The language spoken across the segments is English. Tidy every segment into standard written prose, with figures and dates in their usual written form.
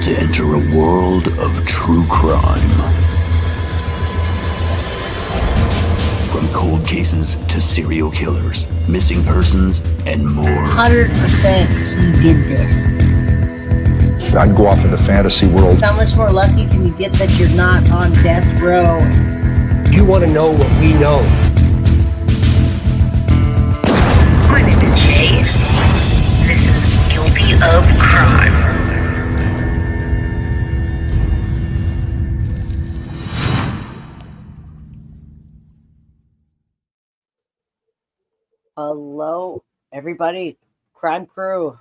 to enter a world of true crime. From cold cases to serial killers, missing persons, and more. 100% he did this. I'd go off into fantasy world. How much more lucky can you get that you're not on death row? You want to know what we know. My name is Jay. This is Guilty of Crime. Hello, everybody. Crime crew.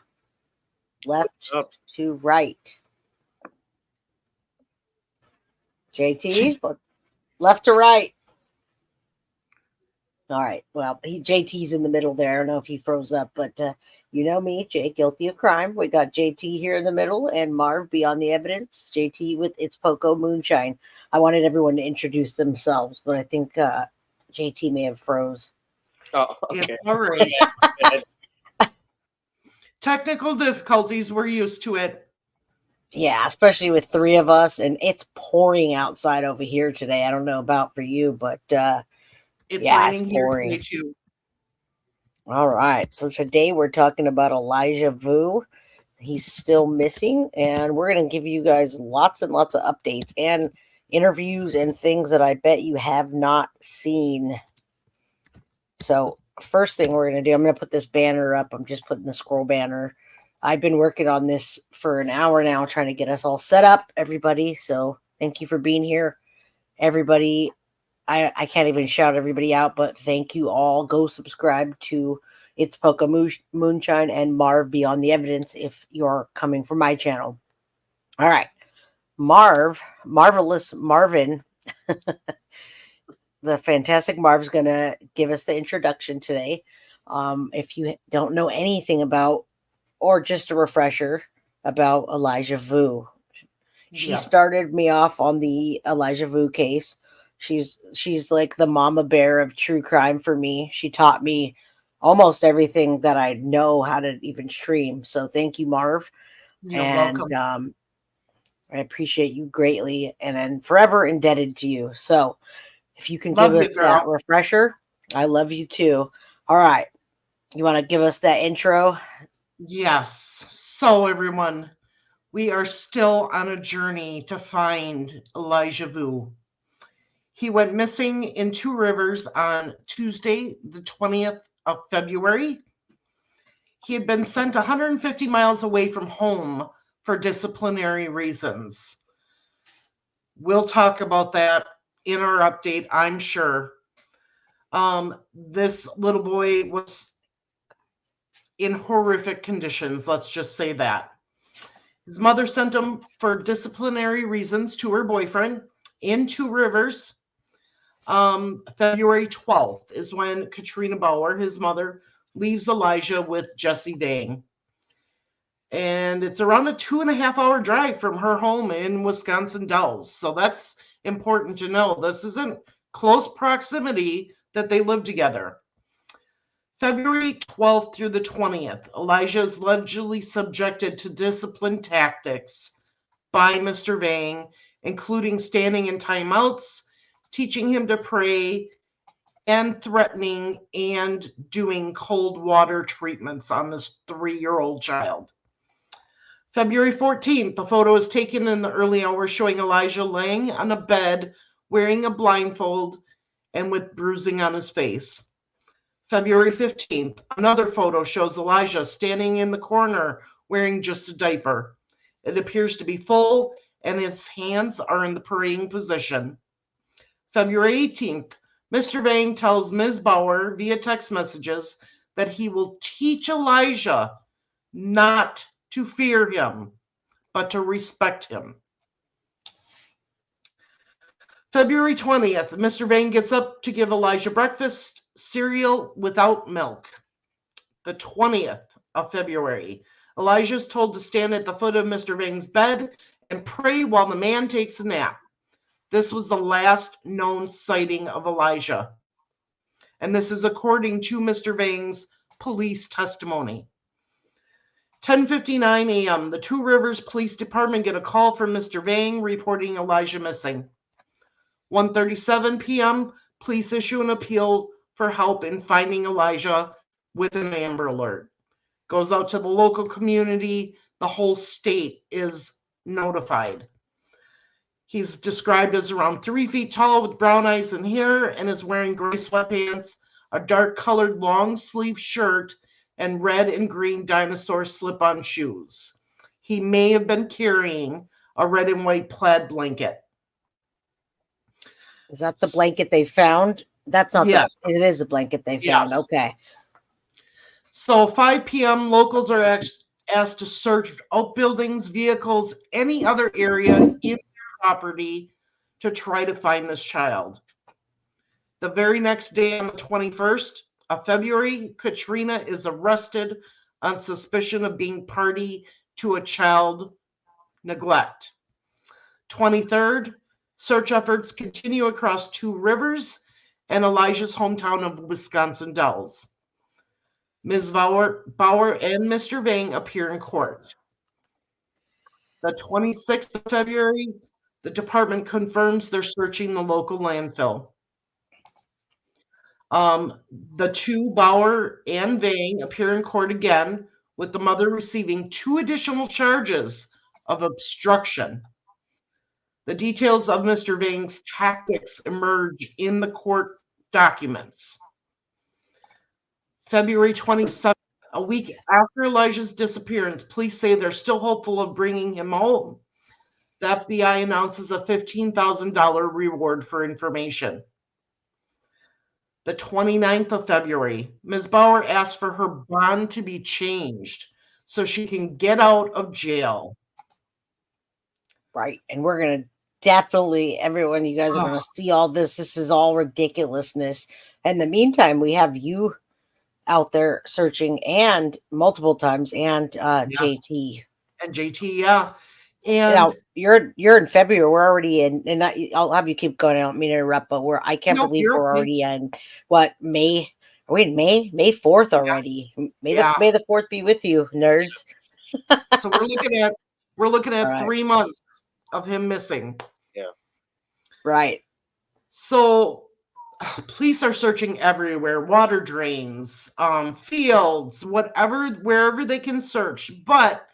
Left to right. JT, left to right. All right. Well, JT's in the middle there. I don't know if he froze up, but you know me, Jay, Guilty of Crime. We got JT here in the middle and Marv beyond the evidence. JT with It's Poko Moonshine. I wanted everyone to introduce themselves, but I think JT may have froze. Oh, okay. Yeah, all right. Technical difficulties, we're used to it. Yeah, especially with three of us, and it's pouring outside over here today. I don't know about for you, but It's yeah, raining it's here pouring. today too. All right, so today we're talking about Elijah Vue. He's still missing, and we're going to give you guys lots and lots of updates and interviews and things that I bet you have not seen. So first thing we're going to do, I'm going to put this banner up. I'm just putting the scroll banner. I've been working on this for an hour now, trying to get us all set up, everybody. So thank you for being here, everybody. I can't even shout everybody out, but thank you all. Go subscribe to It's Poko Moonshine and Marv Beyond the Evidence if you're coming from my channel. All right. Marvelous Marvin, the fantastic Marv's going to give us the introduction today. If you don't know anything about, or just a refresher about Elijah Vue. She started me off on the Elijah Vue case. She's like the mama bear of true crime for me. She taught me almost everything that I know how to even stream. So thank you, Marv. You're welcome. I appreciate you greatly, and I'm forever indebted to you. So if you can give us that refresher, I love you too. All right. You want to give us that intro? Yes. So everyone, we are still on a journey to find Elijah Vue. He went missing in Two Rivers on Tuesday, the 20th of February. He had been sent 150 miles away from home for disciplinary reasons. We'll talk about that in our update, I'm sure. This little boy was in horrific conditions, let's just say that. His mother sent him for disciplinary reasons to her boyfriend in Two Rivers. February 12th is when Katrina Bauer, his mother, leaves Elijah with Jesse Vang. And it's around a 2.5-hour drive from her home in Wisconsin Dells. So that's important to know. This isn't close proximity that they live together. February 12th through the 20th, Elijah is allegedly subjected to discipline tactics by Mr. Vang, including standing in timeouts, teaching him to pray, and threatening and doing cold water treatments on this 3-year-old child. February 14th, the photo is taken in the early hours showing Elijah laying on a bed, wearing a blindfold, and with bruising on his face. February 15th, another photo shows Elijah standing in the corner wearing just a diaper. It appears to be full, and his hands are in the praying position. February 18th, Mr. Vang tells Ms. Bauer via text messages that he will teach Elijah not to fear him, but to respect him. February 20th, Mr. Vang gets up to give Elijah breakfast, cereal without milk. The 20th of February, Elijah is told to stand at the foot of Mr. Vang's bed and pray while the man takes a nap. This was the last known sighting of Elijah. And this is according to Mr. Vang's police testimony. 10:59 a.m. The Two Rivers Police Department get a call from Mr. Vang reporting Elijah missing. 1:37 p.m. Police issue an appeal for help in finding Elijah with an Amber Alert. Goes out to the local community. The whole state is notified. He's described as around 3 feet tall with brown eyes and hair and is wearing gray sweatpants, a dark colored long sleeve shirt, and red and green dinosaur slip-on shoes. He may have been carrying a red and white plaid blanket. Is that the blanket they found? That's not Yes. it is a blanket they found. Yes. Okay. So 5 p.m. locals are asked to search outbuildings, vehicles, any other area in their property to try to find this child. The very next day, on the 21st of February, Katrina is arrested on suspicion of being party to a child neglect. 23rd, search efforts continue across Two Rivers and Elijah's hometown of Wisconsin Dells. Ms. Bauer and Mr. Vang appear in court. The 26th of February, the department confirms they're searching the local landfill. The two, Bauer and Vang, appear in court again, with the mother receiving 2 additional charges of obstruction. The details of Mr. Vang's tactics emerge in the court documents. February 27th, a week after Elijah's disappearance, police say they're still hopeful of bringing him home. The FBI announces a $15,000 reward for information. The 29th of February, Ms. Bauer asks for her bond to be changed so she can get out of jail. Right. And we're going to definitely, everyone, you guys are going to see all this. This is all ridiculousness. In the meantime, we have you out there searching and multiple times and Yes. JT. And JT, yeah. And now you're in February. We're already in, and I'll have you keep going. I don't mean to interrupt, but I can't believe we're already in what, May? Are we in May? May 4th already. Yeah. May the 4th be with you, nerds. So we're looking at 3 months of him missing. Yeah. Right. So police are searching everywhere, water drains, fields, wherever they can search. But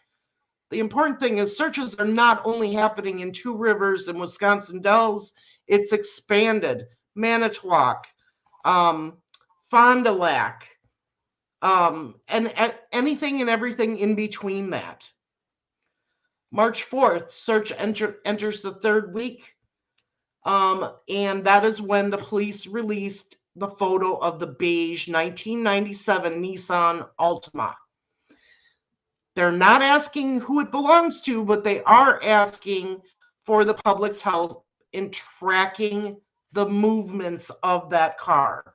the important thing is searches are not only happening in Two Rivers and Wisconsin Dells, it's expanded. Manitowoc, Fond du Lac, and anything and everything in between that. March 4th, search enters the 3rd week, and that is when the police released the photo of the beige 1997 Nissan Altima. They're not asking who it belongs to, but they are asking for the public's help in tracking the movements of that car.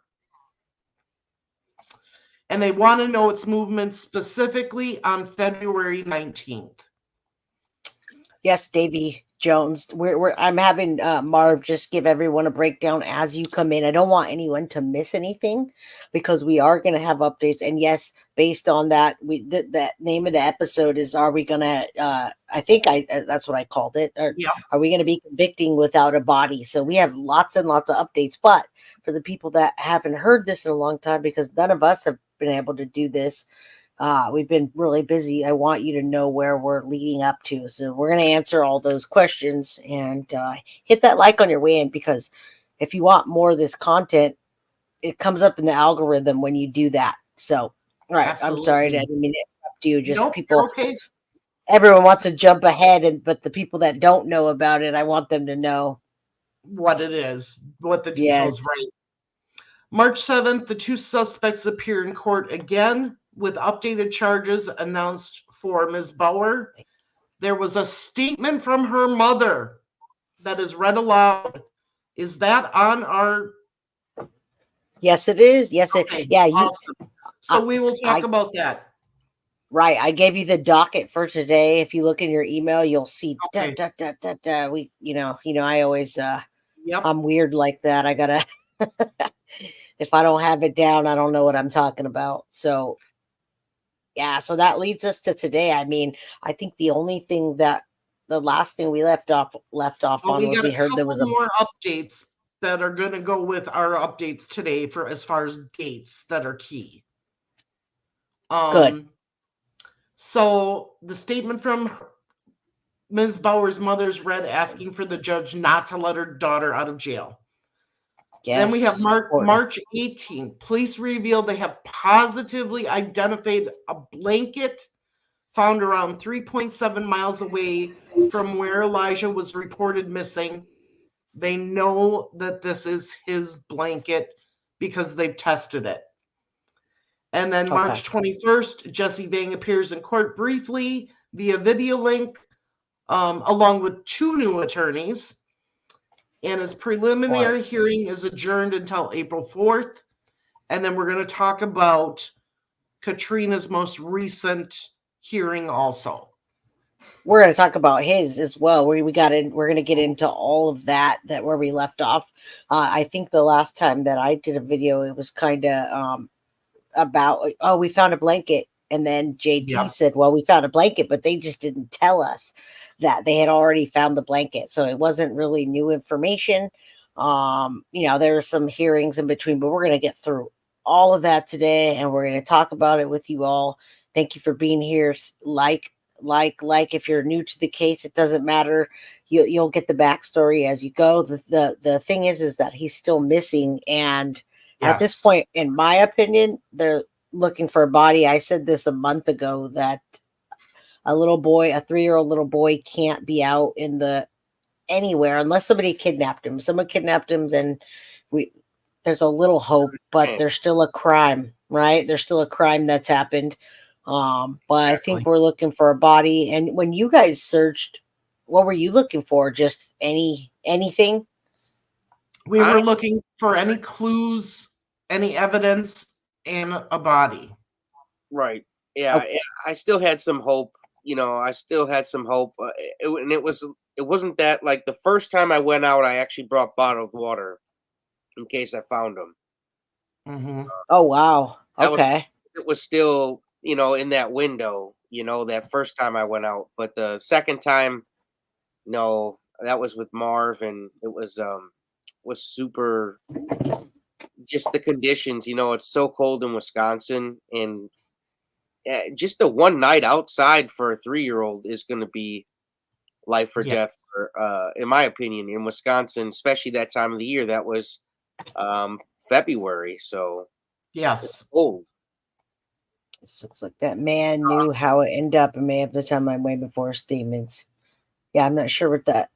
And they want to know its movements specifically on February 19th. Yes, Davy Jones. I'm having Marv just give everyone a breakdown as you come in. I don't want anyone to miss anything because we are going to have updates. And yes, based on that, the name of the episode is, are we going to, I think that's what I called it. Or, yeah. Are we going to be convicting without a body? So we have lots and lots of updates. But for the people that haven't heard this in a long time, because none of us have been able to do this, we've been really busy. I want you to know where we're leading up to. So we're going to answer all those questions and hit that like on your way in, because if you want more of this content, it comes up in the algorithm when you do that. So, all right. Absolutely. I'm sorry, I didn't mean to interrupt you. Just people, okay. Everyone wants to jump ahead, but the people that don't know about it, I want them to know what it is, what the details. Yes. Right. March 7th, the 2 suspects appear in court again, with updated charges announced for Ms. Bauer. There was a statement from her mother that is read aloud. Is that on our? Yes, it is. Yes, okay. Yeah. Awesome. So we will talk about that. Right. I gave you the docket for today. If you look in your email, you'll see. Okay. We, I always, I'm weird like that. I gotta, if I don't have it down, I don't know what I'm talking about. So. Yeah, so that leads us to today. I mean, I think the last thing we left off Well, on we was got we a heard there couple was a more updates that are going to go with our updates today for as far as dates that are key. good. So the statement from Ms. Bauer's mother's read asking for the judge not to let her daughter out of jail. Yes. Then we have important. March 18th. Police revealed they have positively identified a blanket found around 3.7 miles away from where Elijah was reported missing. They know that this is his blanket because they've tested it. And then March 21st, Jesse Vang appears in court briefly via video link, along with 2 new attorneys. And his preliminary hearing is adjourned until April 4th. And then we're going to talk about Katrina's most recent hearing also. We're going to talk about his as well. We're going to get into all of that where we left off. I think the last time that I did a video, it was kind of about, oh, we found a blanket. And then JT said, well, we found a blanket, but they just didn't tell us that they had already found the blanket. So it wasn't really new information. There were some hearings in between, but we're going to get through all of that today. And we're going to talk about it with you all. Thank you for being here. Like, if you're new to the case, it doesn't matter. You'll get the backstory as you go. The thing is that he's still missing. And at this point, in my opinion, they're looking for a body. I said this a month ago that a 3-year-old little boy can't be out in anywhere unless somebody kidnapped him. Someone kidnapped him, then there's a little hope, but there's still a crime, right? There's still a crime that's happened. But I think we're looking for a body. And when you guys searched, what were you looking for? Just anything? We were looking for any clues, any evidence, and a body. Right. Yeah. Okay. I still had some hope. I still had some hope. It wasn't that, like, the first time I went out, I actually brought bottled water in case I found them. Mm-hmm. Oh, wow. Okay. It was still, in that window, that first time I went out. But the second time, no, that was with Marv, and it was super, just the conditions, it's so cold in Wisconsin, and just the one night outside for a 3-year-old is going to be life or death, in my opinion, in Wisconsin, especially that time of the year. That was February, so it's cold. It looks like that man knew how it ended up and may have the time I'm way before statements. Yeah, I'm not sure what that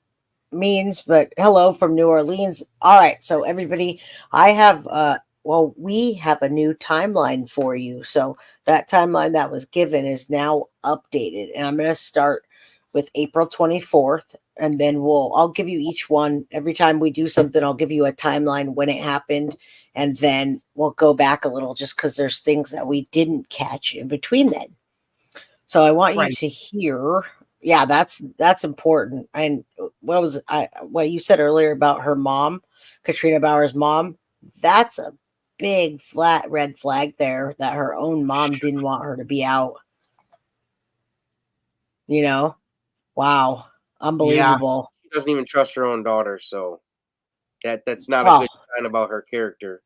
means, but hello from New Orleans. All right, so everybody, we have a new timeline for you. So that timeline that was given is now updated, and I'm going to start with April 24th, and then I'll give you each one. Every time we do something, I'll give you a timeline when it happened, and then we'll go back a little just because there's things that we didn't catch in between then. So I want you to hear. Yeah, that's important. And what you said earlier about her mom, Katrina Bauer's mom, that's a big flat red flag there, that her own mom didn't want her to be out. Wow, unbelievable. Yeah, she doesn't even trust her own daughter, so that's not a good sign about her character.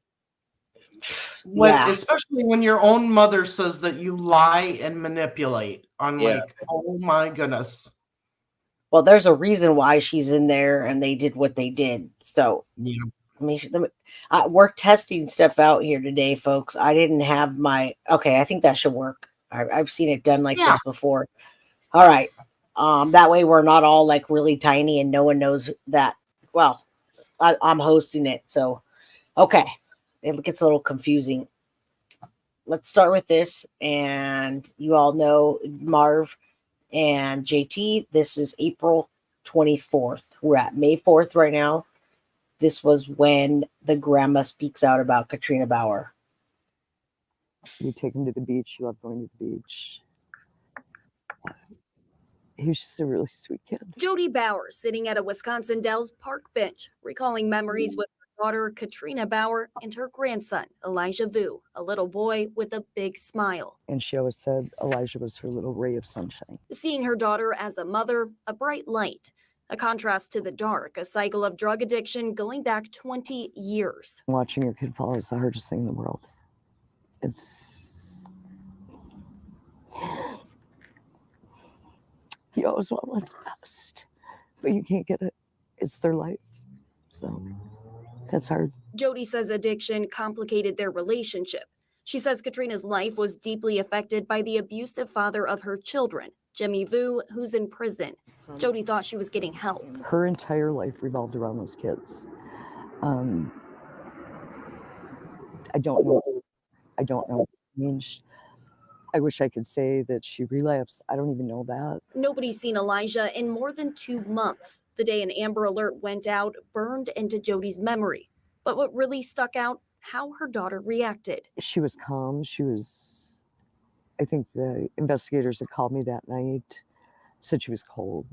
Especially when your own mother says that you lie and manipulate. I'm like, oh my goodness. Well, there's a reason why she's in there, and they did what they did. So, we're testing stuff out here today, folks. I didn't have okay, I think that should work. I've seen it done like this before. All right. That way we're not all like really tiny and no one knows that. Well, I'm hosting it. So, okay. It gets a little confusing. Let's start with this. And you all know Marv and JT. This is April 24th. We're at May 4th right now. This was when the grandma speaks out about Katrina Bauer. You take him to the beach. You love going to the beach. He was just a really sweet kid. Jody Bauer sitting at a Wisconsin Dells park bench, recalling memories with her daughter, Katrina Bauer, and her grandson, Elijah Vue, a little boy with a big smile. And she always said Elijah was her little ray of sunshine. Seeing her daughter as a mother, a bright light, a contrast to the dark, a cycle of drug addiction going back 20 years. Watching your kid fall is the hardest thing in the world. You always want what's best, but you can't get it. It's their life. So that's hard. Jody says addiction complicated their relationship. She says Katrina's life was deeply affected by the abusive father of her children, Jimmy Vue, who's in prison. Jody thought she was getting help. Her entire life revolved around those kids. I don't know. I mean, I wish I could say that she relapsed. I don't even know that. Nobody's seen Elijah in more than 2 months. The day an Amber Alert went out burned into Jody's memory. But what really stuck out, how her daughter reacted. She was calm. I think the investigators had called me that night, said she was cold.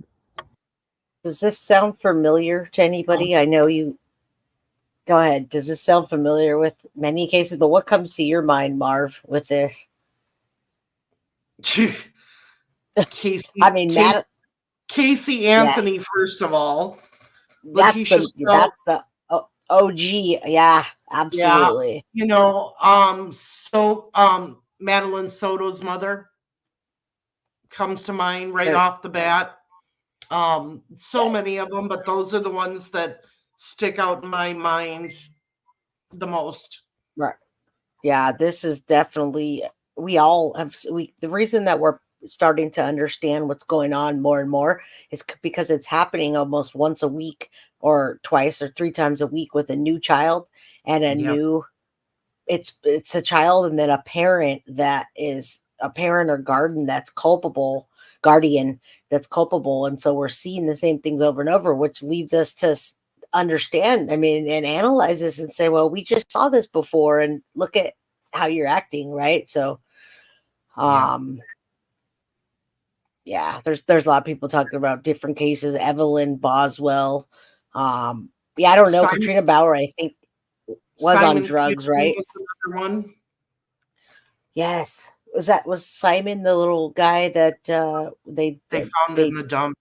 Does this sound familiar to anybody? I know you. Go ahead. Does this sound familiar with many cases? But what comes to your mind, Marv, with this? Casey. I mean, Casey Anthony, yes. First of all. That's the OG. Yeah, absolutely. Yeah. Madeline Soto's mother comes to mind right off the bat. So many of them, but those are the ones that stick out in my mind the most. Right. Yeah, this is definitely, the reason that we're starting to understand what's going on more and more is because it's happening almost once a week or twice or 3 times a week with a new child and it's a child and then a parent that is a parent or guardian that's culpable. And so we're seeing the same things over and over, which leads us to understand, and analyze this and say, well, we just saw this before and look at how you're acting, right? So there's a lot of people talking about different cases. Evelyn Boswell, I don't know. Katrina Bauer, I think, was Simon on drugs, right? One. Yes. Was Simon the little guy that they found in the dump?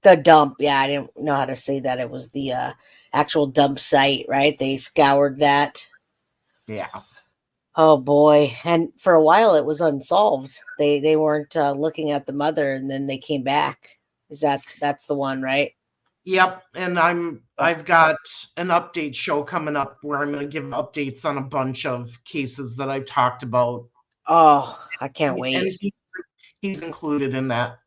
The dump. Yeah, I didn't know how to say that. It was the actual dump site, right? They scoured that. Yeah. Oh boy. And for a while it was unsolved. They weren't looking at the mother, and then they came back. That's the one, right? Yep. And I've got an update show coming up where I'm going to give updates on a bunch of cases that I've talked about. Oh, I can't wait. And he's included in that.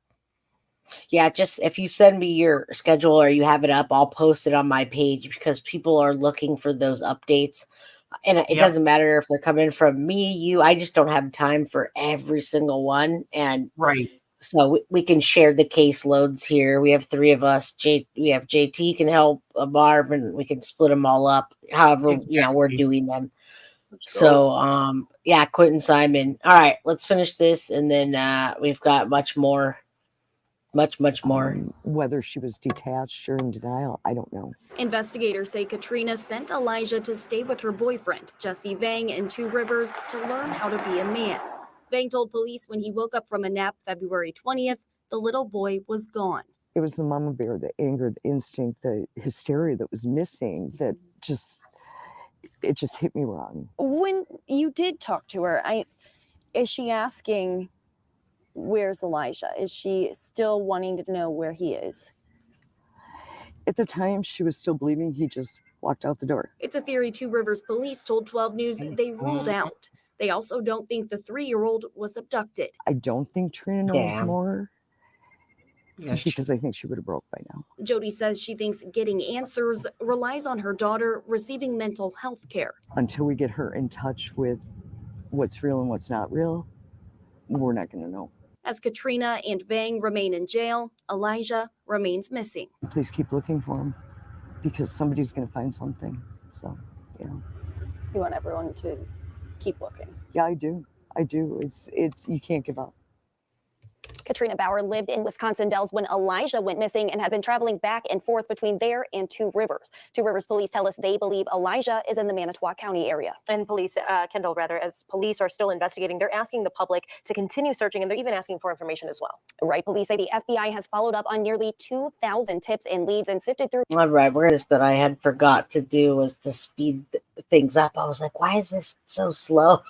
Yeah, just if you send me your schedule or you have it up, I'll post it on my page because people are looking for those updates. And it doesn't matter if they're coming from me, you. I just don't have time for every single one. And right. So we can share the case loads here. We have 3 of us. We have JT can help Marv, and we can split them all up. However, we're doing them. So, Quentin Simon. All right, let's finish this, and then we've got much more. Much more. Whether she was detached or in denial, I don't know. Investigators say Katrina sent Elijah to stay with her boyfriend, Jesse Vang, in Two Rivers to learn how to be a man. Vang told police when he woke up from a nap February 20th, the little boy was gone. It was the mama bear, the anger, the instinct, the hysteria that was missing that it just hit me wrong. When you did talk to her, is she asking, where's Elijah? Is she still wanting to know where he is? At the time, she was still believing he just walked out the door. It's a theory Two Rivers police told 12 News they ruled out. They also don't think the 3-year-old was abducted. I don't think Trina knows more. Yes, because I think she would have broke by now. Jody says she thinks getting answers relies on her daughter receiving mental health care. Until we get her in touch with what's real and what's not real, we're not going to know. As Katrina and Vang remain in jail, Elijah remains missing. Please keep looking for him because somebody's going to find something. So, You want everyone to keep looking. Yeah, I do. It's you can't give up. Katrina Bauer lived in Wisconsin Dells when Elijah went missing and had been traveling back and forth between there and Two Rivers. Two Rivers police tell us they believe Elijah is in the Manitowoc County area. And police, Kendall, rather, as police are still investigating, they're asking the public to continue searching, and they're even asking for information as well. Right. Police say the FBI has followed up on nearly 2,000 tips and leads and sifted through. All right, we're this that I had forgot to do was to speed things up. I was like, why is this so slow?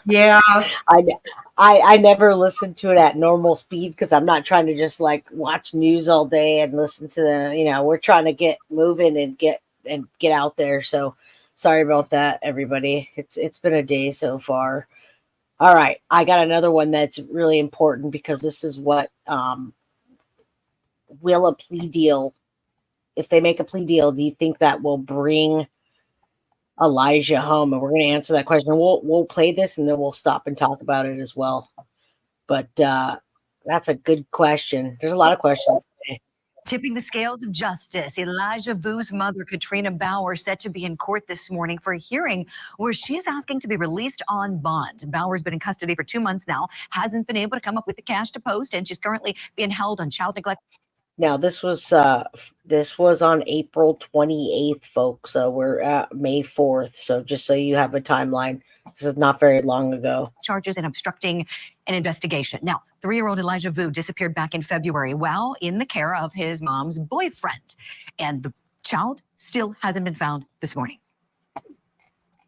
Yeah. I never listen to it at normal speed because I'm not trying to just like watch news all day and listen to the, we're trying to get moving and get out there. So sorry about that, everybody. It's been a day so far. All right. I got another one that's really important because this is what will a plea deal, if they make a plea deal, do you think that will bring Elijah home? And we're going to answer that question. We'll play this and then we'll stop and talk about it as well. But that's a good question. There's a lot of questions today. Tipping the scales of justice, Elijah Vue's mother, Katrina Bauer, set to be in court this morning for a hearing where she's asking to be released on bond. Bauer's been in custody for 2 months now, hasn't been able to come up with the cash to post, and she's currently being held on child neglect. Now, this was on April 28th, folks. So we're at May 4th. So just so you have a timeline, this is not very long ago. Charges and obstructing an investigation. Now, 3-year-old Elijah Vue disappeared back in February while in the care of his mom's boyfriend. And the child still hasn't been found this morning.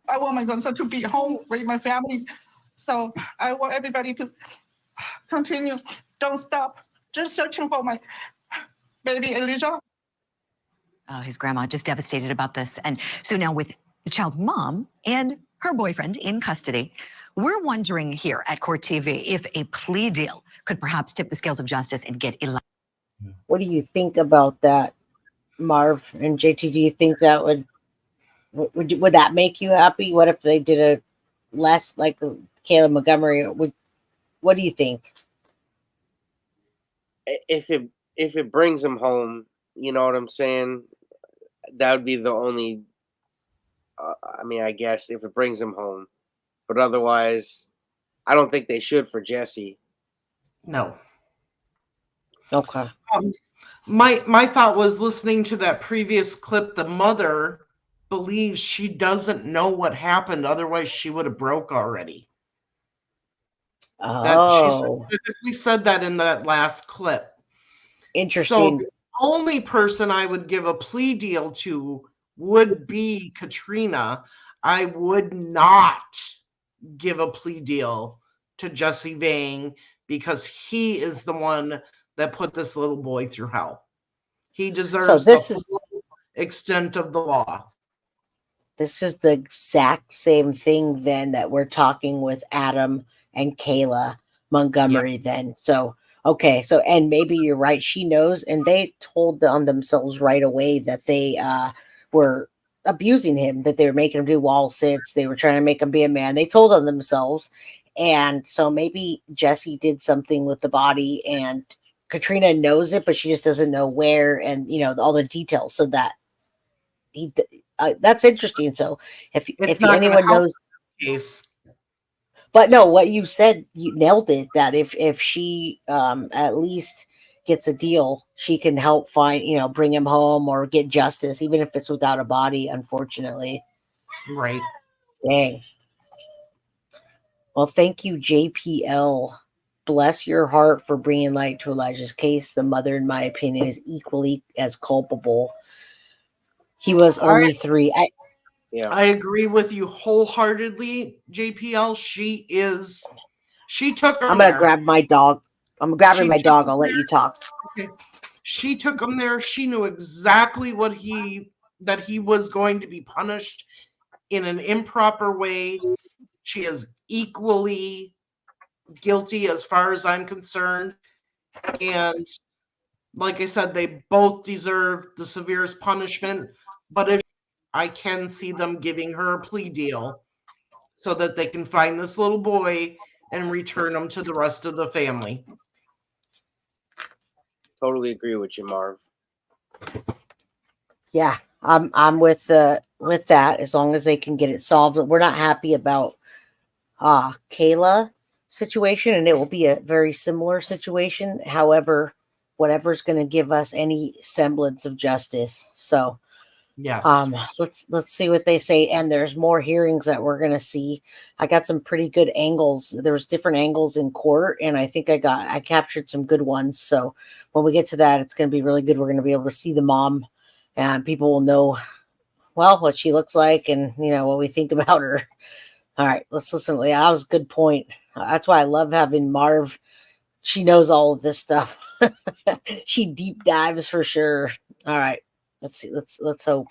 I want my grandson to be home with my family. So I want everybody to continue. Don't stop. Just searching for my baby Elijah. His grandma just devastated about this. And so now with the child's mom and her boyfriend in custody, we're wondering here at Court TV if a plea deal could perhaps tip the scales of justice and get Elijah. What do you think about that, Marv and JT? Do you think that would that make you happy? What if they did a less like Caleb Montgomery? What do you think? If it brings him home, you know what I'm saying? That would be the only, I guess if it brings him home. But otherwise, I don't think they should for Jesse. No. Okay. My thought was listening to that previous clip, the mother believes she doesn't know what happened. Otherwise, she would have broke already. Oh. She specifically said that in that last clip. Interesting. So the only person I would give a plea deal to would be Katrina. I would not give a plea deal to Jesse Vang because he is the one that put this little boy through hell. He deserves the full extent of the law. This is the exact same thing then that we're talking with Adam and Kayla Montgomery then. So okay, so and maybe you're right. She knows, and they told on themselves right away that they were abusing him, that they were making him do wall sits. They were trying to make him be a man. They told on themselves, and so maybe Jesse did something with the body, and Katrina knows it, but she just doesn't know where, and all the details. So that he, that's interesting. So if anyone knows. Case. But no, what you said, you nailed it. That if she at least gets a deal, she can help find, bring him home or get justice, even if it's without a body, unfortunately. Right. Dang. Well, thank you, JPL. Bless your heart for bringing light to Elijah's case. The mother, in my opinion, is equally as culpable. He was only 3. I agree with you wholeheartedly, JPL. She took him. I'm going to grab my dog. I'm grabbing my dog. I'll let you talk. Okay. She took him there. She knew exactly that he was going to be punished in an improper way. She is equally guilty as far as I'm concerned. And like I said, they both deserve the severest punishment. But if I can see them giving her a plea deal so that they can find this little boy and return him to the rest of the family. Totally agree with you, Marv. Yeah, I'm with that as long as they can get it solved. We're not happy about Kayla situation, and it will be a very similar situation. However, whatever's going to give us any semblance of justice. So, Yes. let's see what they say. And there's more hearings that we're going to see. I got some pretty good angles. There was different angles in court, and I think I captured some good ones. So when we get to that, it's going to be really good. We're going to be able to see the mom, and people will know, well, what she looks like, and what we think about her. All right, let's listen. Yeah, that was a good point. That's why I love having Marv. She knows all of this stuff. She deep dives for sure. All right, let's see. Let's hope.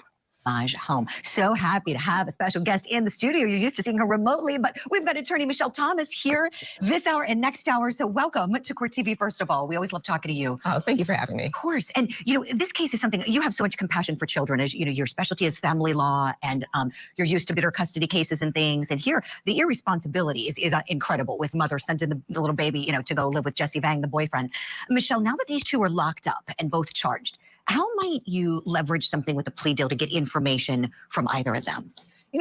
Home. So happy to have a special guest in the studio. You're used to seeing her remotely, but we've got attorney Michelle Thomas here this hour and next hour. So welcome to Court TV, first of all. We always love talking to you. Oh, thank you for having me. Of course. And, this case is something, you have so much compassion for children, as your specialty is family law, and you're used to bitter custody cases and things. And here, the irresponsibility is incredible, with mother sending the little baby, to go live with Jesse Vang, the boyfriend. Michelle, now that these two are locked up and both charged, how might you leverage something with a plea deal to get information from either of them?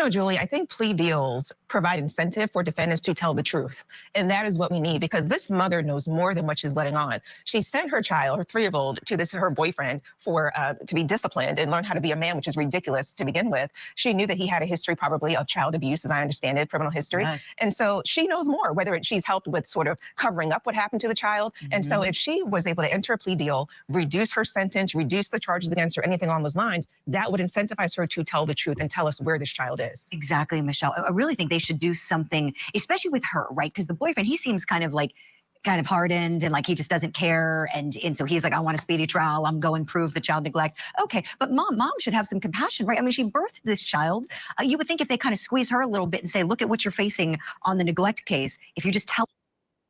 Julie, I think plea deals provide incentive for defendants to tell the truth. And that is what we need, because this mother knows more than what she's letting on. She sent her child, her 3-year-old, to her boyfriend to be disciplined and learn how to be a man, which is ridiculous to begin with. She knew that he had a history probably of child abuse, as I understand it, criminal history. Yes. And so she knows more, whether she's helped with sort of covering up what happened to the child. And so if she was able to enter a plea deal, reduce her sentence, reduce the charges against her, anything along those lines, that would incentivize her to tell the truth and tell us where this child is. Exactly, Michelle. I really think they should do something, especially with her, right? Because the boyfriend, he seems kind of hardened, and like he just doesn't care. And so he's like, I want a speedy trial. I'm going to prove the child neglect. Okay, but mom should have some compassion, right? I mean, she birthed this child. You would think if they kind of squeeze her a little bit and say, look at what you're facing on the neglect case, if you just tell.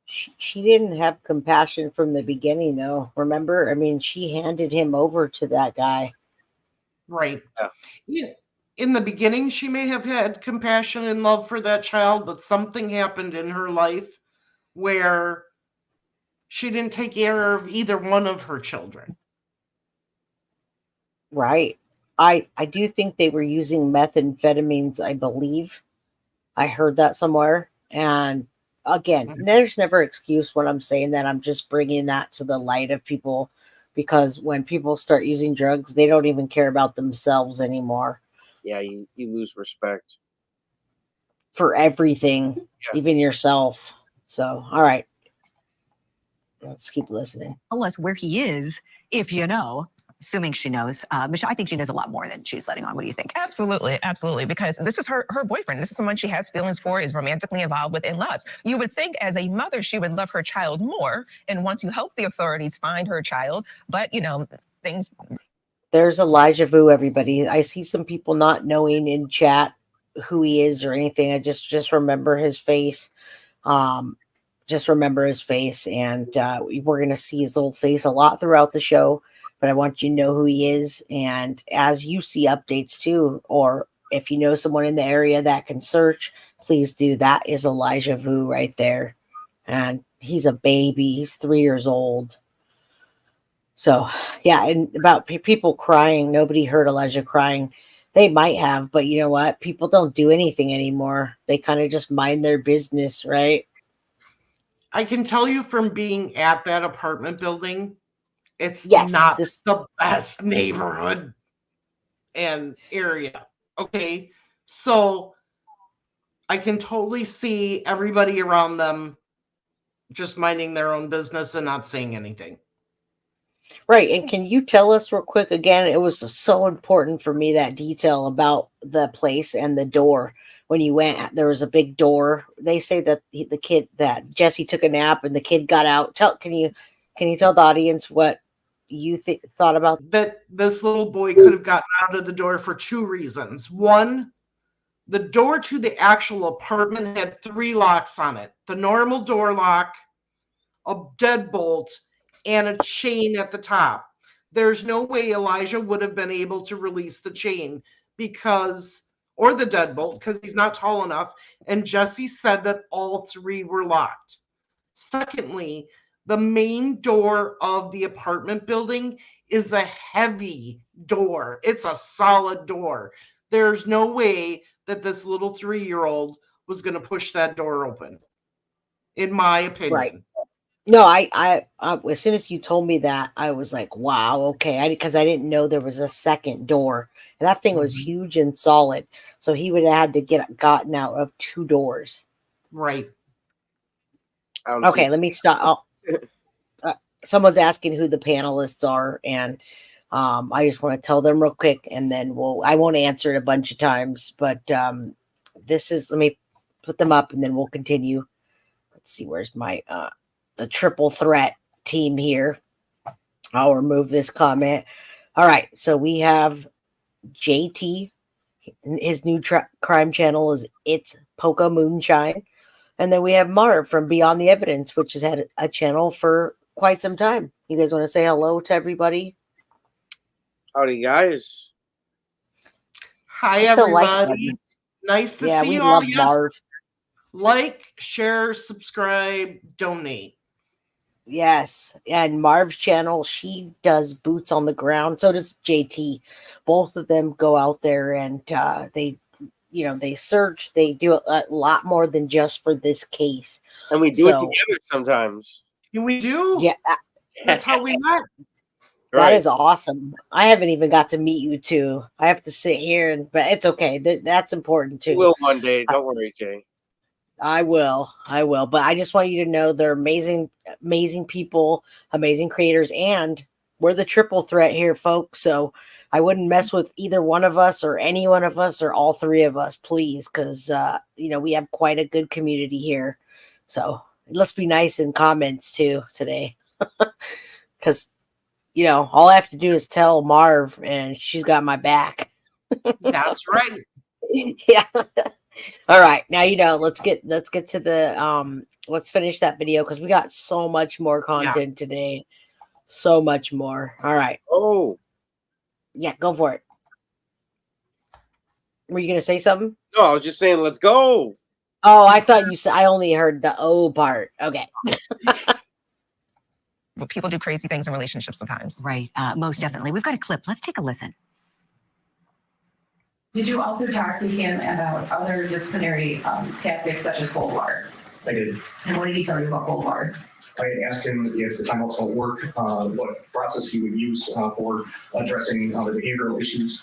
She didn't have compassion from the beginning, though. Remember? I mean, she handed him over to that guy. Right. Yeah. In the beginning, she may have had compassion and love for that child, but something happened in her life where she didn't take care of either one of her children. Right. I do think they were using methamphetamines, I believe. I heard that somewhere. And again, there's never excuse when I'm saying that. I'm just bringing that to the light of people, because when people start using drugs, they don't even care about themselves anymore. Yeah, you lose respect for everything, even yourself. So, all right. Let's keep listening. Tell us where he is, if you know, assuming she knows. Michelle, I think she knows a lot more than she's letting on. What do you think? Absolutely, absolutely. Because this is her boyfriend. This is someone she has feelings for, is romantically involved with, and loves. You would think as a mother, she would love her child more and want to help the authorities find her child. But, things... There's Elijah Vue, everybody. I see some people not knowing in chat who he is or anything. I just remember his face. Just remember his face. And we're going to see his little face a lot throughout the show. But I want you to know who he is. And as you see updates too, or if you know someone in the area that can search, please do. That is Elijah Vue right there. And he's a baby. He's 3 years old. So, yeah, and about people crying, nobody heard Elijah crying. They might have, but you know what? People don't do anything anymore. They kind of just mind their business, right? I can tell you from being at that apartment building, it's not the best neighborhood and area, okay? So I can totally see everybody around them just minding their own business and not saying anything. Right. And can you tell us real quick again? It was so important for me, that detail about the place and the door. When you went, there was a big door. They say that that Jesse took a nap and the kid got out. Can you tell the audience what you thought about that? This little boy could have gotten out of the door for 2 reasons. One, the door to the actual apartment had 3 locks on it: the normal door lock, a deadbolt, and a chain at the top. There's no way Elijah would have been able to release the chain or the deadbolt, because he's not tall enough. And Jesse said that all 3 were locked. Secondly, the main door of the apartment building is a heavy door. It's a solid door. There's no way that this little 3-year-old was going to push that door open. in my opinion. Right. No, I as soon as you told me that, I was like, wow, okay. Because I didn't know there was a second door. And that thing was huge and solid. So he would have had to gotten out of 2 doors. Right. Okay, let me stop. Someone's asking who the panelists are, and I just want to tell them real quick, and then I won't answer it a bunch of times, but this is, let me put them up and then we'll continue. Let's see, where's my the triple threat team here. I'll remove this comment. All right, so we have JT. His new crime channel is It's Poko Moonshine. And then we have Marv from Beyond the Evidence, which has had a channel for quite some time. You guys want to say hello to everybody? Howdy, guys. Hi, Hit the like everybody. button. Nice to Yeah, see we you all. love Marv. Like, share, subscribe, donate. Yes, and Marv's channel, she does boots on the ground. So does JT. Both of them go out there and they search. They do a lot more than just for this case. And we do it together sometimes. We do? Yeah. That's how we met. That is awesome. I haven't even got to meet you two. I have to sit here, but it's okay. That's important too. You will one day. Don't worry, Jay. I will. But I just want you to know they're amazing, amazing people, amazing creators, and we're the triple threat here, folks. So I wouldn't mess with either one of us or any one of us or all three of us, please, because we have quite a good community here. So let's be nice in comments too today, because all I have to do is tell Marv, and she's got my back. That's right. Yeah. All right, now let's get to the let's finish that video because we got so much more content today. So much more. All right. Oh. Yeah, go for it. Were you gonna say something? No, I was just saying let's go. Oh, I thought you said I only heard the O part. Okay. But people do crazy things in relationships sometimes. Right. Most definitely. We've got a clip. Let's take a listen. Did you also talk to him about other disciplinary tactics such as cold water? I did. And what did he tell you about cold water? I asked him if the timeouts don't work, what process he would use for addressing the behavioral issues.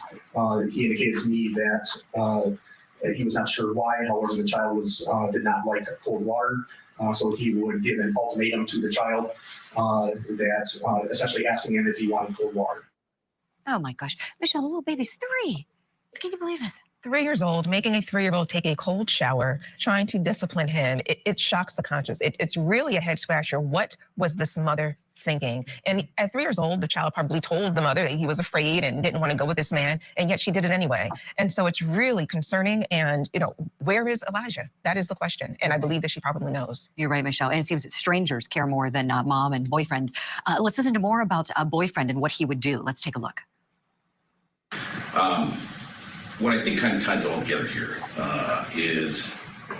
He indicated to me that he was not sure why. However, the child did not like cold water, so he would give an ultimatum to the child that essentially asking him if he wanted cold water. Oh my gosh, Michelle, the little baby's 3. Can you believe this? 3 years old, making a 3-year-old take a cold shower, trying to discipline him. It shocks the conscience. It's really a head scratcher. What was this mother thinking? And at 3 years old, the child probably told the mother that he was afraid and didn't want to go with this man, and yet she did it anyway. And so it's really concerning. And, where is Elijah? That is the question. And I believe that she probably knows. You're right, Michelle. And it seems that strangers care more than mom and boyfriend. Let's listen to more about a boyfriend and what he would do. Let's take a look. What I think kind of ties it all together here is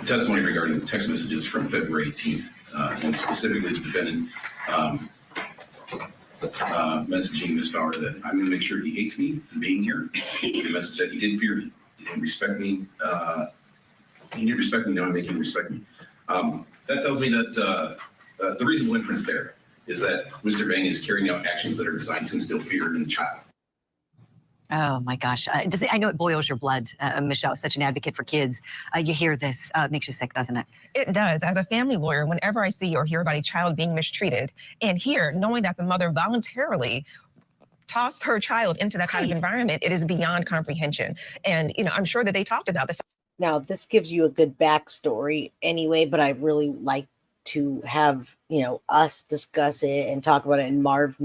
testimony regarding text messages from February 18th, and specifically the defendant messaging Ms. Bauer that I'm going to make sure he hates me for being here. The message that he didn't fear me, he didn't respect me. He didn't respect me, now I'm making him respect me. That tells me that the reasonable inference there is that Mr. Vang is carrying out actions that are designed to instill fear in the child. Oh my gosh. I know it boils your blood, Michelle, such an advocate for kids. You hear this, it makes you sick, doesn't it? It does. As a family lawyer, whenever I see or hear about a child being mistreated, and here, knowing that the mother voluntarily tossed her child into that kind of environment, it is beyond comprehension. And, I'm sure that they talked about the fact. Now, this gives you a good backstory anyway, but I really like to have, us discuss it and talk about it. And Marv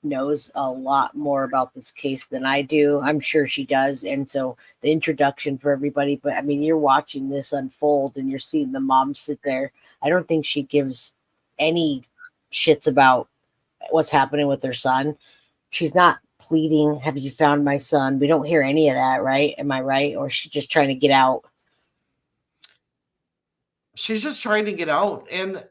knows a lot more about this case than I do. I'm sure she does. And so the introduction for everybody, but I mean, you're watching this unfold and you're seeing the mom sit there. I don't think she gives any shits about what's happening with her son. She's not pleading, have you found my son? We don't hear any of that, right? Am I right? Or she's just trying to get out? She's just trying to get out. And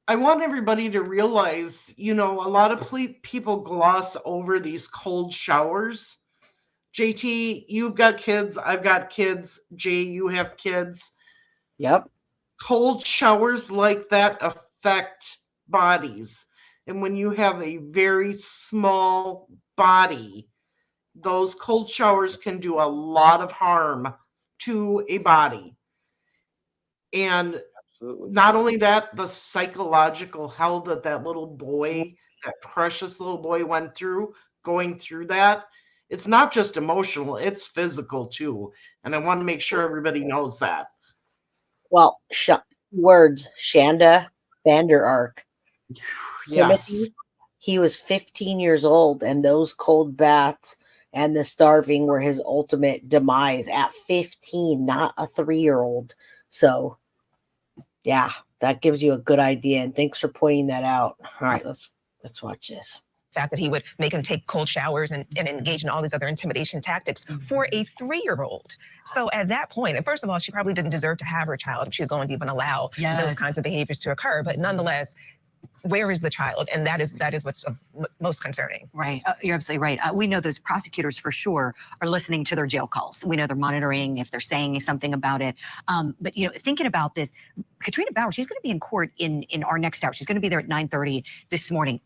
I want everybody to realize, a lot of people gloss over these cold showers. JT, you've got kids. I've got kids. Jay, you have kids. Yep. cold showers like that affect bodies. And when you have a very small body, those cold showers can do a lot of harm to a body. And not only that, the psychological hell that that little boy, that precious little boy went through, going through that, it's not just emotional, it's physical too. And I want to make sure everybody knows that. Well, words, Shanda Vander Ark. Yes. Timothy, he was 15 years old, and those cold baths and the starving were his ultimate demise at 15, not a 3-year-old. So, yeah, that gives you a good idea. And thanks for pointing that out. All right, let's watch this. Fact that he would make him take cold showers and engage in all these other intimidation tactics for a 3-year-old. So at that point, and first of all, she probably didn't deserve to have her child if she was going to even allow those kinds of behaviors to occur. But nonetheless, where is the child? And that is what's most concerning. Right. You're absolutely right. We know those prosecutors for sure are listening to their jail calls. We know they're monitoring if they're saying something about it. But, you know, thinking about this, Katrina Bauer, she's going to be in court in our next hour. She's going to be there at 9:30 this morning.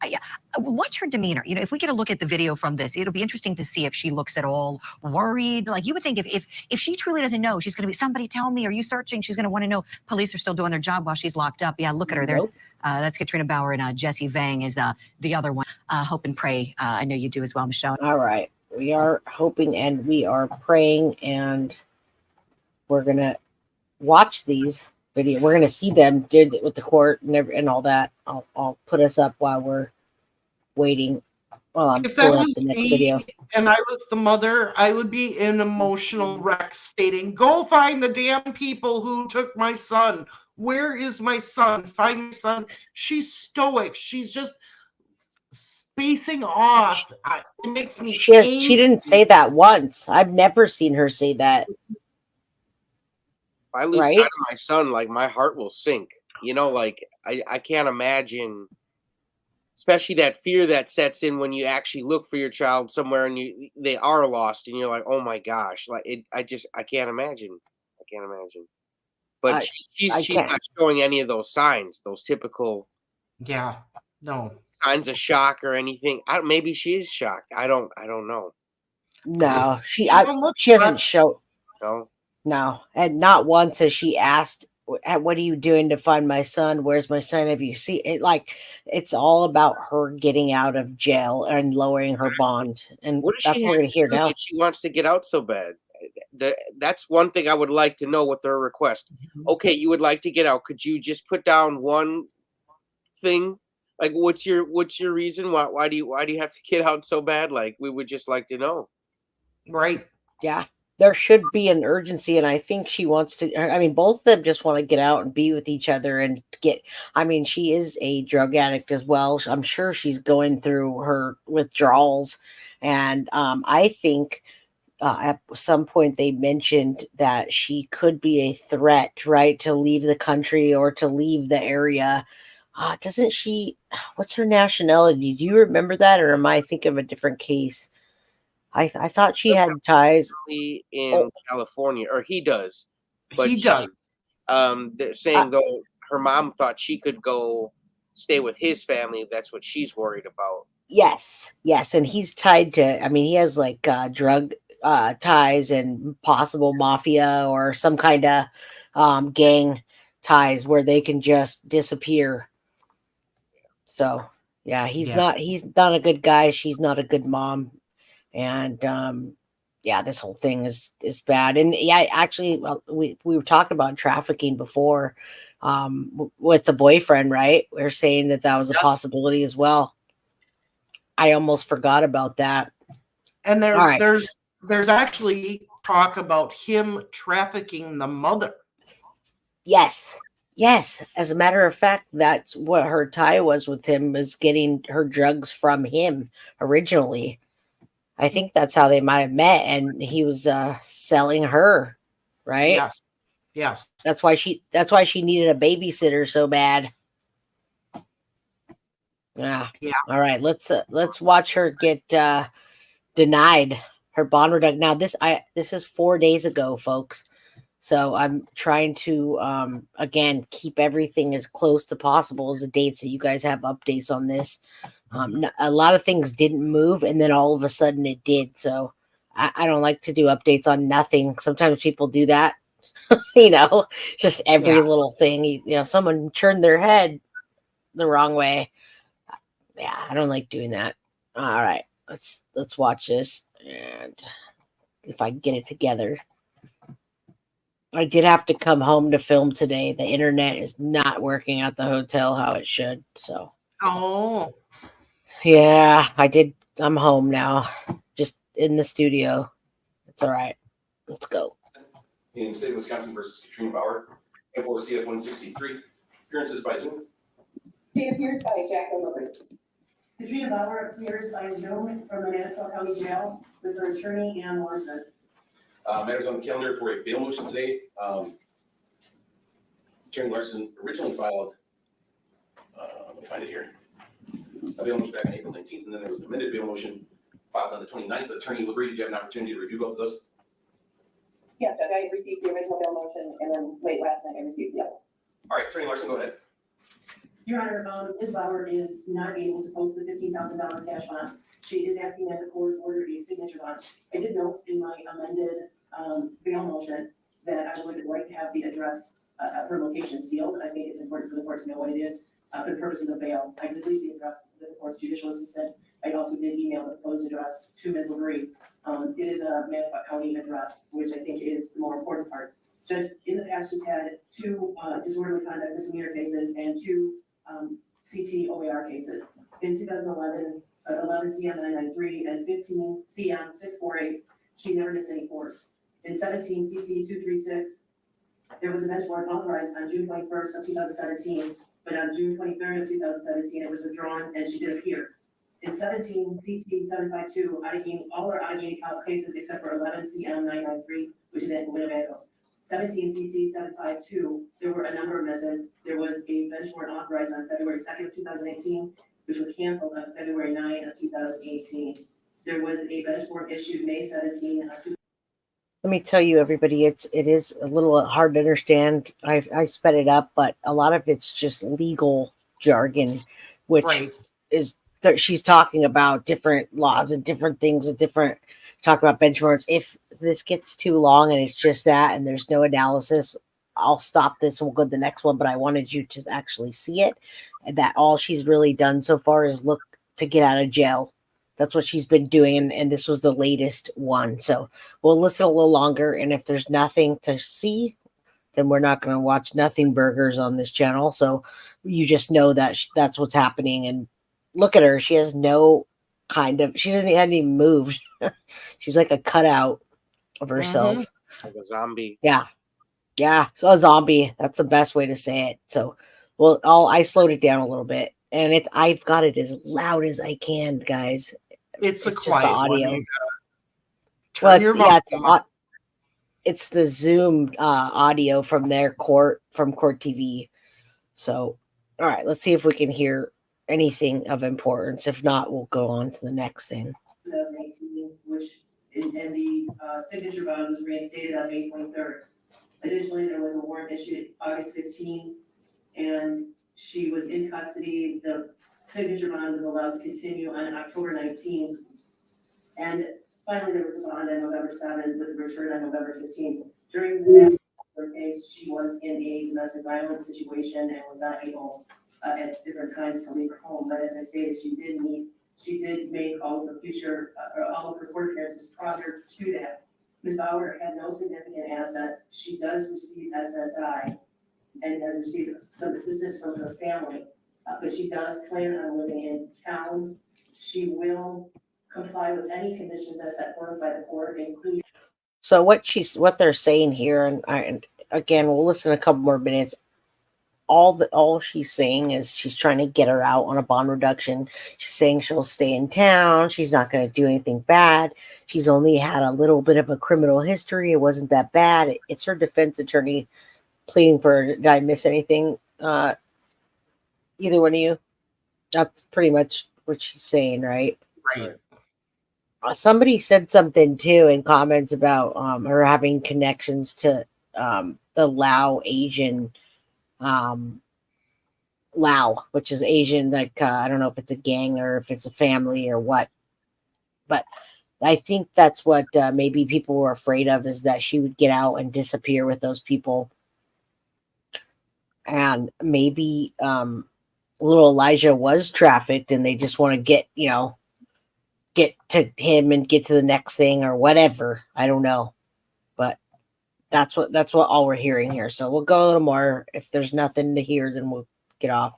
What's her demeanor? You know, if we get a look at the video from this, it'll be interesting to see if she looks at all worried. Like you would think if she truly doesn't know, she's going to be, somebody tell me, are you searching? She's going to want to know. Police are still doing their job while she's locked up. Yeah, look at her. There's that's Katrina Bauer, and Jesse Vang is the other one. Hope and pray. I know you do as well, Michelle. All right. We are hoping and we are praying, and we're going to watch these videos. We're going to see them did with the court and all that. I'll put us up while we're waiting. Well, I'm if that pulling up was the next me video. and I was the mother, I would be in emotional wreck stating, go find the damn people who took my son. Where is my son? Find my son. She's stoic. She's just spacing off. It makes me She didn't say that once. I've never seen her say that. If I lose sight of my son, like my heart will sink. You know, like I can't imagine, especially that fear that sets in when you actually look for your child somewhere and they are lost and you're like, oh my gosh, like I can't imagine. I can't imagine. But she's not showing any of those signs, those typical signs of shock or anything. Maybe she is shocked. I don't know. No, she hasn't shown. No, and not once has she asked, "What are you doing to find my son? Where's my son? Have you seen it?" Like it's all about her getting out of jail and lowering her bond, and that's what we're gonna hear now. She wants to get out so bad. That's one thing I would like to know with their request. Okay, you would like to get out. Could you just put down one thing? Like, what's your reason? Why do you have to get out so bad? Like, we would just like to know. Right. Yeah. There should be an urgency, and I think she wants to. I mean, both of them just want to get out and be with each other and get. I mean, she is a drug addict as well. I'm sure she's going through her withdrawals, and I think at some point they mentioned that she could be a threat, right, to leave the country or to leave the area. Doesn't she? What's her nationality? Do you remember that, or am I thinking of a different case? I thought she had ties in California, or he does. But he does. They're saying though her mom thought she could go stay with his family. If that's what she's worried about. Yes, and he's tied to. I mean, he has like drug ties and possible mafia or some kind of gang ties where they can just disappear. So yeah, he's not a good guy. She's not a good mom. And this whole thing is bad. And yeah, actually, we were talking about trafficking before with the boyfriend, right? We were saying that was a possibility as well. I almost forgot about that. And there's actually talk about him trafficking the mother. Yes. As a matter of fact, that's what her tie was with him, was getting her drugs from him originally. I think that's how they might have met, and he was selling her, right? Yes. That's why she needed a babysitter so bad. Yeah. All right, let's watch her get denied her bond reduction. Now this is 4 days ago, folks. So I'm trying to again keep everything as close to possible as the dates that you guys have updates on this. A lot of things didn't move, and then all of a sudden it did. So I don't like to do updates on nothing. Sometimes people do that, just every little thing. Someone turned their head the wrong way. Yeah, I don't like doing that. All right, let's watch this, and if I can get it together. I did have to come home to film today. The internet is not working at the hotel how it should. So, yeah, I did. I'm home now, just in the studio. It's all right. Let's go. In the state of Wisconsin versus Katrina Bauer, M4CF 163. Appearances by Zoom. State appears by Jacqueline Liberty. Katrina Bauer appears by Zoom from the Manitowoc County Jail with her attorney, Ann Morrison. Matters on the calendar for a bail motion today. Attorney Larson originally filed, let me find it here, a bail motion back on April 19th, and then there was an amended bail motion filed on the 29th. Attorney Liberty, did you have an opportunity to review both of those? Yes, Judge, I received the original bail motion, and then late last night I received the other. All right, Attorney Larson, go ahead. Your Honor, Ms. Bauer is not able to post the $15,000 cash bond. She is asking that the court order a signature bond. I did note in my amended bail motion that I would like to have the address, her location sealed. I think it's important for the court to know what it is for the purposes of bail. I did leave the address that the court's judicial assistant. I also did email the proposed address to Ms. Liberty. It is a Manitowoc County address, which I think is the more important part. Judge, in the past, she's had 2 disorderly conduct misdemeanor cases and 2 CT OAR cases. In 2011, 11 CM 993 and 15 CM 648, she never missed any court. In 17 CT 236, there was a bench warrant authorized on June 21st of 2017, but on June 23rd of 2017, it was withdrawn and she did appear. In 17 CT 752, all our Allegheny cases except for 11 CM 993, which is in Winnebago. 17 CT 752, there were a number of misses. There was a bench warrant authorized on February 2nd of 2018, which was canceled on February 9 of 2018. There was a bench warrant issued May 17 of 2018. Let me tell you, everybody, it is a little hard to understand. I sped it up, but a lot of it's just legal jargon, which is that she's talking about different laws and different things and different talk about benchmarks. If this gets too long and it's just that and there's no analysis, I'll stop this and we'll go to the next one. But I wanted you to actually see it, and that all she's really done so far is look to get out of jail. That's what she's been doing, and this was the latest one. So we'll listen a little longer, and if there's nothing to see, then we're not going to watch Nothing Burgers on this channel. So you just know that that's what's happening. And look at her. She has no she hasn't even moved. She's like a cutout of herself. Like a zombie. Yeah. Yeah. So a zombie. That's the best way to say it. So, well, I slowed it down a little bit, and I've got it as loud as I can, guys. It's a just quiet the audio. one. It's the Zoom audio from court TV. So, all right, let's see if we can hear anything of importance. If not, we'll go on to the next thing. 2018, and the signature bond was reinstated on May 23rd. Additionally, there was a warrant issued August 15, and she was in custody. The signature bond was allowed to continue on October 19. And finally, there was a bond on November 7 with a return on November 15. During the case, she was in a domestic violence situation and was not able at different times to leave her home. But as I stated, she did make all of her court appearances prior to that. Ms. Bauer has no significant assets. She does receive SSI and has received some assistance from her family, but she does plan on living in town. She will comply with any conditions as set forth by the court, including. So what they're saying here, and again, we'll listen a couple more minutes. All she's saying is she's trying to get her out on a bond reduction. She's saying she'll stay in town. She's not going to do anything bad. She's only had a little bit of a criminal history. It wasn't that bad. It's her defense attorney pleading for her. Did I miss anything? Either one of you? That's pretty much what she's saying, right? Right. Somebody said something too in comments about her having connections to the Lao Asian, Lao, which is Asian, like I don't know if it's a gang or if it's a family or what, but I think that's what maybe people were afraid of, is that she would get out and disappear with those people. And maybe little Elijah was trafficked and they just want to get to him and get to the next thing or whatever. I don't know. But that's what all we're hearing here. So we'll go a little more. If there's nothing to hear, then we'll get off.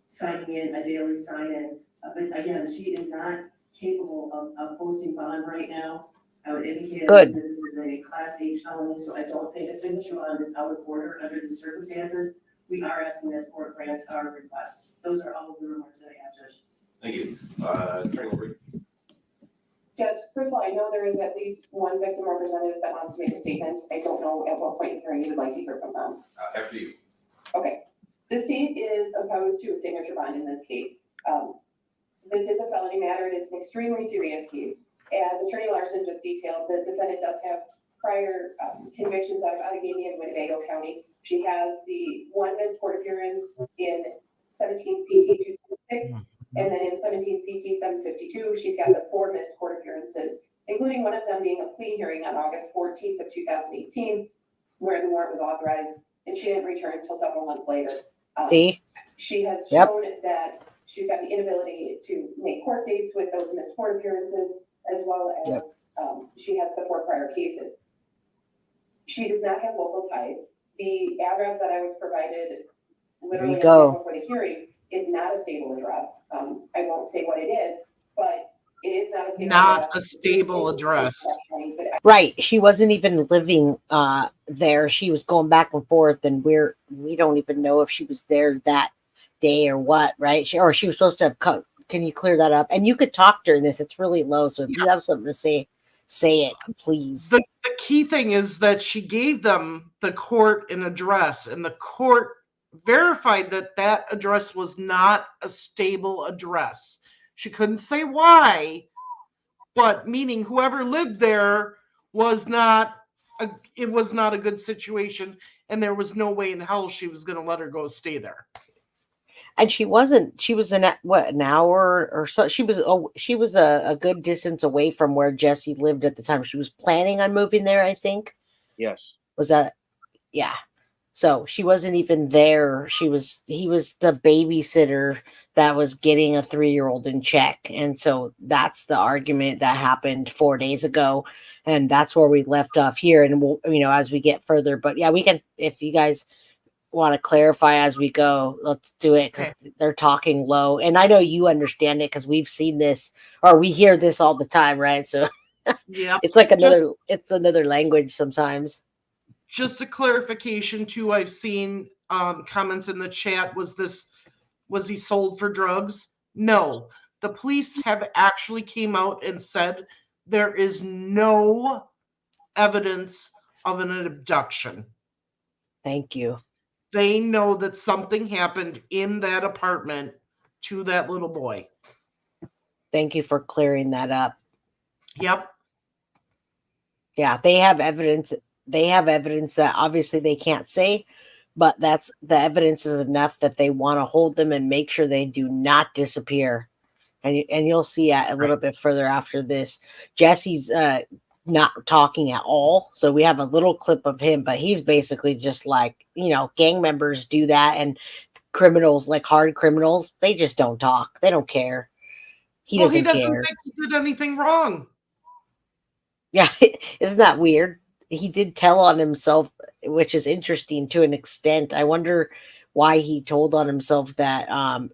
Signing in a daily sign-in. But again, she is not capable of posting bond right now. I would indicate that this is a Class H felony, so I don't think a signature bond is out of order under the circumstances. We are asking that the court grant our request. Those are all of the remarks that I have, Judge. Thank you. Attorney Liberty. Judge, first of all, I know there is at least one victim representative that wants to make a statement. I don't know at what point in hearing you would like to hear from them. After you. Okay. The state is opposed to a signature bond in this case. This is a felony matter. It is an extremely serious case. As Attorney Larson just detailed, the defendant does have prior convictions out of Allegheny and Winnebago County. She has the one missed court appearance in 17 CT 226, and then in 17 CT 752, she's got the 4 missed court appearances, including one of them being a plea hearing on August 14th of 2018, where the warrant was authorized, and she didn't return until several months later. She has shown that she's got the inability to make court dates with those missed court appearances, as well as she has the 4 prior cases. She does not have local ties. The address that I was provided literally before the hearing is not a stable address. I won't say what it is, but it is not a stable address. Right. She wasn't even living there. She was going back and forth, and we don't even know if she was there that day or what, right? She was supposed to have come. Can you clear that up? And you could talk during this. It's really low. So if you have something to say it, please. The key thing is that she gave them the court an address, and the court verified that that address was not a stable address. She couldn't say why, but meaning whoever lived there was not a good situation, and there was no way in hell she was going to let her go stay there. And she was an hour or so. She was a good distance away from where Jesse lived at the time. She was planning on moving there, I think. Yes. Was that? Yeah. So she wasn't even there. He was the babysitter that was getting a 3-year-old in check. And so that's the argument that happened 4 days ago. And that's where we left off here. And we'll, as we get further, but yeah, we can, if you guys want to clarify as we go, let's do it, because they're talking low, and I know you understand it because we've seen this, or we hear this all the time, right? So yeah, it's like another language sometimes. Just a clarification too, I've seen comments in the chat. Was he sold for drugs? No, the police have actually came out and said there is no evidence of an abduction. Thank you. They know that something happened in that apartment to that little boy. Thank you for clearing that up. Yep. Yeah, they have evidence. They have evidence that obviously they can't say, but that's the evidence is enough that they want to hold them and make sure they do not disappear. And you'll see a little bit further after this. Jesse's not talking at all, so we have a little clip of him, but he's basically just like, gang members do that, and criminals, like hard criminals, they just don't talk. They don't care. He doesn't care. Think he did anything wrong. Yeah, isn't that weird? He did tell on himself, which is interesting to an extent. I wonder why he told on himself that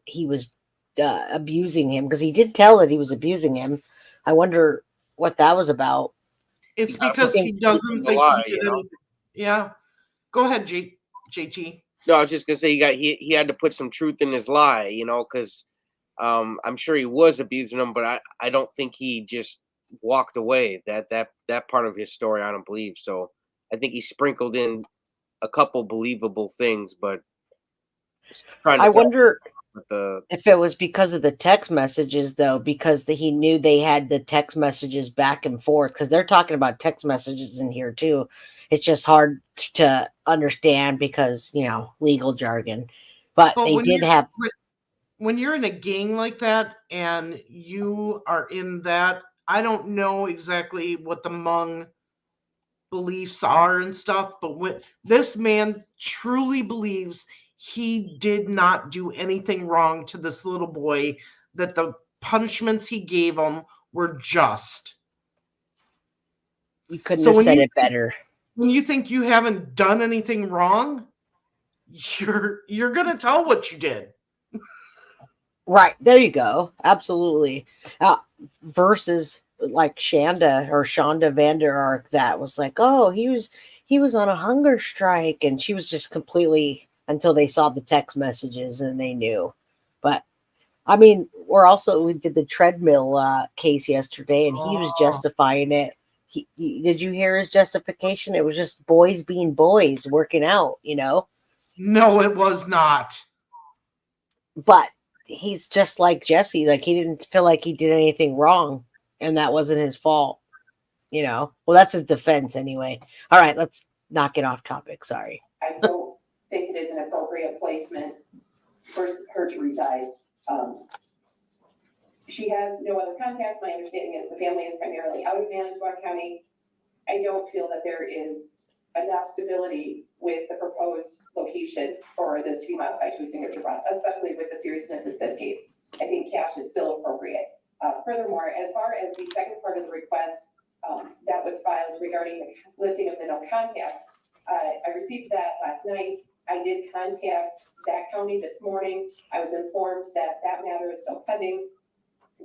he was abusing him, because he did tell that he was abusing him. I wonder what that was about. It's because he doesn't think he did anything. Yeah. Go ahead, JT. No, I was just gonna say he had to put some truth in his lie, because I'm sure he was abusing him, but I don't think he just walked away. That part of his story I don't believe. So I think he sprinkled in a couple believable things, but I wonder But if it was because of the text messages, though, because he knew they had the text messages back and forth, because they're talking about text messages in here too. It's just hard to understand because, legal jargon. But they did have. When you're in a gang like that and you are in that, I don't know exactly what the Hmong beliefs are and stuff, but when this man truly believes he did not do anything wrong to this little boy, that the punishments he gave him were just. You couldn't have said it better. When you think you haven't done anything wrong, you're gonna tell what you did. Right, there you go. Absolutely. Versus like Shonda Vander Ark, that was like, oh, he was on a hunger strike, and she was just completely, until they saw the text messages and they knew. But I mean, we did the treadmill case yesterday, and he was justifying it. Did you hear his justification? It was just boys being boys, working out, No, it was not. But he's just like Jesse. Like, he didn't feel like he did anything wrong, and that wasn't his fault. Well, that's his defense anyway. All right, let's not get off topic. Sorry. I don't think it is an appropriate placement for her to reside. She has no other contacts. My understanding is the family is primarily out of Manitowoc County. I don't feel that there is enough stability with the proposed location for this to be modified to a signature bond, especially with the seriousness of this case. I think cash is still appropriate. Furthermore, as far as the second part of the request that was filed regarding the lifting of the no contact, I received that last night. I did contact that county this morning. I was informed that that matter is still pending,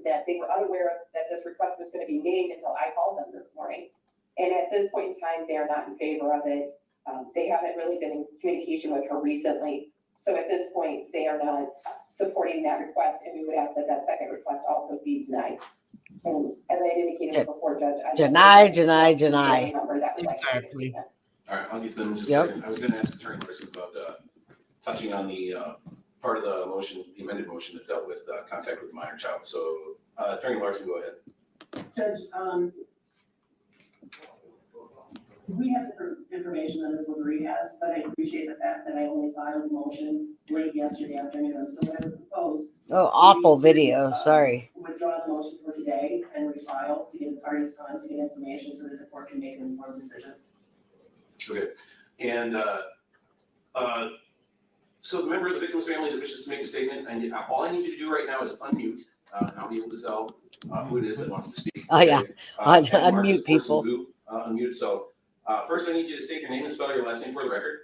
that they were unaware that this request was going to be made until I called them this morning. And at this point in time, they are not in favor of it. They haven't really been in communication with her recently. So at this point, they are not supporting that request, and we would ask that that second request also be denied. And as I indicated before, Judge, I deny. Exactly. All right, I'll get to them in just a second. I was going to ask Attorney Larson about touching on the part of the motion, the amended motion that dealt with contact with the minor child. So, Attorney Larson, go ahead. Judge, we have different information than Ms. LaBrie has, but I appreciate the fact that I only filed the motion late yesterday afternoon. So what I would propose. Oh, awful video. Sorry. Withdraw the motion for today and refile to give the parties time to get information so that the court can make an informed decision. Okay. And so the member of the victim's family that wishes to make a statement, and all I need you to do right now is unmute. And I'll be able to tell who it is that wants to speak. Oh, yeah. Unmute people. Unmute. So first I need you to state your name and spell your last name for the record.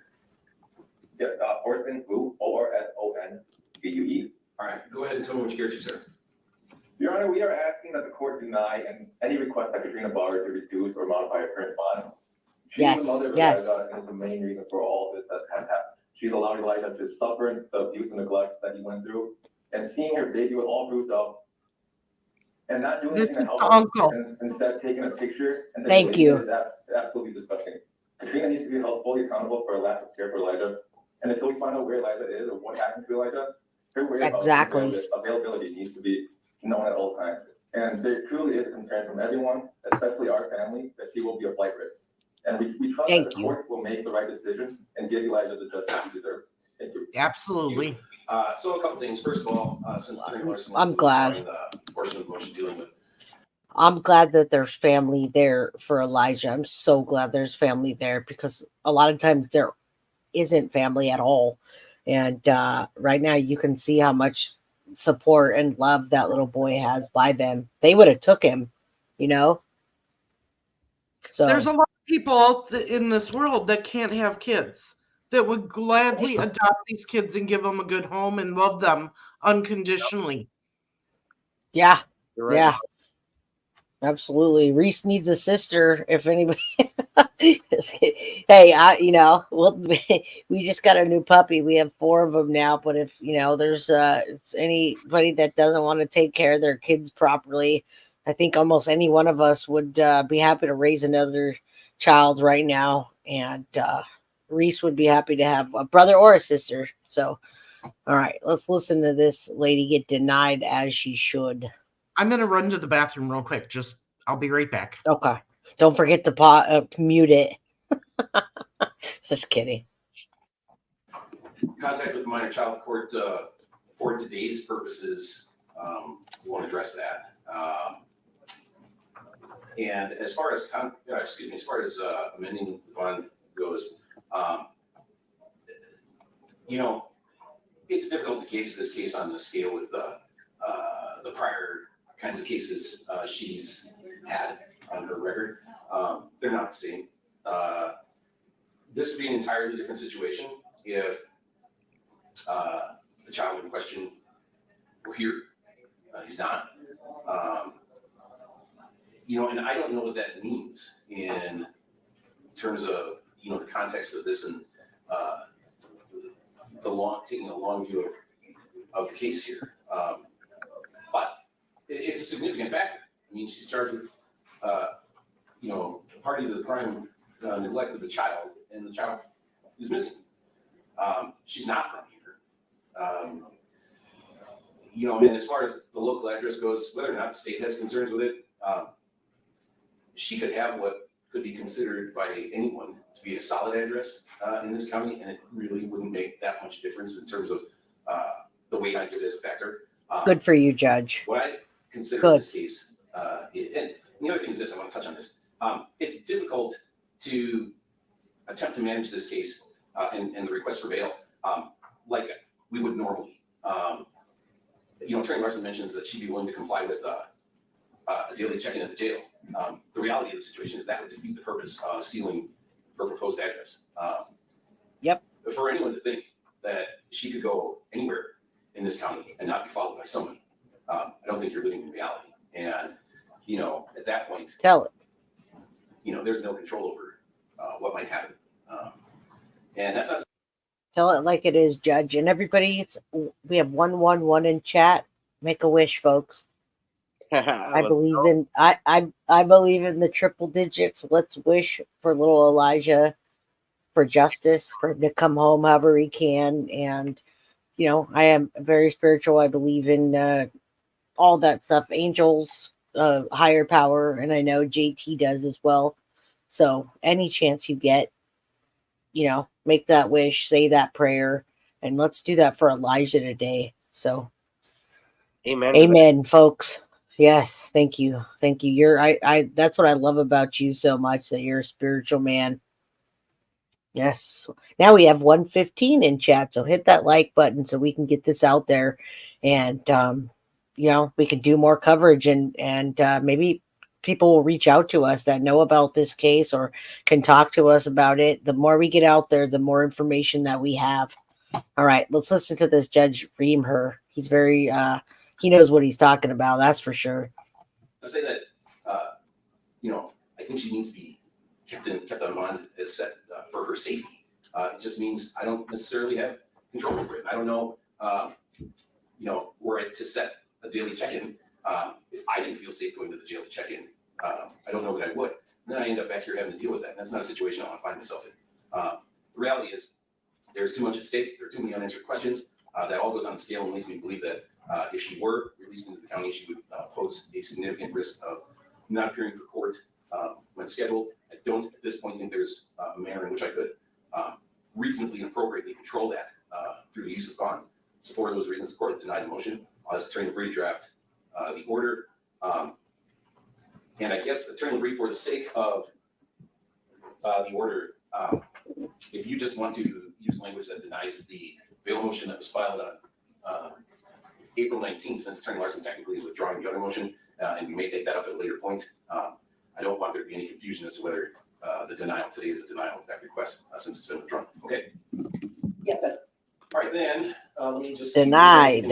Yeah, Orson Vue, Orsonvue. All right, go ahead and tell me what you care to, sir. Your Honor, we are asking that the court deny any request by Katrina Bauer to reduce or modify her current bond. She's the mother of Elijah, and is the main reason for all of this that has happened. She's allowed Elijah to suffer the abuse and neglect that he went through, and seeing her baby with all bruised up, and not doing anything to help her, and instead taking a picture. And thank you. Is absolutely disgusting. Katrina needs to be held fully accountable for a lack of care for Elijah, and until we find out where Elijah is or what happened to Elijah, her whereabouts availability needs to be known at all times. And there truly is a concern from everyone, especially our family, that she will be a flight risk. And we trust that the court will make the right decision and give Elijah the justice he deserves. Thank you. Absolutely. So a couple things. First of all, since Attorney Larson I'm glad. The portion of the motion dealing with. I'm glad that there's family there for Elijah. I'm so glad there's family there, because a lot of times there isn't family at all. And right now you can see how much support and love that little boy has by them. They would have took him, So there's a lot of people out in this world that can't have kids, that would gladly adopt these kids and give them a good home and love them unconditionally. Yeah. Right. Yeah. Absolutely. Reese needs a sister. If anybody, hey, we just got a new puppy. We have 4 of them now. But if there's it's anybody that doesn't want to take care of their kids properly, I think almost any one of us would be happy to raise another child right now. And Reese would be happy to have a brother or a sister. So All right, let's listen to this lady get denied as she should. I'm going to run to the bathroom real quick. I'll be right back. Okay. Don't forget to mute it. Just kidding. Contact with minor child court for today's purposes. We won't address that. And as far as amending the bond goes, it's difficult to gauge this case on the scale with the prior kinds of cases she's had on her record. They're not the same. This would be an entirely different situation if the child in question were here. He's not. And I don't know what that means in terms of, the context of this and taking a long view of the case here. But it's a significant factor. I mean, she's charged with, party to the crime, neglect of the child, and the child is missing. She's not from here. And as far as the local address goes, whether or not the state has concerns with it, she could have what could be considered by anyone to be a solid address in this county, and it really wouldn't make that much difference in terms of the weight I give it as a factor. Good for you, Judge. What I consider in this case, and the other thing is this, I want to touch on this. It's difficult to attempt to manage this case and the request for bail like we would normally. Attorney Larson mentions that she'd be willing to comply with a daily check-in at the jail. The reality of the situation is that would defeat the purpose of sealing her proposed address. Yep. For anyone to think that she could go anywhere in this county and not be followed by somebody, I don't think you're living in reality. And, at that point, tell it. There's no control over what might happen. And that's not. Tell it like it is, Judge. And everybody, we have 111 in chat. Make a wish, folks. I believe in the triple digits. Let's wish for little Elijah for justice, for him to come home however he can. And, I am very spiritual. I believe in all that stuff, angels, higher power. And I know JT does as well. So any chance you get, make that wish, say that prayer, and let's do that for Elijah today. So amen, folks. Yes, thank you. That's what I love about you so much, that you're a spiritual man. Yes. Now we have 115 in chat, so hit that like button so we can get this out there, and we can do more coverage, and maybe people will reach out to us that know about this case or can talk to us about it. The more we get out there, the more information that we have. All right, let's listen to this Judge Reamher. He's very he knows what he's talking about, that's for sure. To say that, I think she needs to be kept on bond as set for her safety. It just means I don't necessarily have control over it. I don't know, were it to set a daily check-in, if I didn't feel safe going to the jail to check in, I don't know that I would. And then I end up back here having to deal with that. And that's not a situation I want to find myself in. The reality is there's too much at stake. There are too many unanswered questions. That all goes on the scale and leads me to believe that if she were released into the county, she would pose a significant risk of not appearing for court when scheduled. I don't at this point think there's a manner in which I could reasonably and appropriately control that through the use of bond. So for those reasons, the court denied the motion. I'll ask Attorney LaBrie to draft the order. And I guess Attorney LaBrie, for the sake of the order, if you just want to use language that denies the bail motion that was filed on April 19th, since Attorney Larson technically is withdrawing the other motion, and we may take that up at a later point. I don't want there to be any confusion as to whether the denial today is a denial of that request since it's been withdrawn. Okay? Yes, sir. All right, then let me just denied.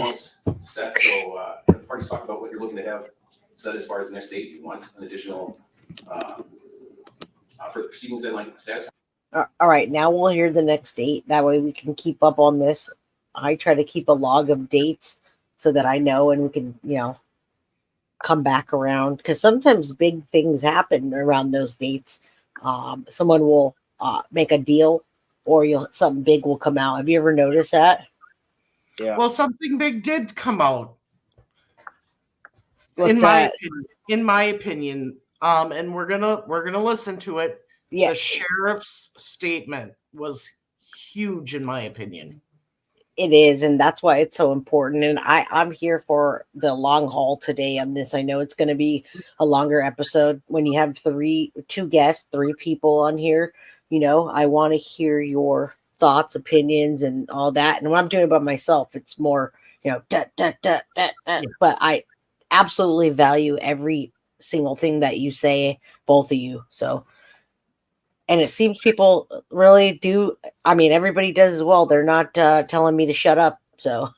Set. So the parties talk about what you're looking to have set as far as the next date. You want an additional for the proceedings deadline status. All right, now we'll hear the next date. That way we can keep up on this. I try to keep a log of dates so that I know, and we can, come back around, because sometimes big things happen around those dates. Someone will make a deal, or something big will come out. Have you ever noticed that? Yeah. Well, something big did come out. What's in my that? opinion, in my opinion, and we're gonna listen to it. Yeah. The sheriff's statement was huge, in my opinion. It is, and that's why it's so important. And I'm here for the long haul today on this. I know it's going to be a longer episode when you have two guests, 3 people on here. You know, I want to hear your thoughts, opinions, and all that. And when I'm doing it by myself, it's more, but I absolutely value every single thing that you say, both of you. So, and it seems people really do. I mean, everybody does as well. They're not telling me to shut up. So,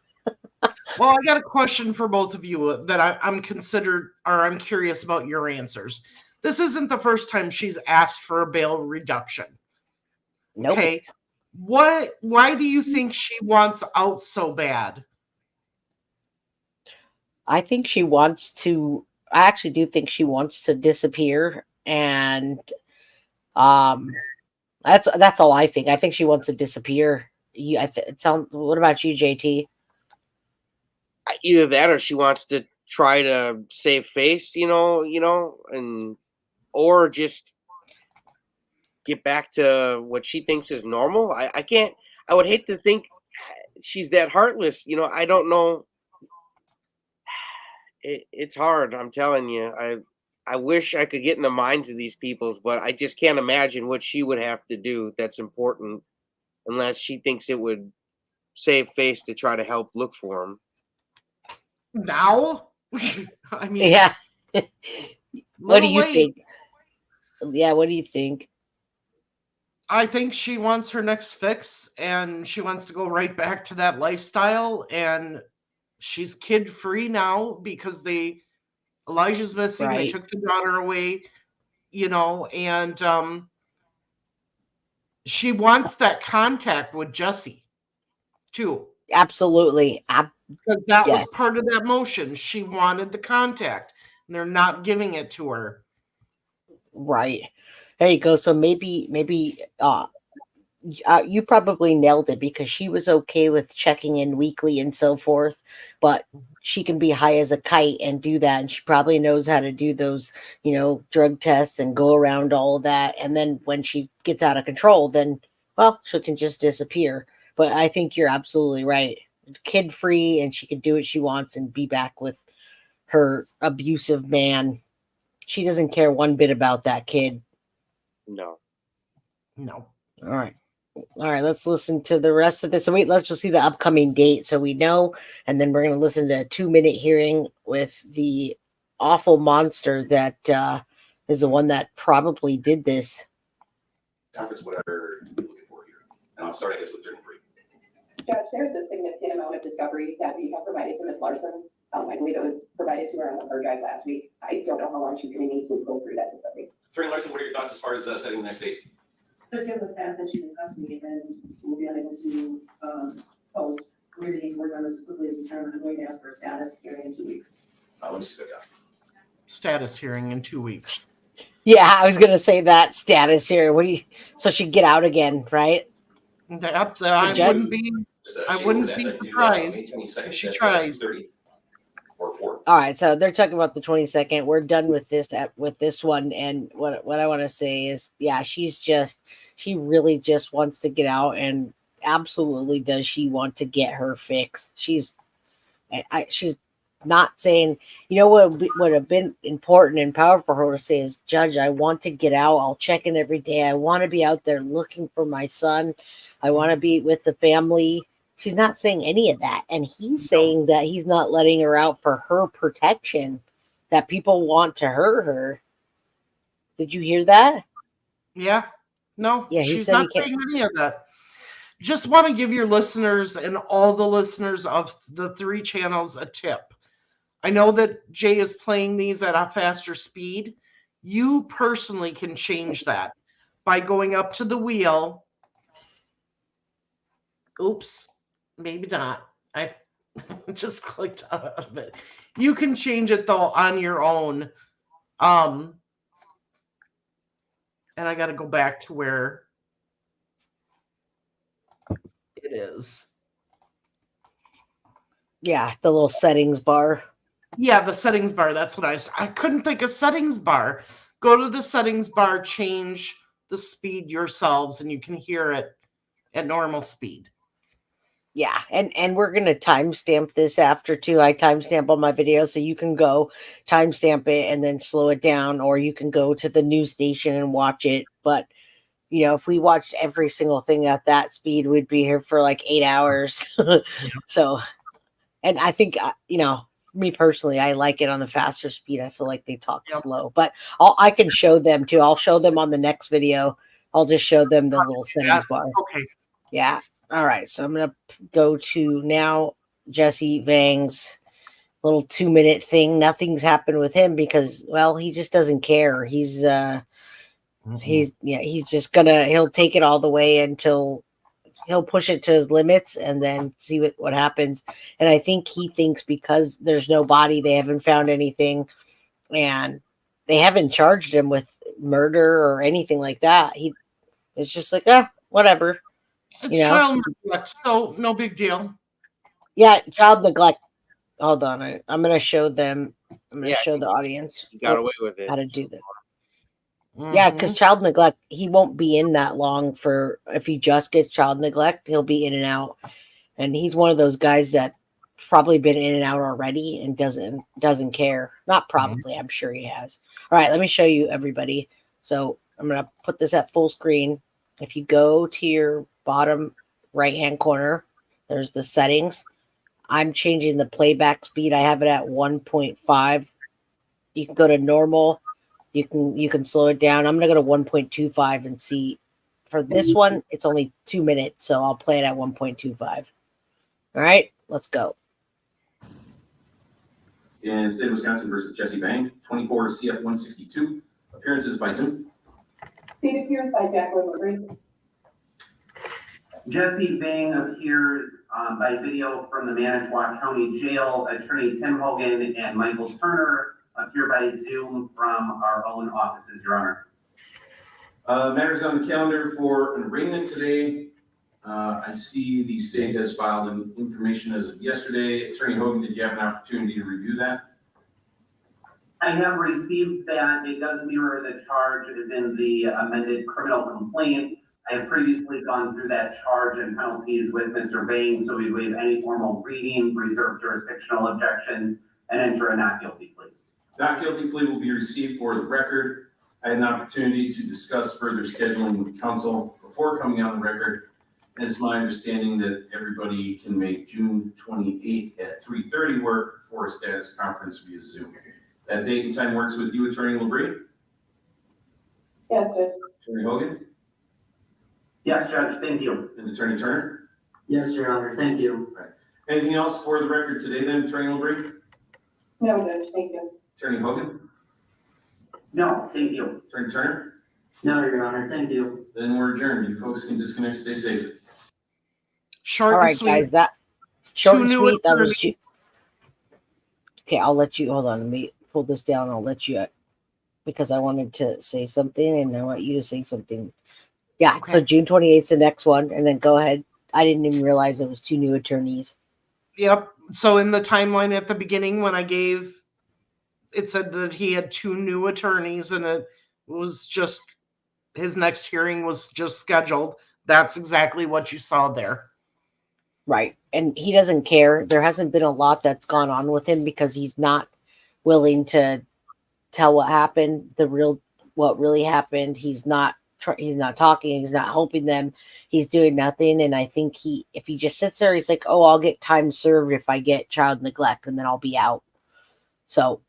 Well, I got a question for both of you that I'm curious about your answers. This isn't the first time she's asked for a bail reduction. Nope. Okay. Why do you think she wants out so bad? I think she wants to. I actually do think she wants to disappear, and that's all I think. I think she wants to disappear. It sounds. What about you, JT? Either that, or she wants to try to save face, and or just get back to what she thinks is normal. I can't. I would hate to think she's that heartless. I don't know. It's hard. I'm telling you. I wish I could get in the minds of these people, but I just can't imagine what she would have to do that's important, unless she thinks it would save face to try to help look for him. Now? I mean, yeah. What do you late. think? Yeah, what do you think? I think she wants her next fix, and she wants to go right back to that lifestyle, and she's kid free now because Elijah's missing. They Right. took the daughter away, and she wants that contact with Jesse too. Absolutely. Because that was Yes. part of that motion. She wanted the contact, and they're not giving it to her. Right. There you go. So maybe you probably nailed it, because she was okay with checking in weekly and so forth, but she can be high as a kite and do that, and she probably knows how to do those, drug tests and go around all of that. And then when she gets out of control, then she can just disappear. But I think you're absolutely right. Kid free, and she can do what she wants and be back with her abusive man. She doesn't care one bit about that kid. No. All right. Let's listen to the rest of this. So let's just see the upcoming date so we know. And then we're going to listen to a 2-minute hearing with the awful monster that is the one that probably did this. Conference, whatever you're looking for here. And I'll start, I guess, with during break. Judge, there is a significant amount of discovery that we have provided to Ms. Larson. I believe it was provided to her on the hard drive last week. I don't know how long she's going to need to go through that discovery. Attorney Larson, what are your thoughts as far as setting the next date? So given the fact that she's in custody and will be unable to post, we really need to work on this as quickly as we can. I'm going to ask for a status hearing in 2 weeks. Let me see that down. Status hearing in 2 weeks. Yeah, I was going to say that status here. So she get out again, right? I wouldn't be surprised if she tries. All right, so they're talking about the 22nd. We're done with this one, and what I want to say is, yeah, she really just wants to get out, and absolutely does she want to get her fix. She's not saying, what would have been important and powerful for her to say is, Judge, I want to get out. I'll check in every day. I want to be out there looking for my son. I want to be with the family. She's not saying any of that. And he's saying that he's not letting her out for her protection, that people want to hurt her. Did you hear that? Yeah. No, yeah, she's not saying any of that. Just want to give your listeners and all the listeners of the 3 channels a tip. I know that Jay is playing these at a faster speed. You personally can change that by going up to the wheel. Oops. Maybe not. I just clicked out of it. You can change it though on your own. And I got to go back to where it is. Yeah, the little settings bar. Yeah, the settings bar. That's what I couldn't think of settings bar. Go to the settings bar, change the speed yourselves, and you can hear it at normal speed. Yeah, and we're gonna timestamp this after too. I timestamp all my videos, so you can go timestamp it and then slow it down, or you can go to the news station and watch it. But if we watched every single thing at that speed, we'd be here for like 8 hours. So, and I think me personally, I like it on the faster speed. I feel like they talk slow, but I can show them too. I'll show them on the next video. I'll just show them the little settings bar. Okay. Yeah. All right. So I'm going to go to now Jesse Vang's little 2-minute thing. Nothing's happened with him because, well, he just doesn't care. He's just he'll take it all the way until he'll push it to his limits and then see what happens. And I think he thinks because there's no body, they haven't found anything and they haven't charged him with murder or anything like that. It's just like, whatever. It's child neglect, so no big deal. Yeah, child neglect. Hold on. I'm going to show them. I'm going to show the audience. He got away with it. How to do that. Yeah, because child neglect, he won't be in that long if he just gets child neglect, he'll be in and out. And he's one of those guys that probably been in and out already and doesn't care. Not probably, I'm sure he has. All right, let me show you everybody. So I'm going to put this at full screen. If you go to your bottom right-hand corner, there's the settings. I'm changing the playback speed. I have it at 1.5. You can go to normal. You can slow it down. I'm going to go to 1.25 and see. For this one, it's only 2 minutes, so I'll play it at 1.25. All right, let's go. In state of Wisconsin versus Jesse Vang, 24 CF 162. Appearances by Zoom. State appears by Jacqueline LaBrie. Jesse Vang appears by video from the Manitowoc County Jail. Attorney Tim Hogan and Michael Turner appear by Zoom from our own offices, Your Honor. Matters on the calendar for an arraignment today. I see the state has filed information as of yesterday. Attorney Hogan, did you have an opportunity to review that? I have received that. It does mirror the charge. It is in the amended criminal complaint. I have previously gone through that charge and penalties with Mr. Vang, so we waive any formal reading, reserve jurisdictional objections, and enter a not guilty plea. Not guilty plea will be received for the record. I had an opportunity to discuss further scheduling with counsel before coming on the record. And it's my understanding that everybody can make June 28th at 3:30 work for a status conference via Zoom. That date and time works with you, Attorney LaBrie? Yes, Judge. Attorney Hogan? Yes, Judge, thank you. And Attorney Turner? Yes, Your Honor, thank you. Right. Anything else for the record today then, Attorney LaBrie? No, Judge, thank you. Attorney Hogan? No, thank you. Attorney Turner? No, Your Honor, thank you. Then we're adjourned. You folks can disconnect. Stay safe. Short All and right, sweet. guys, that short and Two sweet. That was attorneys. okay. I'll let you hold on. Let me pull this down. I'll let you because I wanted to say something and I want you to say something. Yeah. Okay. So June 28th is the next one, and then go ahead. I didn't even realize it was 2 new attorneys. Yep. So in the timeline at the beginning, when I gave, it said that he had 2 new attorneys, and it was just his next hearing was just scheduled. That's exactly what you saw there. Right. And he doesn't care. There hasn't been a lot that's gone on with him because he's not willing to tell what happened, what really happened. He's not talking. He's not helping them. He's doing nothing. And I think if he just sits there, he's like, oh, I'll get time served if I get child neglect and then I'll be out. So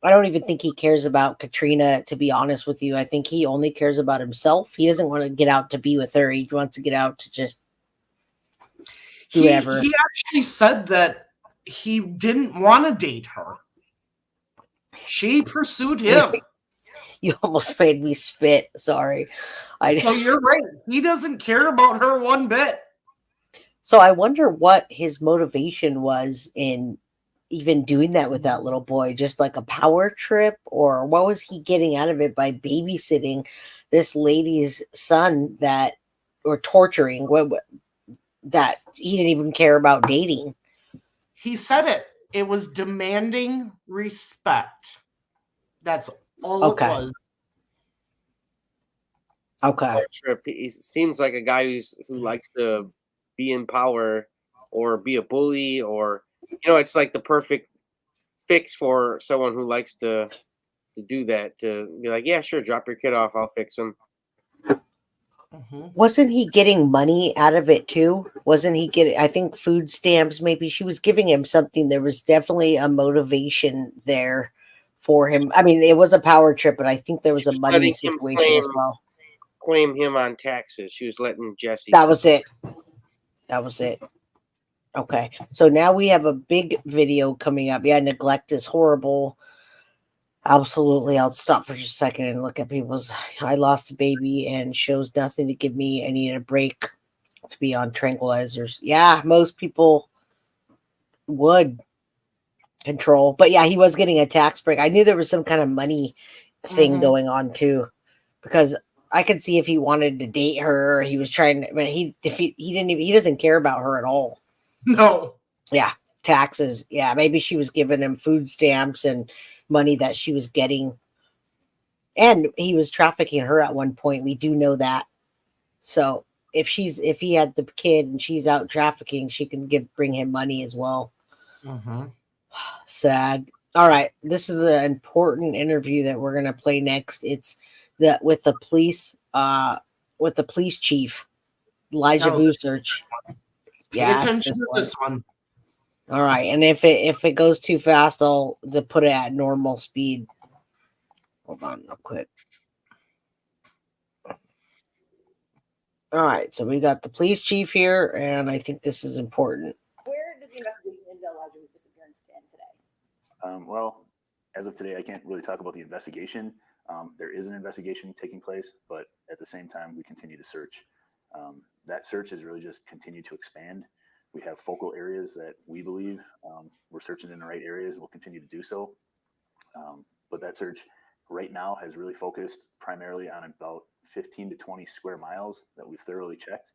I don't even think he cares about Katrina, to be honest with you. I think he only cares about himself. He doesn't want to get out to be with her. He wants to get out to just do whatever. He actually said that he didn't want to date her. She pursued him. You almost made me spit. Sorry. So you're right. He doesn't care about her one bit. So I wonder what his motivation was in even doing that with that little boy, just like a power trip, or what was he getting out of it by babysitting this lady's son or torturing that he didn't even care about dating? He said it. It was demanding respect. That's all it was. Okay. Trip. He seems like a guy who likes to be in power or be a bully, or it's like the perfect fix for someone who likes to do that. To be like, yeah, sure, drop your kid off, I'll fix him. Wasn't he getting money out of it too? Wasn't he getting, I think, food stamps? Maybe she was giving him something. There was definitely a motivation there for him. I mean, it was a power trip, but I think there was a money Letting him situation as well. claim him on taxes. She was letting Jesse. That was it. That was it. Okay. So now we have a big video coming up. Yeah, neglect is horrible. Absolutely. I'll stop for just a second and look at people's. I lost a baby and shows nothing to give me. I needed a break to be on tranquilizers. Yeah, most people would control. But yeah, he was getting a tax break. I knew there was some kind of money thing going on too, because I could see if he wanted to date her, he was trying to, but he doesn't care about her at all. No. Yeah. Taxes. Yeah. Maybe she was giving him food stamps and money that she was getting. And he was trafficking her at one point. We do know that. So if he had the kid and she's out trafficking, she can bring him money as well. Sad. All right. This is an important interview that we're going to play next. It's with the police chief, Elijah Vue search. Pay attention to this one. All right. And if it goes too fast, I'll put it at normal speed. Hold on real quick. All right. So we got the police chief here, and I think this is important. Where does the investigation into Elijah's disappearance stand today? Well, as of today, I can't really talk about the investigation. There is an investigation taking place, but at the same time, we continue to search. That search has really just continued to expand. We have focal areas that we believe we're searching in the right areas, and we'll continue to do so. But that search right now has really focused primarily on about 15 to 20 square miles that we've thoroughly checked.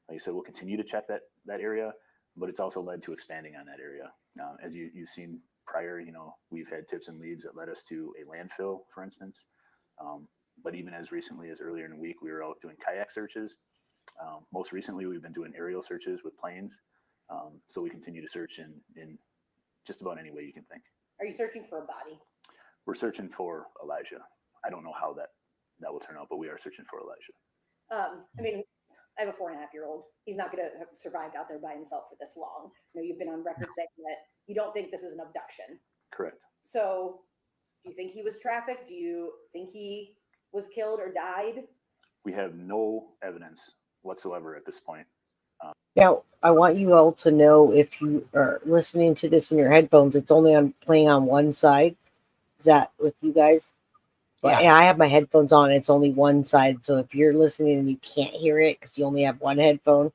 Like I said, we'll continue to check that area, but it's also led to expanding on that area. As you've seen prior, we've had tips and leads that led us to a landfill, for instance. But even as recently as earlier in the week, we were out doing kayak searches. Most recently, we've been doing aerial searches with planes. So we continue to search in just about any way you can think. Are you searching for a body? We're searching for Elijah. I don't know how that will turn out, but we are searching for Elijah. I mean, I have a 4.5-year-old. He's not going to have survived out there by himself for this long. You've been on record saying that you don't think this is an abduction. Correct. So do you think he was trafficked? Do you think he was killed or died? We have no evidence whatsoever at this point. Now, I want you all to know, if you are listening to this in your headphones, it's only playing on one side. Is that with you guys? Yeah, I have my headphones on. It's only one side. So if you're listening and you can't hear it because you only have one headphone,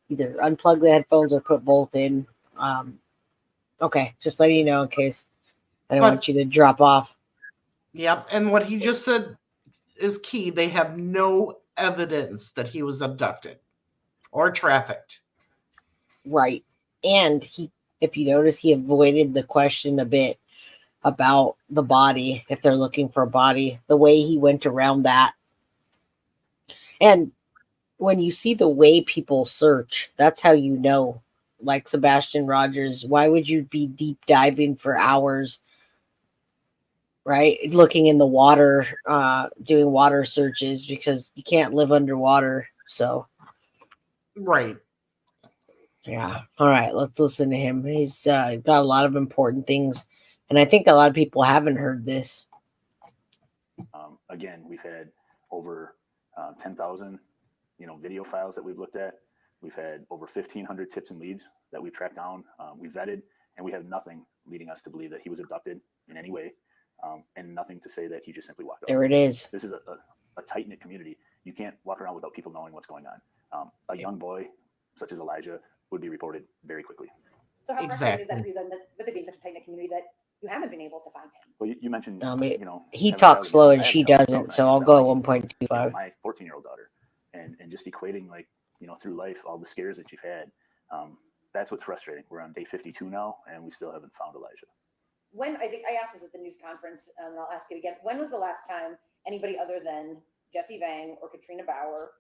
either unplug the headphones or put both in. Okay, just letting you know in case I don't want you to drop off. Yep, and what he just said is key. They have no evidence that he was abducted or trafficked. Right. And if you notice, he avoided the question a bit about the body, if they're looking for a body, the way he went around that. And when you see the way people search, that's how you know. Like Sebastian Rogers, why would you be deep diving for hours, right? Looking in the water, doing water searches, because you can't live underwater. So, right. Yeah. All right. Let's listen to him. He's got a lot of important things. And I think a lot of people haven't heard this. Again, we've had over 10,000, video files that we've looked at. We've had over 1,500 tips and leads that we've tracked down, we vetted, and we have nothing leading us to believe that he was abducted in any way, and nothing to say that he just simply walked off. There it is. This is a tight-knit community. You can't walk around without people knowing what's going on. A young boy such as Elijah would be reported very quickly. So how frustrating is that for you then, with it being such a tight-knit community, that you haven't been able to find him? Well, you mentioned, he talks slow and she doesn't, so I'll go 1.25. My 14-year-old daughter, and just equating, through life, all the scares that you've had. that's what's frustrating. We're on day 52 now, and we still haven't found Elijah. When, I think I asked this at the news conference, and I'll ask it again. When was the last time anybody other than Jesse Vang or Katrina Bauer?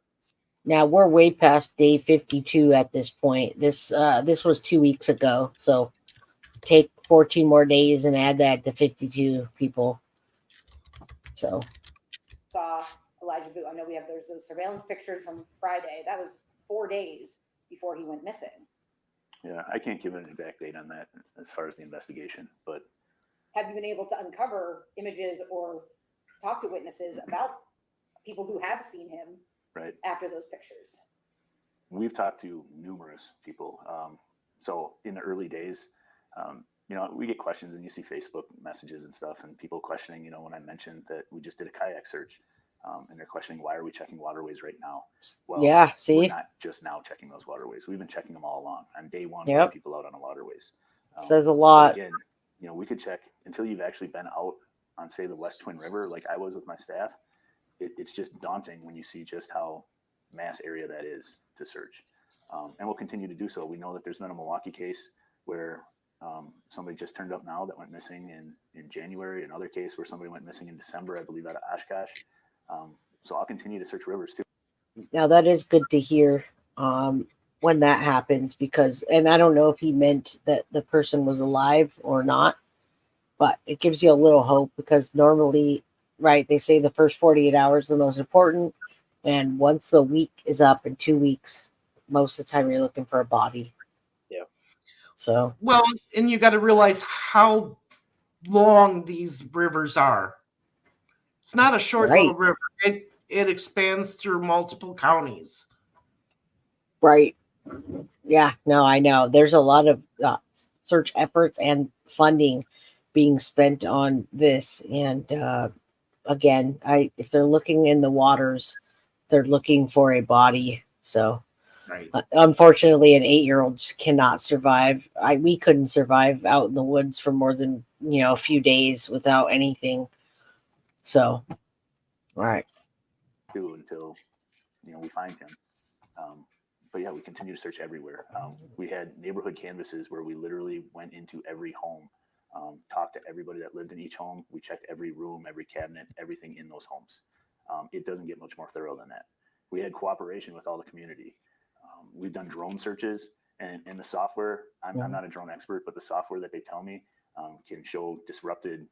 Now we're way past day 52 at this point. This was 2 weeks ago. So take 14 more days and add that to 52 people. So Saw Elijah Vue. I know there's those surveillance pictures from Friday. That was 4 days before he went missing. Yeah, I can't give an exact date on that as far as the investigation, but Have you been able to uncover images or talk to witnesses about people who have seen him right after those pictures? We've talked to numerous people. So in the early days, we get questions, and you see Facebook messages and stuff, and people questioning, when I mentioned that we just did a kayak search, and they're questioning, why are we checking waterways right now? Well, yeah, see, we're not just now checking those waterways. We've been checking them all along. On day one, yep. people out on the waterways. Says a lot. Again, we could check until you've actually been out on, say, the West Twin River, like I was with my staff. It's just daunting when you see just how mass area that is to search. And we'll continue to do so. We know that there's been a Milwaukee case where somebody just turned up now that went missing in January, another case where somebody went missing in December, I believe, out of Oshkosh. So I'll continue to search rivers too. Now that is good to hear when that happens, because, and I don't know if he meant that the person was alive or not, but it gives you a little hope, because normally, right, they say the first 48 hours are the most important. And once the week is up, in 2 weeks, most of the time you're looking for a body. Yeah. So. Well, and you got to realize how long these rivers are. It's not a short little river. It expands through multiple counties. Right. Yeah, no, I know. There's a lot of search efforts and funding being spent on this. And again, if they're looking in the waters, they're looking for a body. So right. Unfortunately, an 8-year-old just cannot survive. We couldn't survive out in the woods for more than, a few days without anything. So, all right. Until, we find him. But yeah, we continue to search everywhere. We had neighborhood canvases where we literally went into every home, talked to everybody that lived in each home. We checked every room, every cabinet, everything in those homes. It doesn't get much more thorough than that. We had cooperation with all the community. We've done drone searches, and the software, I'm not a drone expert, but the software that they tell me can show disrupted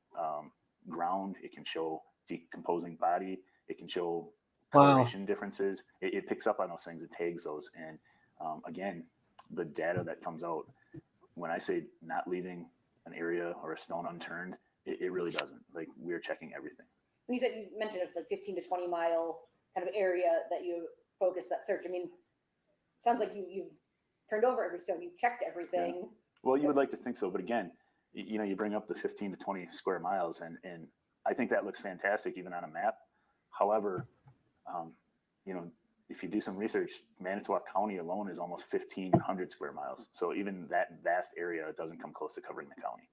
ground. It can show decomposing body. It can show coloration differences. It picks up on those things. It tags those. And again, the data that comes out, when I say not leaving an area or a stone unturned, it really doesn't. Like, we're checking everything. You said, you mentioned it's like 15 to 20 mile kind of area that you focus that search. I mean, it sounds like you've turned over every stone. You've checked everything. Yeah. Well, you would like to think so. But again, you bring up the 15 to 20 square miles, and I think that looks fantastic even on a map. However, if you do some research, Manitowoc County alone is almost 1,500 square miles. So even that vast area doesn't come close to covering the county.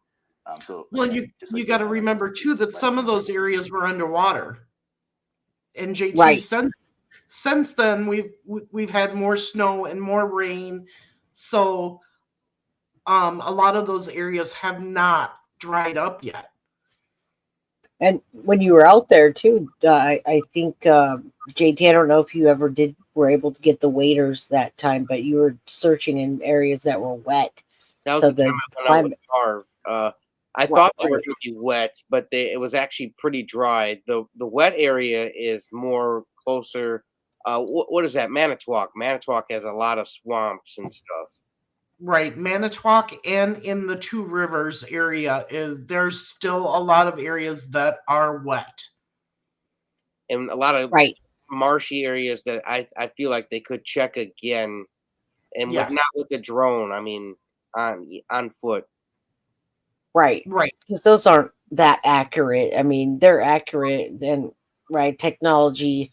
Well, again, you got to remember too that some of those areas were underwater. And JT, right. since then we've had more snow and more rain, so a lot of those areas have not dried up yet. And when you were out there too, I think JT, I don't know if you ever were able to get the waders that time, but you were searching in areas that were wet. That was the time I went out with Marv. I thought they were going to be wet, but it was actually pretty dry. The wet area is more closer. What is that? Manitowoc. Manitowoc has a lot of swamps and stuff. Right, Manitowoc and in the Two Rivers area there's still a lot of areas that are wet, and a lot of marshy areas that I feel like they could check again, and not with the drone. I mean, on foot. Right. Because those aren't that accurate. I mean, they're accurate, and technology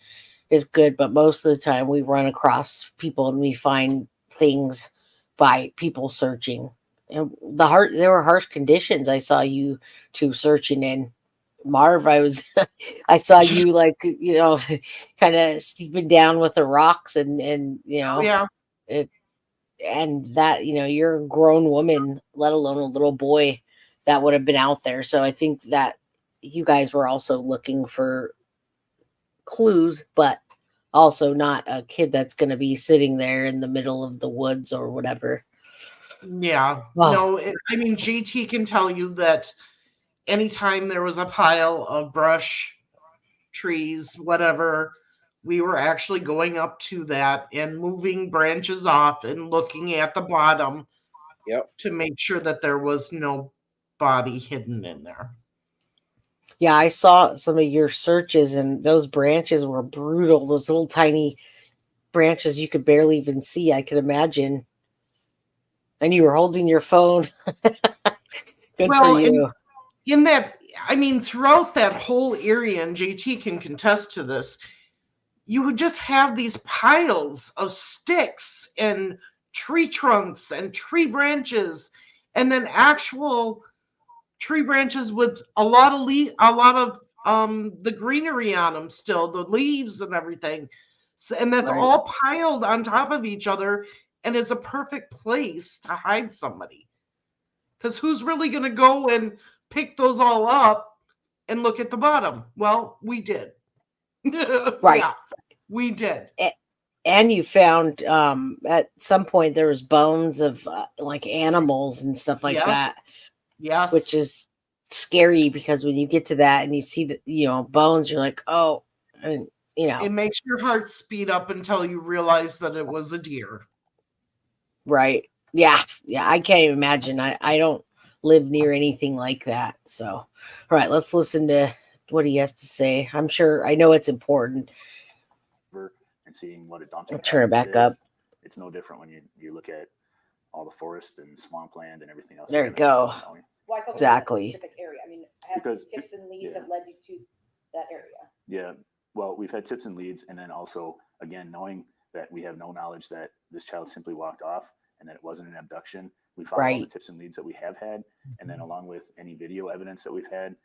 is good, but most of the time we run across people and we find things by people searching. And there were harsh conditions. I saw you two searching in. Marv, I saw you kind of steeping down with the rocks and yeah. and that, you know, you're a grown woman, let alone a little boy that would have been out there. So I think that you guys were also looking for clues, but also not a kid that's going to be sitting there in the middle of the woods or whatever. Yeah. Well, No, I mean, JT can tell you that anytime there was a pile of brush, trees, whatever, we were actually going up to that and moving branches off and looking at the bottom to make sure that there was no body hidden in there. yeah, I saw some of your searches, and those branches were brutal. Those little tiny branches you could barely even see, I could imagine. And you were holding your phone. Good Well, for you. in that, I mean, throughout that whole area, and JT can contest to this, you would just have these piles of sticks and tree trunks and tree branches, and then actual tree branches with a lot of the greenery on them still, the leaves and everything. So, and that's Right. all piled on top of each other, and is a perfect place to hide somebody. Because who's really going to go and pick those all up and look at the bottom? Well, we did. Right. Yeah, we did. And you found at some point there was bones of like animals and stuff like Yes. that. Yes. Which is scary, because when you get to that and you see the, you know, bones, you're like, oh, and you know. It makes your heart speed up until you realize that it was a deer. Right. Yeah. Yeah. I can't even imagine. I don't live near anything like that. So, all right, let's listen to what he has to say. I'm sure, I know it's important. And seeing what a daunting I'll turn it task back is. up. It's no different when you look at all the forest and swampland and everything else. There you go. Why focus Exactly. on that specific area? I mean, have Because tips and leads have led you to that area? Yeah, well, we've had tips and leads, and then also, again, knowing that we have no knowledge that this child simply walked off and that it wasn't an abduction, we follow all the Right. tips and leads that we have had, and then along with any video evidence that we've had,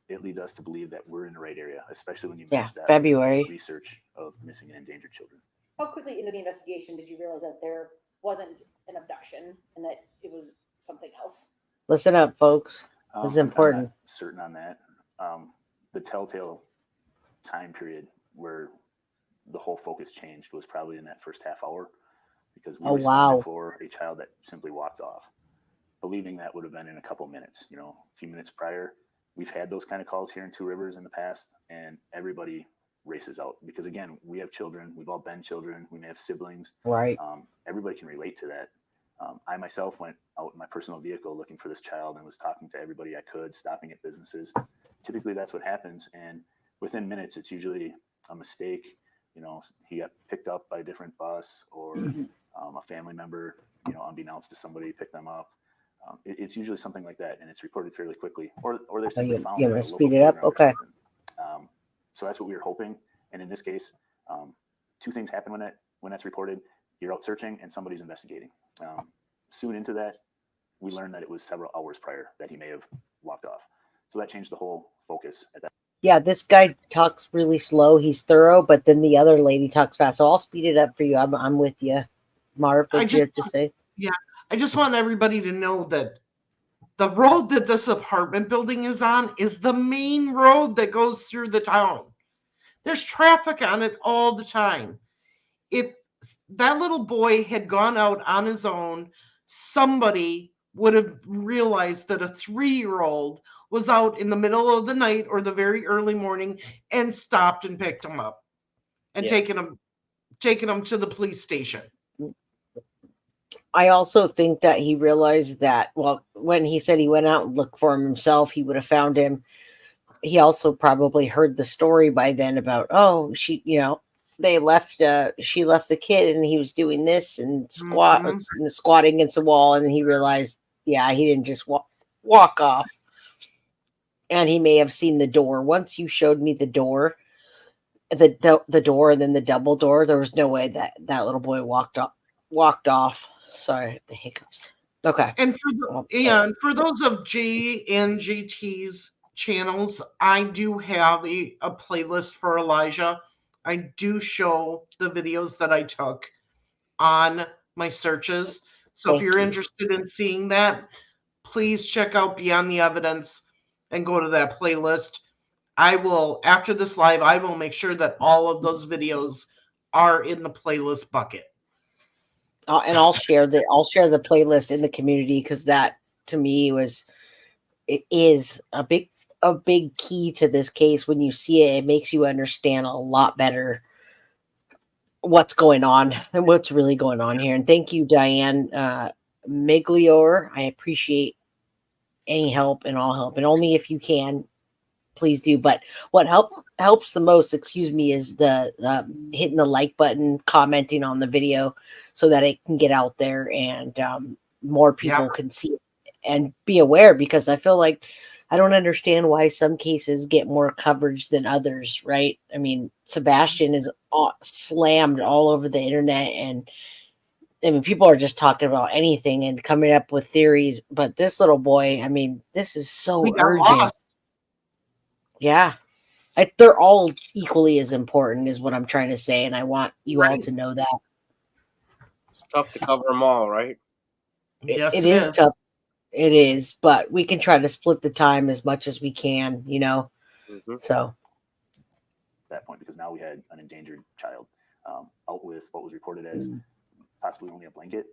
it leads us to believe that we're in the right area, especially when you match that with February. research of missing and endangered children. How quickly into the investigation did you realize that there wasn't an abduction and that it was something else? Listen up, folks. This is I'm not important. certain on that. The telltale time period where the whole focus changed was probably in that first half hour, because we Oh, responded wow. for a child that simply walked off, believing that would have been in a couple minutes. You know, a few minutes prior, we've had those kind of calls here in Two Rivers in the past, and everybody races out because, again, we have children. We've all been children. We may have siblings. Right. Everybody can relate to that. I myself went out in my personal vehicle looking for this child and was talking to everybody I could, stopping at businesses. Typically, that's what happens. And within minutes, it's usually a mistake. You know, he got picked up by a different bus, or a family member, you know, unbeknownst to somebody, picked them up. It's usually something like that, and it's reported fairly quickly, or they're simply found. You at a want to local speed it up? playground or Okay. something. So that's what we were hoping. And in this case, two things happen when that's reported. You're out searching and somebody's investigating. Soon into that, we learned that it was several hours prior that he may have walked off. So that changed the whole focus at that. Yeah, this guy talks really slow. He's thorough, but then the other lady talks fast. So I'll speed it up for you. I'm with you. Marv, what do you have to say? Yeah, I just want everybody to know that the road that this apartment building is on is the main road that goes through the town. There's traffic on it all the time. If that little boy had gone out on his own, somebody would have realized that a 3-year-old was out in the middle of the night or the very early morning and stopped and picked him up and taken him to the police station. I also think that he realized that, well, when he said he went out and looked for him himself, he would have found him. He also probably heard the story by then about, oh, she, you know, they left, she left the kid and he was doing this and squatting against the wall. And he realized, yeah, he didn't just walk off. And he may have seen the door. Once you showed me the door, the door and then the double door, there was no way that little boy walked off. Sorry, the hiccups. Okay. And for those of J and JT's channels, I do have a playlist for Elijah. I do show the videos that I took on my searches. So if Thank you're you. interested in seeing that, please check out Beyond the Evidence and go to that playlist. I will, after this live, I will make sure that all of those videos are in the playlist bucket. And I'll share the playlist in the community, because that to me it is a big key to this case. When you see it, it makes you understand a lot better what's going on and what's really going on here. And thank you, Diane Miglior. I appreciate any help and all help, and only if you can, please do. But what helps the most, is the hitting the like button, commenting on the video, so that it can get out there and more people can see it and be aware. Because I feel like I don't understand why some cases get more coverage than others, right? I mean, Sebastian is slammed all over the internet, and I mean, people are just talking about anything and coming up with theories. But this little boy, I mean, this is so urgent. Lost. Yeah. They're all equally as important, is what I'm trying to say. And I want you all to know that. It's tough to cover them all, right? Yes, it is tough. It is, but we can try to split the time as much as we can, So that point, because now we had an endangered child out with what was reported as possibly only a blanket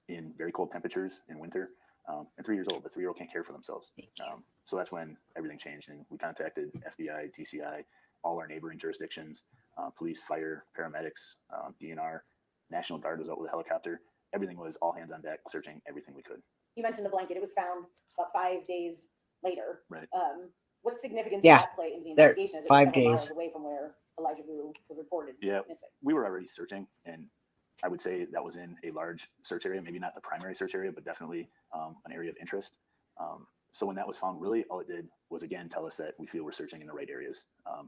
in very cold temperatures in winter, and 3 years old. The 3-year-old can't care for themselves. So that's when everything changed, and we contacted FBI, DCI, all our neighboring jurisdictions, police, fire, paramedics, DNR, National Guard was out with a helicopter. Everything was all hands on deck, searching everything we could. You mentioned the blanket. It was found about 5 days later. Right. What significance Yeah, does that play in the investigation? Is it 5 several days. miles away from where Elijah Vue was reported Yeah, missing? we were already searching, and I would say that was in a large search area, maybe not the primary search area, but definitely an area of interest. So when that was found, really all it did was, again, tell us that we feel we're searching in the right areas,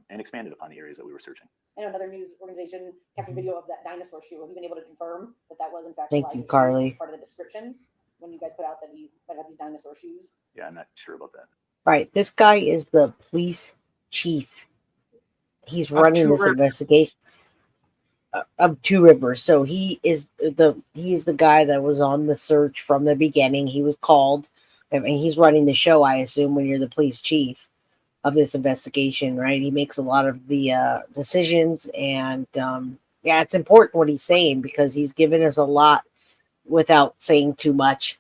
and expanded upon the areas that we were searching. I know another news organization captured video of that dinosaur shoe. Have you been able to confirm that was in fact Thank Elijah's you, Carly. shoe as part of the description when you guys put out that he might have these dinosaur shoes? Yeah, I'm not sure about that. Right. This guy is the police chief. He's running this investigation of Two Rivers. So he is the guy that was on the search from the beginning. He was called. I mean, he's running the show, I assume, when you're the police chief of this investigation, right? He makes a lot of the decisions, and yeah, it's important what he's saying, because he's given us a lot without saying too much.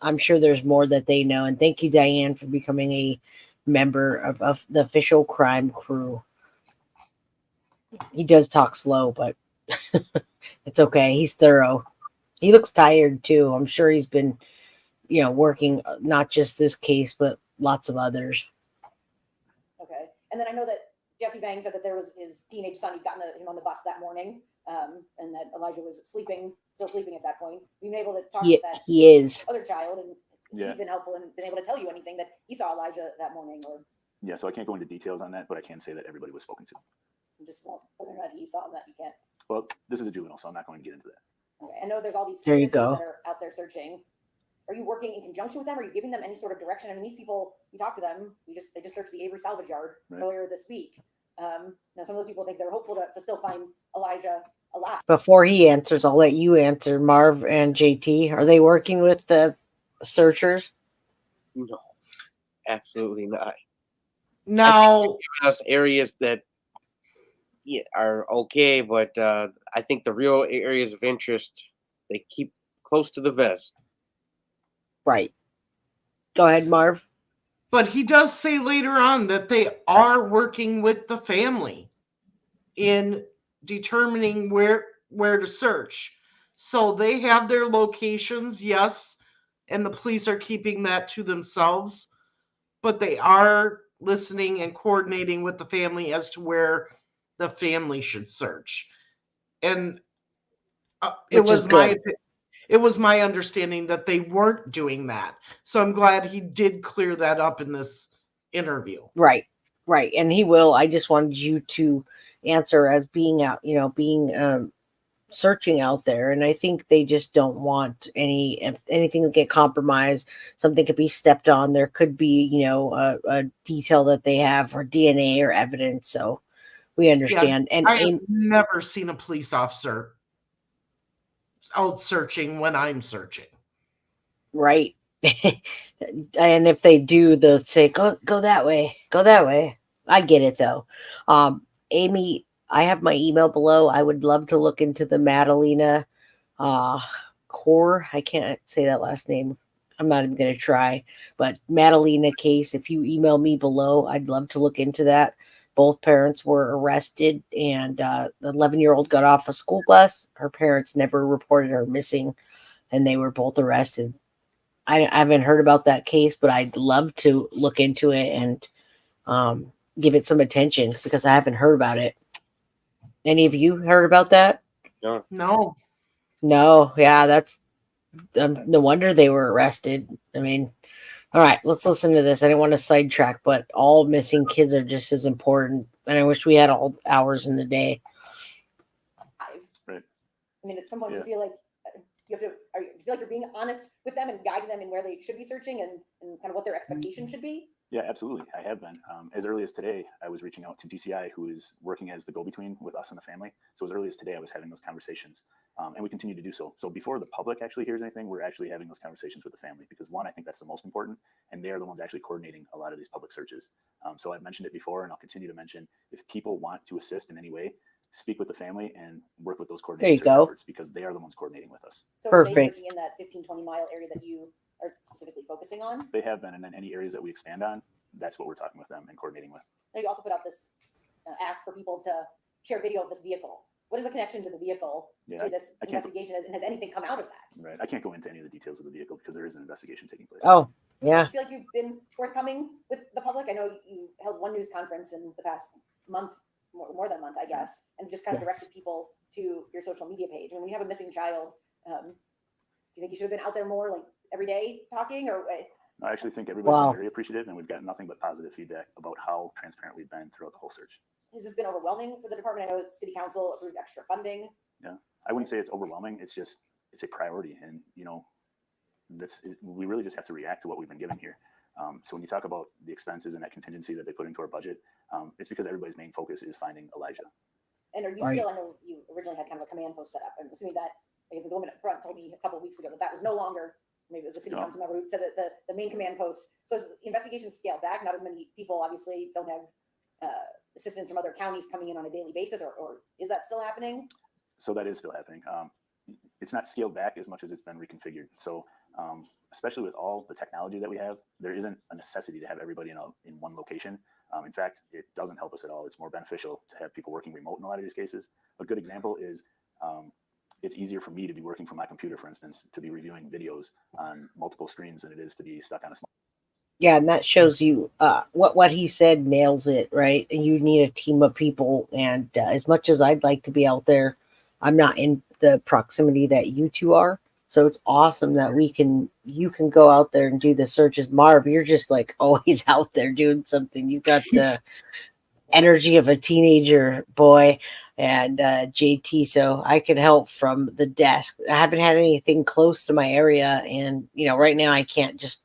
I'm sure there's more that they know. And thank you, Diane, for becoming a member of the official crime crew. He does talk slow, but it's okay. He's thorough. He looks tired too. I'm sure he's been, working not just this case, but lots of others. Okay. And then I know that Jesse Vang said that there was his teenage son. He'd gotten him on the bus that morning, and that Elijah was still sleeping at that point. You've been able to talk to that He is. other child, and has Yeah. he been helpful and been able to tell you anything that he saw Elijah that morning, or Yeah, so I can't go into details on that, but I can say that everybody was spoken to. just whether or not he saw him? That you can't. Well, this is a juvenile, so I'm not going to get into that. Okay. I know there's all these There you citizens go. that are out there searching. Are you working in conjunction with them? Are you giving them any sort of direction? I mean, these people, you talk to them. They just searched the Avery salvage yard earlier this week. Now, some of those people think they're hopeful to still find Elijah alive. Before he answers, I'll let you answer, Marv and JT. Are they working with the searchers? No, absolutely not. Now, giving us areas that are okay, but I think the real areas of interest they keep close to the vest. Right. Go ahead, Marv. but he does say later on that they are working with the family in determining where to search. So they have their locations, yes, and the police are keeping that to themselves, but they are listening and coordinating with the family as to where the family should search. And it was my understanding that they weren't doing that. So I'm glad he did clear that up in this interview. Right. And he will. I just wanted you to answer as being out, searching out there. And I think they just don't want anything to get compromised. Something could be stepped on. There could be, a detail that they have or DNA or evidence. So we understand. Yeah, I have never seen a police officer out searching when I'm searching. Right. And if they do, they'll say, go that way, go that way. I get it though. Amy, I have my email below. I would love to look into the Madalena Core. I can't say that last name. I'm not even going to try, but Madalena case, if you email me below, I'd love to look into that. Both parents were arrested, and the 11-year-old got off a school bus. Her parents never reported her missing, and they were both arrested. I haven't heard about that case, but I'd love to look into it and give it some attention because I haven't heard about it. Any of you heard about that? No. No. Yeah, that's no wonder they were arrested. I mean, all right, let's listen to this. I didn't want to sidetrack, but all missing kids are just as important. And I wish we had all hours in the day. Right. I mean, at some point, you feel like you feel like you're being honest with them and guiding them in where they should be searching and kind of what their expectation should be? Yeah, absolutely. I have been. As early as today, I was reaching out to DCI, who is working as the go-between with us and the family. So as early as today, I was having those conversations, and we continue to do so. So before the public actually hears anything, we're actually having those conversations with the family because, one, I think that's the most important, and they're the ones actually coordinating a lot of these public searches. So I've mentioned it before, and I'll continue to mention, if people want to assist in any way, speak with the family and work with those coordinated search efforts because they are the ones coordinating with us. So are they searching in that 15-20 mile area that you are specifically focusing on? They have been, and then any areas that we expand on, that's what we're talking with them and coordinating with. Now you also put out this ask for people to share video of this vehicle. What is the connection to the vehicle to this investigation, and has anything come out of that? Right. I can't go into any of the details of the vehicle because there is an investigation taking place. Oh, yeah. I feel like you've been forthcoming with the public. I know you held one news conference in the past month, more than a month, I guess, and just kind of directed people to your social media page. When you have a missing child, do you think you should have been out there more, like every day talking, or? I actually think everybody's been very appreciative, and we've got nothing but positive feedback about how transparent we've been throughout the whole search. Has this been overwhelming for the department? I know City Council approved extra funding. Yeah, I wouldn't say it's overwhelming. It's a priority, and we really just have to react to what we've been given here. So when you talk about the expenses and that contingency that they put into our budget, it's because everybody's main focus is finding Elijah. And are you still? I know you originally had kind of a command post set up. I'm assuming that the woman up front told me a couple of weeks ago that was no longer. Maybe it was the city council member who said that the main command post. So the investigation scaled back. Not as many people obviously don't have assistance from other counties coming in on a daily basis, or is that still happening? So that is still happening. It's not scaled back as much as it's been reconfigured. So especially with all the technology that we have, there isn't a necessity to have everybody in one location. In fact, it doesn't help us at all. It's more beneficial to have people working remote in a lot of these cases. A good example is it's easier for me to be working from my computer, for instance, to be reviewing videos on multiple screens than it is to be stuck on a small. Yeah, and that shows you what he said nails it, right? And you need a team of people. And as much as I'd like to be out there, I'm not in the proximity that you two are. So it's awesome that you can go out there and do the searches. Marv, you're just like always out there doing something. You got the energy of a teenager boy, and JT, so I can help from the desk. I haven't had anything close to my area, and right now I can't just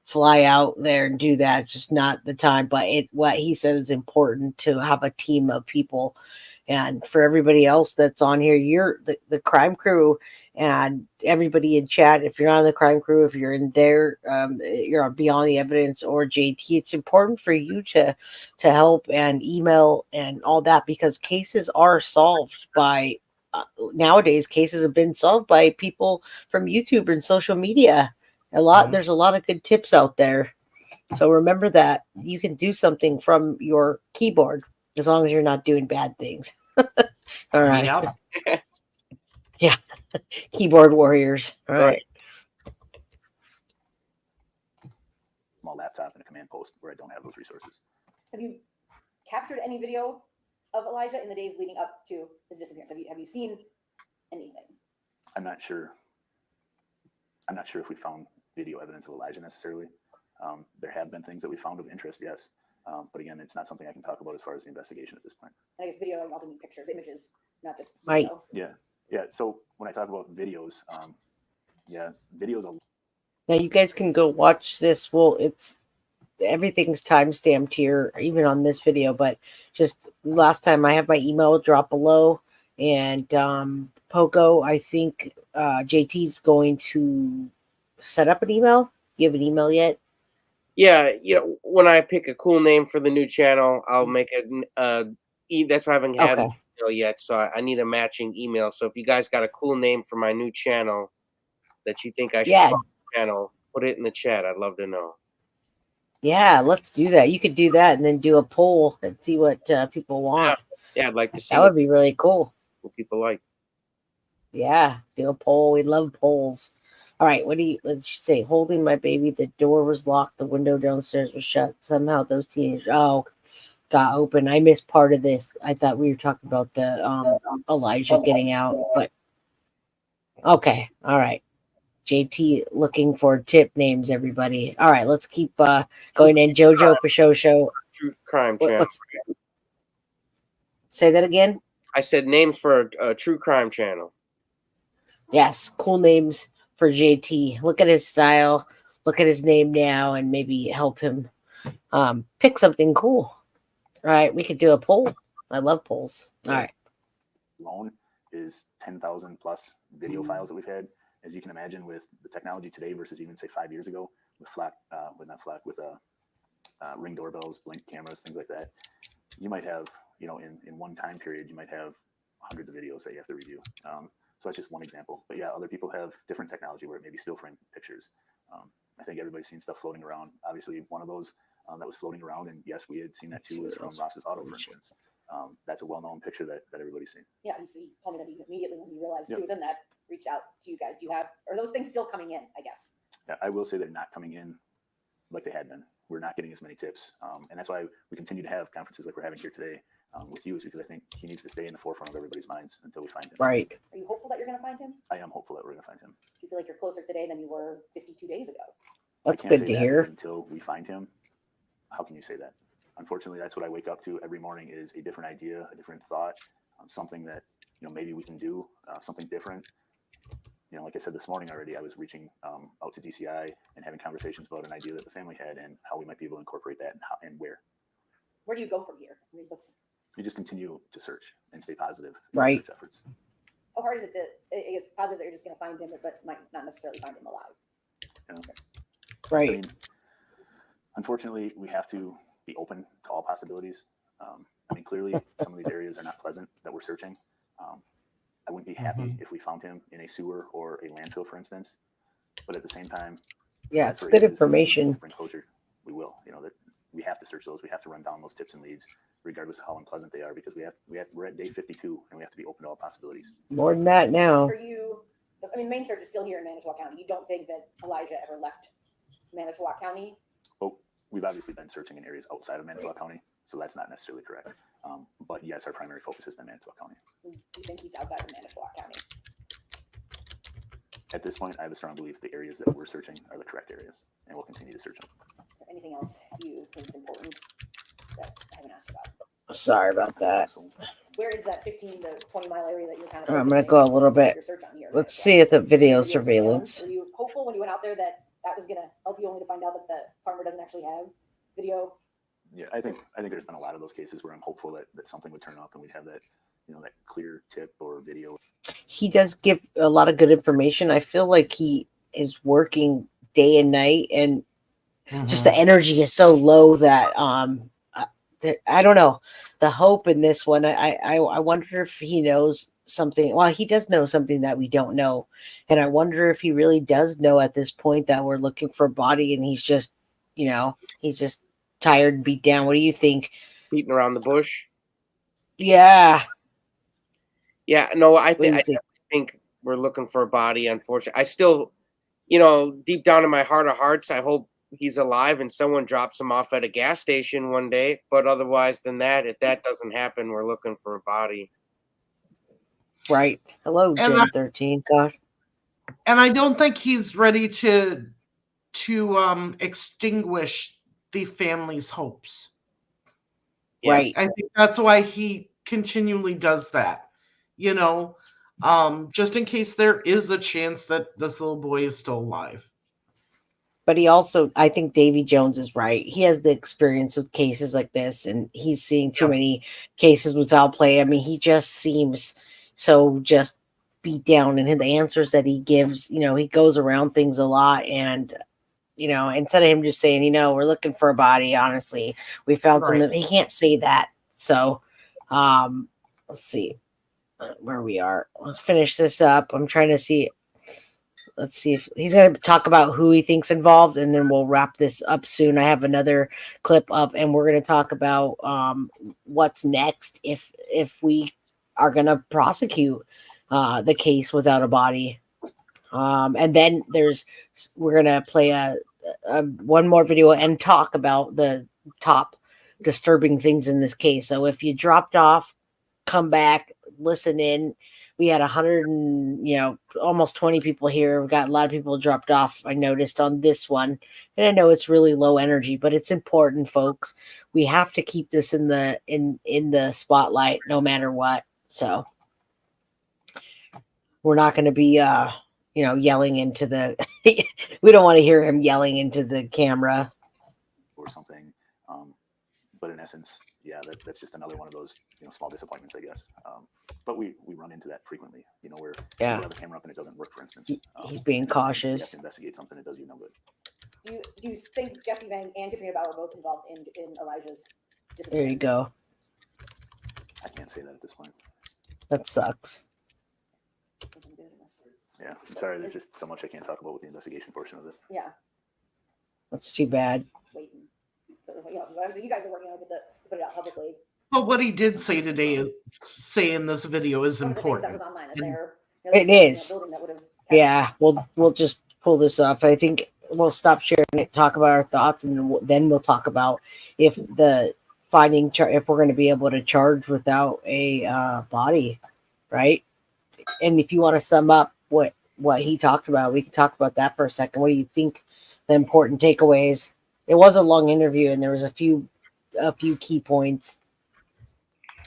fly out there and do that. It's just not the time. But what he said is important to have a team of people. And for everybody else that's on here, you're the crime crew, and everybody in chat. If you're not on the crime crew, if you're in there, you're on Beyond the Evidence or JT. It's important for you to help and email and all that, because cases are solved by nowadays. Cases have been solved by people from YouTube and social media. There's a lot of good tips out there. So remember that you can do something from your keyboard as long as you're not doing bad things. All right. Yeah. Keyboard warriors. All right. Small laptop and a command post where I don't have those resources. Have you captured any video of Elijah in the days leading up to his disappearance? Have you seen anything? I'm not sure if we found video evidence of Elijah necessarily. There have been things that we found of interest, yes. But again, it's not something I can talk about as far as the investigation at this point. I guess video also need pictures, images, not just right. Video. Yeah. So when I talk about videos, videos. Now you guys can go watch this. Well, everything's time stamped here, even on this video. But just last time, I have my email drop below, and Poko, I think JT's going to set up an email. You have an email yet? Yeah, when I pick a cool name for the new channel, I'll make it. That's why I haven't had an email yet, so I need a matching email. So if you guys got a cool name for my new channel that you think I should call the channel, put it in the chat. I'd love to know. Yeah, let's do that. You could do that and then do a poll and see what people want. Yeah, I'd like to see that would be really cool. What people like. Yeah, do a poll. We love polls. All right, let's say, holding my baby, the door was locked, the window downstairs was shut. Somehow those teenagers got open. I missed part of this. I thought we were talking about the Elijah getting out, but okay. All right. JT looking for tip names, everybody. All right, let's keep going in. Jojo for show. True crime channel. Say that again. I said names for a true crime channel. Yes, cool names for JT. Look at his style. Look at his name now, and maybe help him pick something cool. All right, we could do a poll. I love polls. All right. Alone is 10,000 plus video files that we've had. As you can imagine, with the technology today versus even say 5 years ago, with Ring doorbells, Blink cameras, things like that, you might have, in one time period, you might have hundreds of videos that you have to review. So that's just one example. But yeah, other people have different technology where it may be still frame pictures. I think everybody's seen stuff floating around. Obviously, one of those that was floating around, and yes, we had seen that too, was from Ross's Auto, for instance. That's a well-known picture that everybody's seen. Yeah, he told me that he immediately, when he realized he was in that, reached out to you guys. Are those things still coming in, I guess? Yeah, I will say they're not coming in like they had been. We're not getting as many tips. And that's why we continue to have conferences like we're having here today with you, is because I think he needs to stay in the forefront of everybody's minds until we find him. Right. Are you hopeful that you're going to find him? I am hopeful that we're going to find him. Do you feel like you're closer today than you were 52 days ago? That's good to hear. Until we find him, how can you say that? Unfortunately, that's what I wake up to every morning, is a different idea, a different thought, something that maybe we can do, something different. Like I said this morning already, I was reaching out to DCI and having conversations about an idea that the family had and how we might be able to incorporate that and where. Where do you go from here? I mean, you just continue to search and stay positive in right. search efforts. How hard is it it's positive that you're just going to find him, but might not necessarily find him alive? Right. I mean, unfortunately, we have to be open to all possibilities. Clearly, some of these areas are not pleasant that we're searching. I wouldn't be happy if we found him in a sewer or a landfill, for instance. But at the same time, yeah, it's good information. Bring closure. We will. That we have to search those. We have to run down those tips and leads, regardless of how unpleasant they are, because we're at day 52 and we have to be open to all possibilities. More than that now. Main search is still here in Manitowoc County. You don't think that Elijah ever left Manitowoc County? Well, we've obviously been searching in areas outside of Manitowoc County, so that's not necessarily correct. But yes, our primary focus has been Manitowoc County. Do you think he's outside of Manitowoc County? At this point, I have a strong belief the areas that we're searching are the correct areas, and we'll continue to search them. Is there anything else you think is important that I haven't asked about? Sorry about that. Where is that 15 to 20 mile area that you're kind of? I'm going to go a little bit. Let's see at the video surveillance. Were you hopeful when you went out there that was going to help you, only to find out that the farmer doesn't actually have video? Yeah, I think there's been a lot of those cases where I'm hopeful that something would turn up and we'd have that, that clear tip or video. He does give a lot of good information. I feel like he is working day and night, and just the energy is so low that I don't know, the hope in this one. I wonder if he knows something. Well, he does know something that we don't know, and I wonder if he really does know at this point that we're looking for a body, and he's just tired and beat down. What do you think? Beating around the bush. Yeah. Yeah. No, I think we're looking for a body. Unfortunately, I still, deep down in my heart of hearts, I hope he's alive and someone drops him off at a gas station one day. But otherwise than that, if that doesn't happen, we're looking for a body. Right. Hello, Gen 13. God. And I don't think he's ready to extinguish the family's hopes. Right. I think that's why he continually does that. Just in case there is a chance that this little boy is still alive. But he also, I think Davy Jones is right. He has the experience with cases like this, and he's seeing too many cases with foul play. I mean, he just seems so just beat down, and the answers that he gives, he goes around things a lot. And instead of him just saying, we're looking for a body, honestly, we found some, he can't say that. So let's see where we are. Let's finish this up. I'm trying to see. Let's see if he's going to talk about who he thinks involved, and then we'll wrap this up soon. I have another clip up, and we're going to talk about what's next if we are going to prosecute the case without a body. And then we're going to play a one more video and talk about the top disturbing things in this case. So if you dropped off, come back, listen in. We had 100 and, almost 20 people here. We've got a lot of people dropped off, I noticed, on this one. And I know it's really low energy, but it's important, folks. We have to keep this in the spotlight no matter what. So we're not going to be, yelling into the, we don't want to hear him yelling into the camera. Or something. But in essence, yeah, that's just another one of those, small disappointments, I guess. But we run into that frequently, where you have a camera up and it doesn't work, for instance. He's being cautious. You have to investigate something, it does you no good. Do you think Jesse Vang and Katrina Bauer are both involved in Elijah's disappearance? There you go. I can't say that at this point. That sucks. Yeah, I'm sorry. There's just so much I can't talk about with the investigation portion of it. Yeah. That's too bad. Waiting. Obviously you guys are working on it to put it out publicly. But what he did say today, in this video, is important. That was online, and there, It is. building that would have. Yeah, we'll just pull this off. I think we'll stop sharing it, talk about our thoughts, and then we'll talk about if the if we're going to be able to charge without a body, right? And if you want to sum up what he talked about, we can talk about that for a second. What do you think the important takeaways? It was a long interview, and there was a few key points.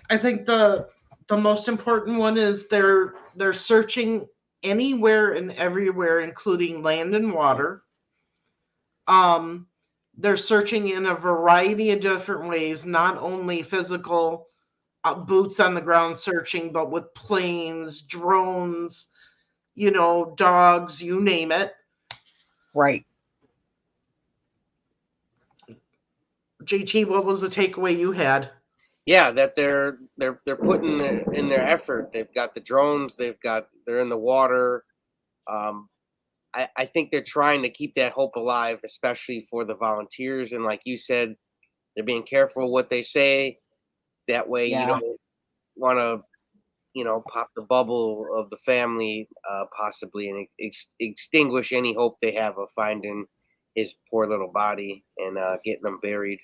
I think the most important one is they're searching anywhere and everywhere, including land and water. They're searching in a variety of different ways, not only physical boots on the ground searching, but with planes, drones, dogs, you name it. Right. JT, what was the takeaway you had? Yeah, that they're putting in their effort. They've got the drones. They're in the water. I think they're trying to keep that hope alive, especially for the volunteers. And like you said, they're being careful what they say. That way, you don't want to, pop the bubble of the family, possibly, and extinguish any hope they have of finding his poor little body and getting him buried.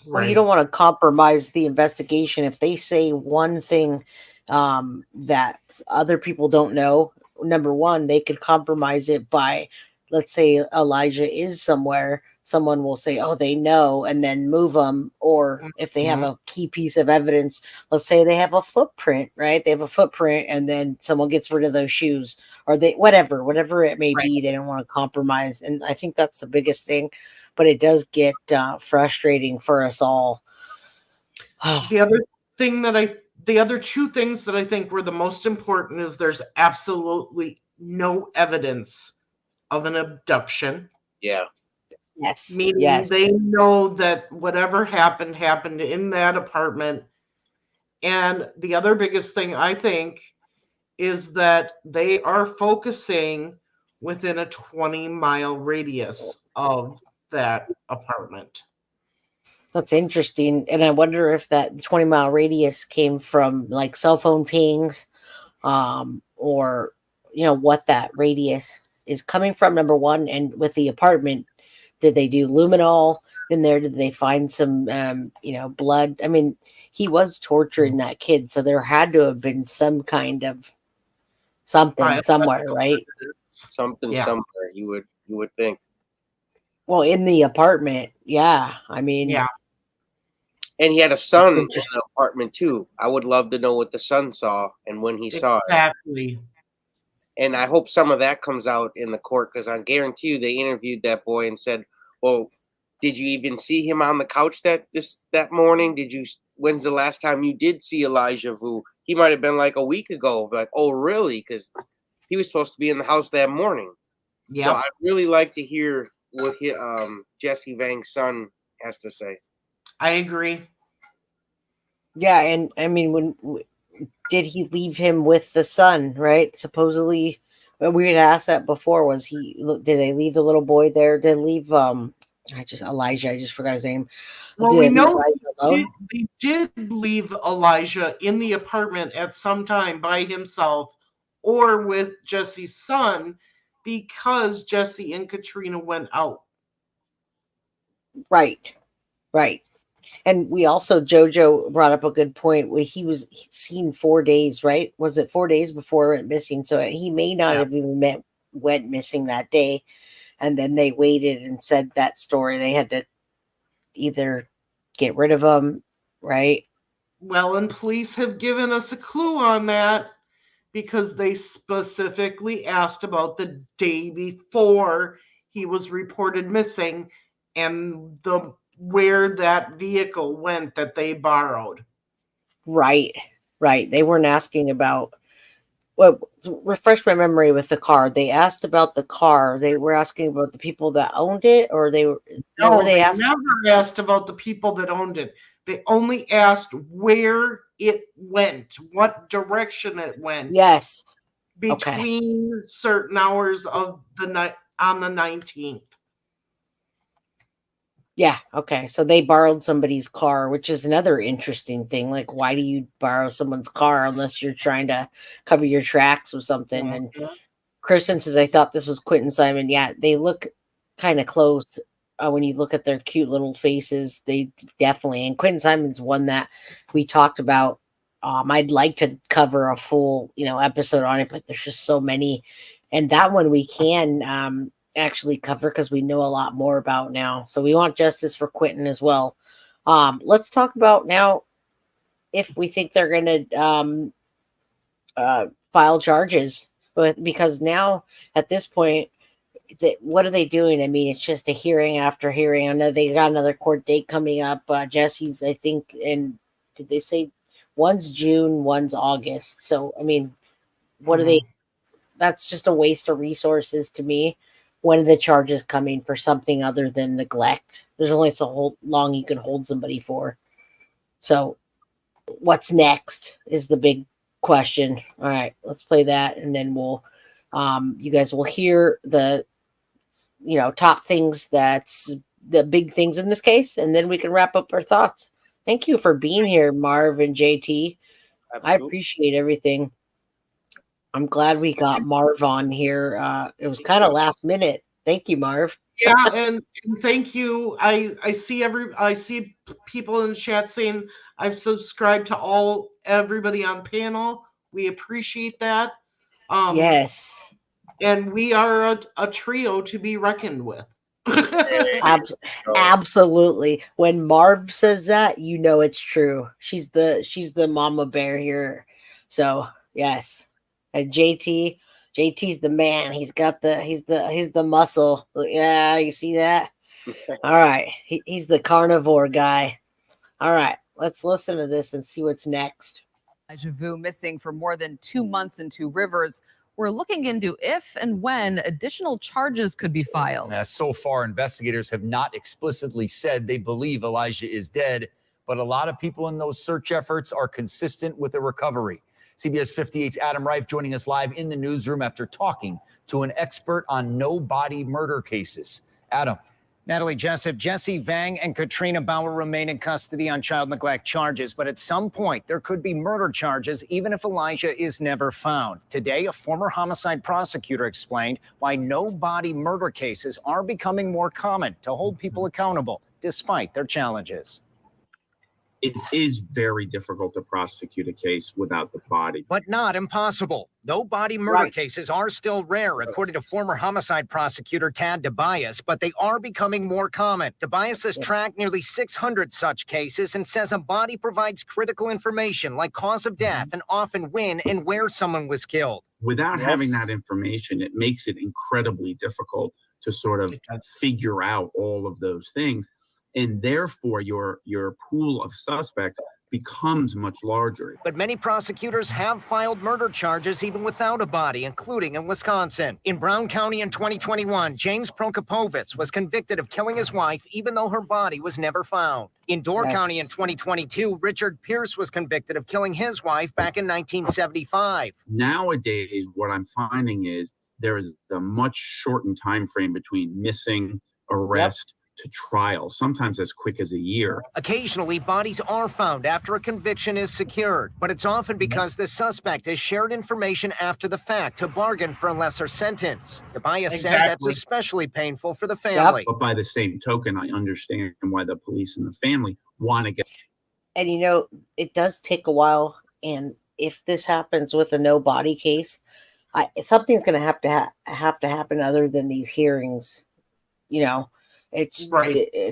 Well, you don't want to compromise the investigation. If they say one thing that other people don't know, number one, they could compromise it by, let's say Elijah is somewhere, someone will say, oh, they know, and then move them. Or if they have a key piece of evidence, let's say they have a footprint, right? They have a footprint, and then someone gets rid of those shoes, or whatever it may be. They don't want to compromise. And I think that's the biggest thing. But it does get frustrating for us all. The other two things that I think were the most important is there's absolutely no evidence of an abduction. Yeah. Yes. Meaning they know that whatever happened in that apartment. And the other biggest thing I think is that they are focusing within a 20-mile radius of that apartment. That's interesting. And I wonder if that 20-mile radius came from like cell phone pings, or what that radius is coming from, number one. And with the apartment, did they do luminol in there? Did they find some blood? I mean, he was torturing that kid, so there had to have been some kind of something somewhere, right? Something somewhere, you would think. Well, in the apartment, yeah. I mean, yeah. And he had a son in the apartment too. I would love to know what the son saw and when he saw it. Exactly. And I hope some of that comes out in the court, because I guarantee you they interviewed that boy and said, well, did you even see him on the couch that morning? When's the last time you did see Elijah Vue? he might have been like a week ago. Like, oh, really? Because he was supposed to be in the house that morning. Yeah. So I'd really like to hear what Jesse Vang's son has to say. I agree. Yeah, and I mean, did he leave him with the son? Right? Supposedly, we had asked that before. Did they leave the little boy there? Did they leave Elijah? I just forgot his name. Well, Did we they leave know Elijah alone? they did leave Elijah in the apartment at some time by himself or with Jesse's son because Jesse and Katrina went out. Right. And we also, JoJo brought up a good point where he was seen 4 days, right? Was it 4 days before it went missing? So he may not have even went missing that day. And then they waited and said that story. They had to either get rid of him, right? Well, and police have given us a clue on that because they specifically asked about the day before he was reported missing and where that vehicle went that they borrowed. Right. They weren't asking about, well, refresh my memory with the car. They asked about the car. They were asking about the people that owned it, or they were they never asked about the people that owned it. They only asked where it went, what direction it went. Yes. Between certain hours of the night on the 19th. Yeah. Okay. So they borrowed somebody's car, which is another interesting thing. Like, why do you borrow someone's car unless you're trying to cover your tracks or something? And Kristen says, I thought this was Quentin Simon. Yeah, they look kind of close when you look at their cute little faces. They definitely, and Quentin Simon's one that we talked about. I'd like to cover a full, episode on it, but there's just so many. And that one we can actually cover because we know a lot more about now. So we want justice for Quentin as well. Let's talk about now if we think they're going to file charges, because now at this point, what are they doing? I mean, it's just a hearing after hearing. I know they got another court date coming up. Jesse's, I think, and did they say one's June, one's August? So, I mean, what are they? That's just a waste of resources to me. When are the charges coming for something other than neglect? There's only so long you can hold somebody for. So what's next is the big question. All right, let's play that. And then we'll, you guys will hear the, top things, that's the big things in this case. And then we can wrap up our thoughts. Thank you for being here, Marv and JT. Absolutely. I appreciate everything. I'm glad we got Marv on here. It was kind of last minute. Thank you, Marv. Yeah, and thank you. I see people in the chat saying I've subscribed to everybody on panel. We appreciate that. Yes. And we are a trio to be reckoned with. Absolutely. When Marv says that, it's true. She's the mama bear here. So yes. And JT's the man. He's the muscle. Yeah, you see that? All right. He's the carnivore guy. All right. Let's listen to this and see what's next. Elijah Vue missing for more than 2 months in Two Rivers. We're looking into if and when additional charges could be filed. So far, investigators have not explicitly said they believe Elijah is dead, but a lot of people in those search efforts are consistent with the recovery. CBS 58's Adam Reif joining us live in the newsroom after talking to an expert on no-body murder cases. Adam. Natalie Jessup, Jesse Vang and Katrina Bauer remain in custody on child neglect charges, but at some point there could be murder charges even if Elijah is never found. Today, a former homicide prosecutor explained why no-body murder cases are becoming more common to hold people accountable despite their challenges. It is very difficult to prosecute a case without the body. But not impossible. No-body murder cases are still rare, according to former homicide prosecutor Tad Tobias, but they are becoming more common. Tobias has tracked nearly 600 such cases and says a body provides critical information like cause of death and often when and where someone was killed. Without having that information, it makes it incredibly difficult to sort of figure out all of those things. And therefore, your pool of suspects becomes much larger. But many prosecutors have filed murder charges even without a body, including in Wisconsin. In Brown County in 2021, James Prokopovich was convicted of killing his wife even though her body was never found. In Door County in 2022, Richard Pierce was convicted of killing his wife back in 1975. Nowadays, what I'm finding is there is a much shortened time frame between missing, arrest, to trial, sometimes as quick as a year. Occasionally, bodies are found after a conviction is secured, but it's often because the suspect has shared information after the fact to bargain for a lesser sentence. Tobias said that's especially painful for the family. But by the same token, I understand why the police and the family want to get. And you know, it does take a while. And if this happens with a no body case, something's going to have to happen other than these hearings. You know, it's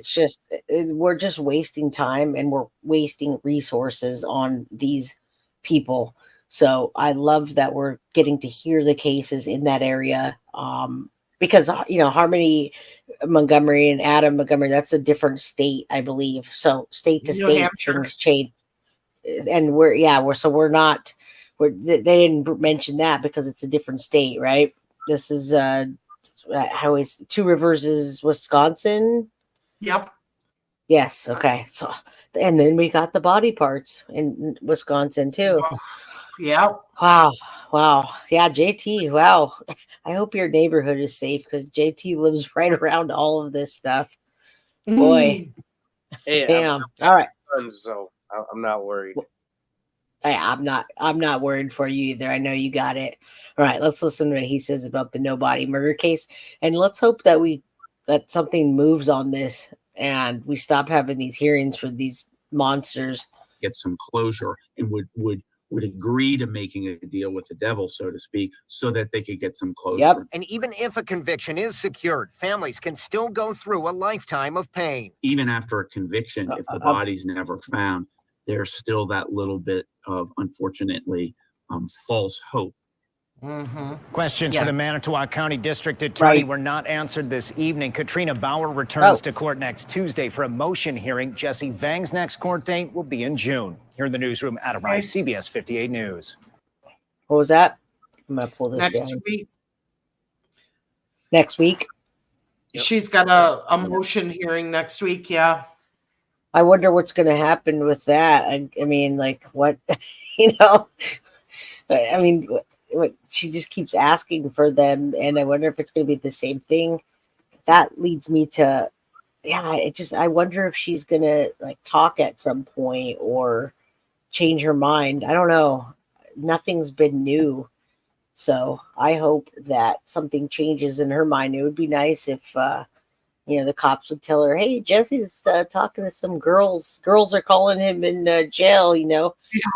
just we're just wasting time and we're wasting resources on these people. So I love that we're getting to hear the cases in that area. Because, you know, Harmony Montgomery and Adam Montgomery, that's a different state, I believe. So state to state things change. And they didn't mention that because it's a different state, right? This is how is Two Rivers is Wisconsin? Yep. Yes. Okay. So, and then we got the body parts in Wisconsin too. Yeah. Wow. Yeah, JT. Wow. I hope your neighborhood is safe because JT lives right around all of this stuff. Boy. Hey, damn. All right. So I'm not worried. Hey, I'm not worried for you either. I know you got it. All right, let's listen to what he says about the no body murder case, and let's hope that something moves on this and we stop having these hearings for these monsters. Get some closure and would agree to making a deal with the devil, so to speak, so that they could get some closure. Yep. And even if a conviction is secured, families can still go through a lifetime of pain. Even after a conviction, if the body's never found, there's still that little bit of, unfortunately, false hope. Questions for the Manitowoc County District Attorney were not answered this evening. Katrina Bauer returns to court next Tuesday for a motion hearing. Jesse Vang's next court date will be in June. Here in the newsroom, Adam Rice, CBS 58 News. What was that? I'm going to pull this Next down. week. Next week? She's got a motion hearing next week, yeah. I wonder what's going to happen with that. I mean, like, what, you know? I mean, she just keeps asking for them, and I wonder if it's going to be the same thing. That leads me to, I wonder if she's going to, like, talk at some point or change her mind. I don't know. Nothing's been new. So I hope that something changes in her mind. It would be nice if, the cops would tell her, hey, Jesse's talking to some girls. Girls are calling him in jail,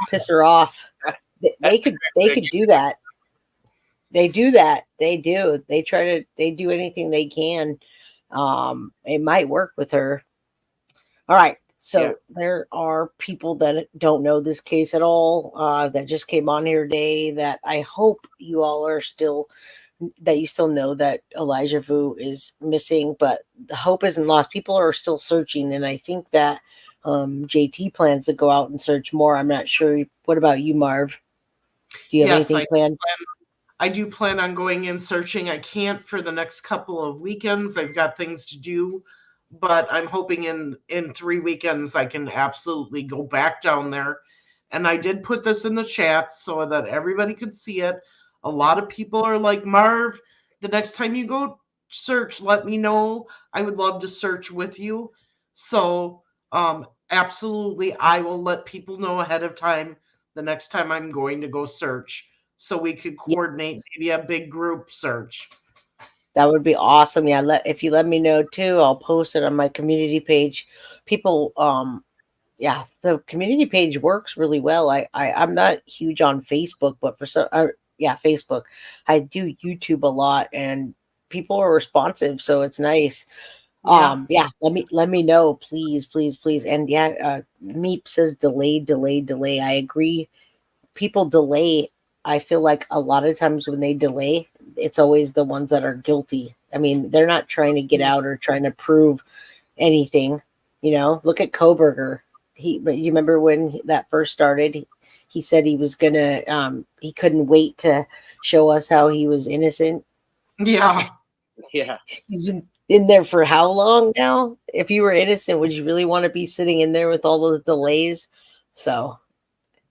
piss her off. They could do that. They do that. They do. They do anything they can. It might work with her. All right. So there are people that don't know this case at all, that just came on here today, that I hope you all are still know that Elijah Vue is missing, but the hope isn't lost. People are still searching, and I think that JT plans to go out and search more. I'm not sure. What about you, Marv? Do you have anything planned? I do plan on going in searching. I can't for the next couple of weekends. I've got things to do, but I'm hoping in 3 weekends I can absolutely go back down there. And I did put this in the chat so that everybody could see it. A lot of people are like, Marv, the next time you go search, let me know. I would love to search with you. So absolutely, I will let people know ahead of time the next time I'm going to go search, so we could coordinate maybe a big group search. That would be awesome. Yeah, if you let me know too, I'll post it on my community page. People, the community page works really well. I'm not huge on Facebook, but Facebook. I do YouTube a lot, and people are responsive, so it's nice. Let me know, please. And Meep says delay. I agree. People delay. I feel like a lot of times when they delay, it's always the ones that are guilty. I mean, they're not trying to get out or trying to prove anything. Look at Koberger. but you remember when that first started, he said he was gonna, he couldn't wait to show us how he was innocent. Yeah. Yeah. He's been in there for how long now? If you were innocent, would you really want to be sitting in there with all those delays? So,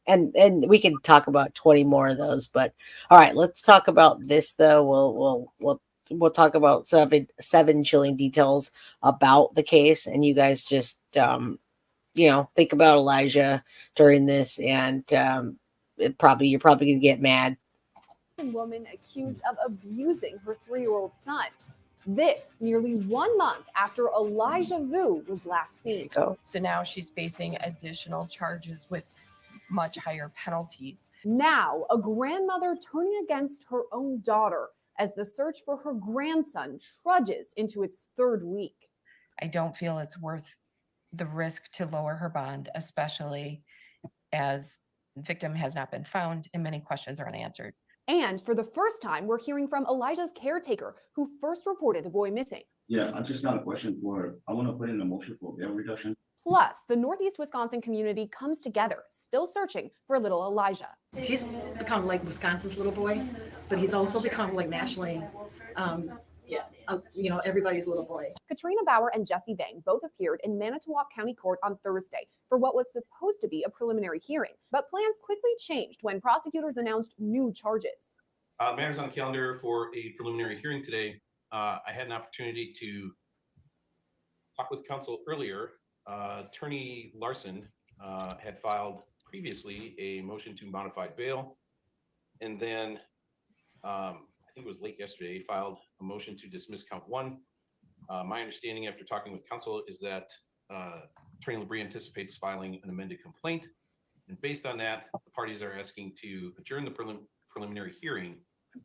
and we can talk about 20 more of those, but all right, let's talk about this though. We'll talk about seven chilling details about the case, and you guys just think about Elijah during this, and you're probably gonna get mad. Woman accused of abusing her 3-year-old son. This nearly 1 month after Elijah Vue was last seen. So now she's facing additional charges with much higher penalties. Now, a grandmother turning against her own daughter as the search for her grandson trudges into its 3rd week. I don't feel it's worth the risk to lower her bond, especially as the victim has not been found and many questions are unanswered. And for the first time, we're hearing from Elijah's caretaker, who first reported the boy missing. Yeah, I just got a question I want to put in a motion for bail reduction. Plus, the Northeast Wisconsin community comes together, still searching for little Elijah. He's become like Wisconsin's little boy, but he's also become like nationally, everybody's little boy. Katrina Bauer and Jesse Vang both appeared in Manitowoc County Court on Thursday for what was supposed to be a preliminary hearing, but plans quickly changed when prosecutors announced new charges. Matters on the calendar for a preliminary hearing today. I had an opportunity to talk with counsel earlier. Attorney Larson had filed previously a motion to modify bail, and then I think it was late yesterday, he filed a motion to dismiss count 1. My understanding after talking with counsel is that Attorney LaBrie anticipates filing an amended complaint, and based on that, the parties are asking to adjourn the preliminary hearing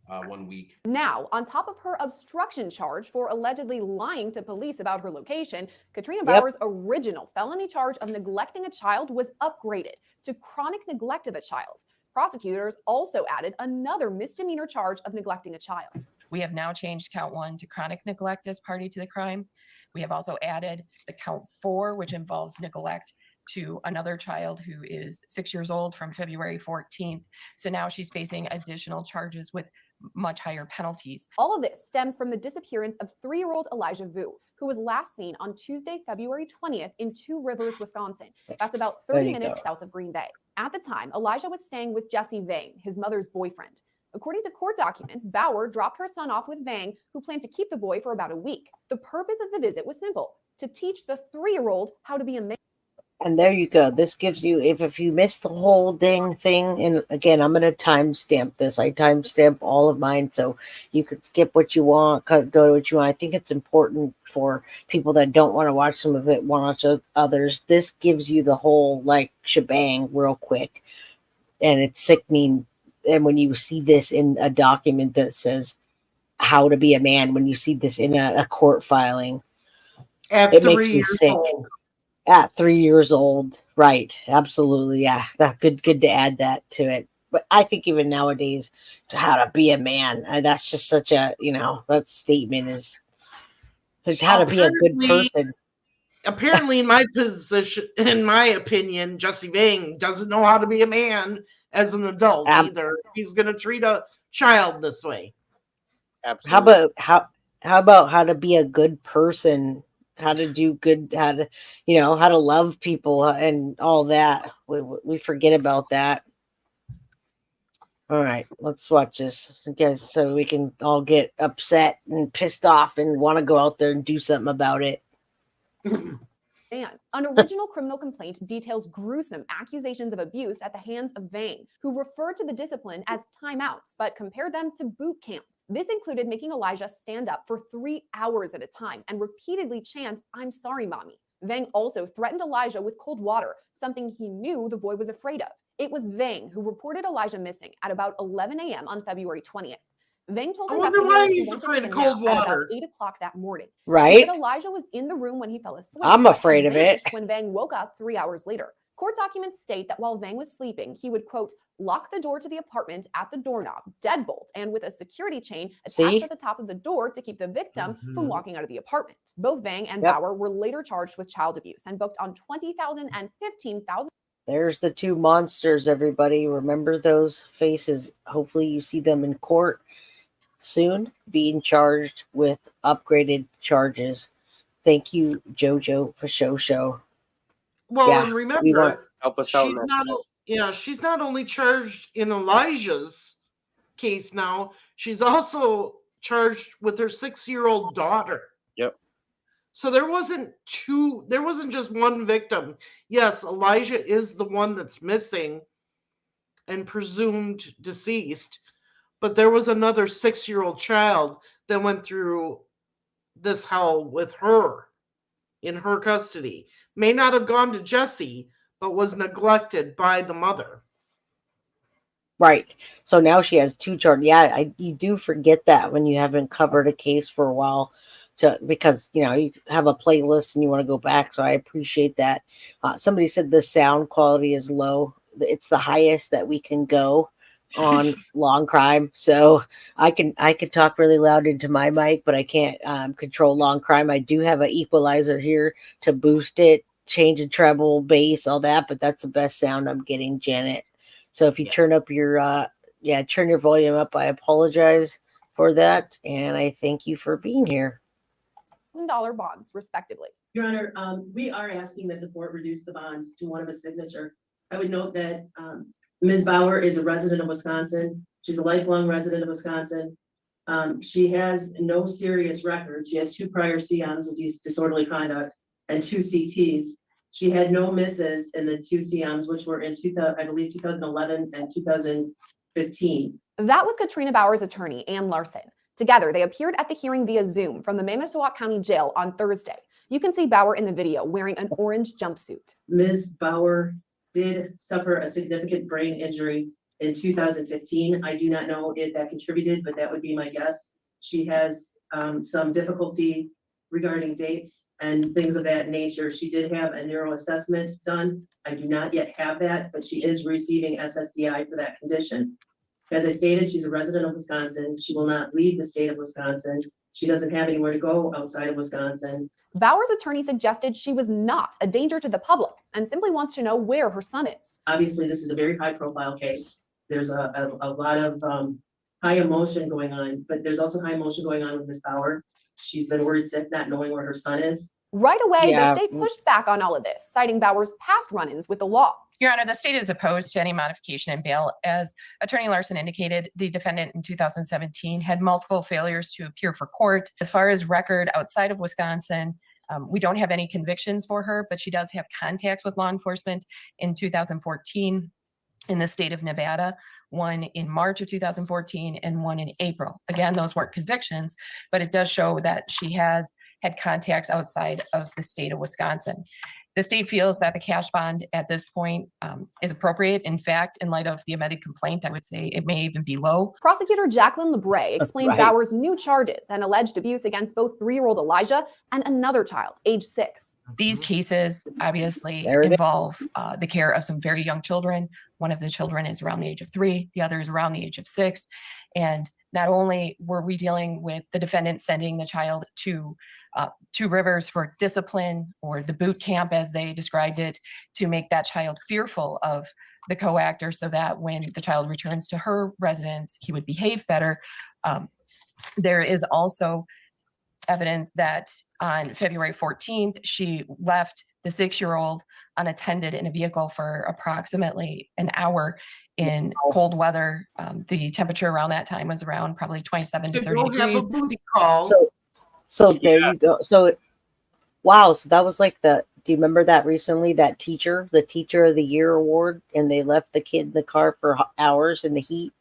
1 week. Now, on top of her obstruction charge for allegedly lying to police about her location, Katrina Bauer's original felony charge of neglecting a child was upgraded to chronic neglect of a child. Prosecutors also added another misdemeanor charge of neglecting a child. We have now changed count 1 to chronic neglect as party to the crime. We have also added the count 4, which involves neglect to another child who is 6 years old from February 14th. So now she's facing additional charges with much higher penalties. All of this stems from the disappearance of 3-year-old Elijah Vue, who was last seen on Tuesday, February 20th in Two Rivers, Wisconsin. That's about 30 minutes south of Green Bay. At the time, Elijah was staying with Jesse Vang, his mother's boyfriend. According to court documents, Bauer dropped her son off with Vang, who planned to keep the boy for about a week. The purpose of the visit was simple: to teach the 3-year-old how to be a man. And there you go. This gives you, if you missed the whole dang thing, and again, I'm going to timestamp this. I timestamp all of mine, so you could skip what you want, go to what you want. I think it's important for people that don't want to watch some of it, want to watch others. This gives you the whole shebang real quick, and it's sickening. And when you see this in a document that says how to be a man, when you see this in a court filing, it makes me sick. Old. At 3 years old, right? Absolutely, yeah. That's good to add that to it. But I think even nowadays, how to be a man, that's just such a that statement is how to be a good person. Apparently, in my position, in my opinion, Jesse Vang doesn't know how to be a man as an adult either. He's going to treat a child this way. Absolutely. How about how to be a good person? How to do good, how to love people and all that. We forget about that. All right, let's watch this, guys, so we can all get upset and pissed off and want to go out there and do something about it. An original criminal complaint details gruesome accusations of abuse at the hands of Vang, who referred to the discipline as timeouts, but compared them to boot camp. This included making Elijah stand up for 3 hours at a time and repeatedly chant, "I'm sorry, mommy." Vang also threatened Elijah with cold water, something he knew the boy was afraid of. It was Vang who reported Elijah missing at about 11 a.m. on February 20th. Vang told investigators he went to take a nap at about 8 o'clock that morning. Right. But Elijah was in the room when he fell asleep. I'm afraid of it. When Vang woke up 3 hours later. Court documents state that while Vang was sleeping, he would, quote, lock the door to the apartment at the doorknob, deadbolt, and with a security chain attached at the top of the door to keep the victim from walking out of the apartment. Both Vang and Bauer were later charged with child abuse and booked on $20,000 and $15,000. There's the two monsters, everybody. Remember those faces. Hopefully you see them in court soon, being charged with upgraded charges. Thank you, Jojo, for show. Well, and remember, help us out. She's not only charged in Elijah's case now, she's also charged with her 6-year-old daughter. Yep. So there wasn't just one victim. Yes, Elijah is the one that's missing and presumed deceased, but there was another 6-year-old child that went through this hell with her in her custody. May not have gone to Jesse, but was neglected by the mother. Right. So now she has 2 charges. Yeah, you do forget that when you haven't covered a case for a while, because you have a playlist and you want to go back. So I appreciate that. Somebody said the sound quality is low. It's the highest that we can go on long crime. So I can talk really loud into my mic, but I can't control long crime. I do have an equalizer here to boost it, change the treble, bass, all that, but that's the best sound I'm getting, Janet. So if you turn up your turn your volume up, I apologize for that, and I thank you for being here. $1,000 bonds, respectively. Your Honor, we are asking that the court reduce the bond to one of a signature. I would note that Ms. Bauer is a resident of Wisconsin. She's a lifelong resident of Wisconsin. She has no serious record. She has 2 prior CMs of disorderly conduct and 2 CTs. She had no misses in the 2 CMs, which were in 2011 and 2015. That was Katrina Bauer's attorney, Ann Larson. Together, they appeared at the hearing via Zoom from the Manitowoc County Jail on Thursday. You can see Bauer in the video wearing an orange jumpsuit. Ms. Bauer did suffer a significant brain injury in 2015. I do not know if that contributed, but that would be my guess. She has some difficulty regarding dates and things of that nature. She did have a neuro assessment done. I do not yet have that, but she is receiving SSDI for that condition. As I stated, she's a resident of Wisconsin. She will not leave the state of Wisconsin. She doesn't have anywhere to go outside of Wisconsin. Bauer's attorney suggested she was not a danger to the public and simply wants to know where her son is. Obviously, this is a very high profile case. There's a lot of high emotion going on, but there's also high emotion going on with Ms. Bauer. She's been worried sick, not knowing where her son is. Right away, the state pushed back on all of this, citing Bauer's past run-ins with the law. Your Honor, the state is opposed to any modification in bail. As Attorney Larson indicated, the defendant in 2017 had multiple failures to appear for court. As far as record outside of Wisconsin, we don't have any convictions for her, but she does have contacts with law enforcement in 2014 in the state of Nevada, one in March of 2014 and one in April. Again, those weren't convictions, but it does show that she has had contacts outside of the state of Wisconsin. The state feels that the cash bond at this point is appropriate. In fact, in light of the amended complaint, I would say it may even be low. Prosecutor Jacqueline LeBray explained Bauer's new charges and alleged abuse against both 3-year-old Elijah and another child, age 6. These cases obviously involve the care of some very young children. One of the children is around the age of 3, the other is around the age of 6. And not only were we dealing with the defendant sending the child to Two Rivers for discipline, or the boot camp as they described it, to make that child fearful of the co-actor so that when the child returns to her residence, he would behave better. There is also evidence that on February 14th, she left the 6-year-old unattended in a vehicle for approximately an hour in cold weather. The temperature around that time was around probably 27 to 30 degrees. So there you go. So, wow. So that was like do you remember that recently, the teacher of the year award, and they left the kid in the car for hours in the heat?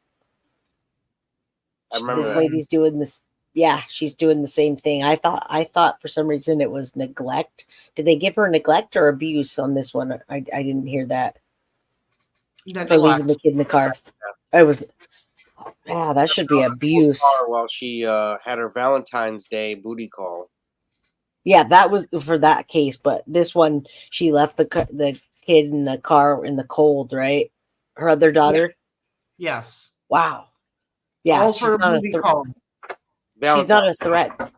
I remember this that. lady's doing this. Yeah, she's doing the same thing. I thought for some reason it was neglect. Did they give her neglect or abuse on this one? I didn't hear that. For leaving the kid in the car. It was. Yeah, that should be abuse. While she had her Valentine's Day booty call. Yeah, that was for that case, but this one, she left the kid in the car in the cold, right? Her other daughter. Yes. Wow. Yeah, All she's for a not movie called she's not a threat.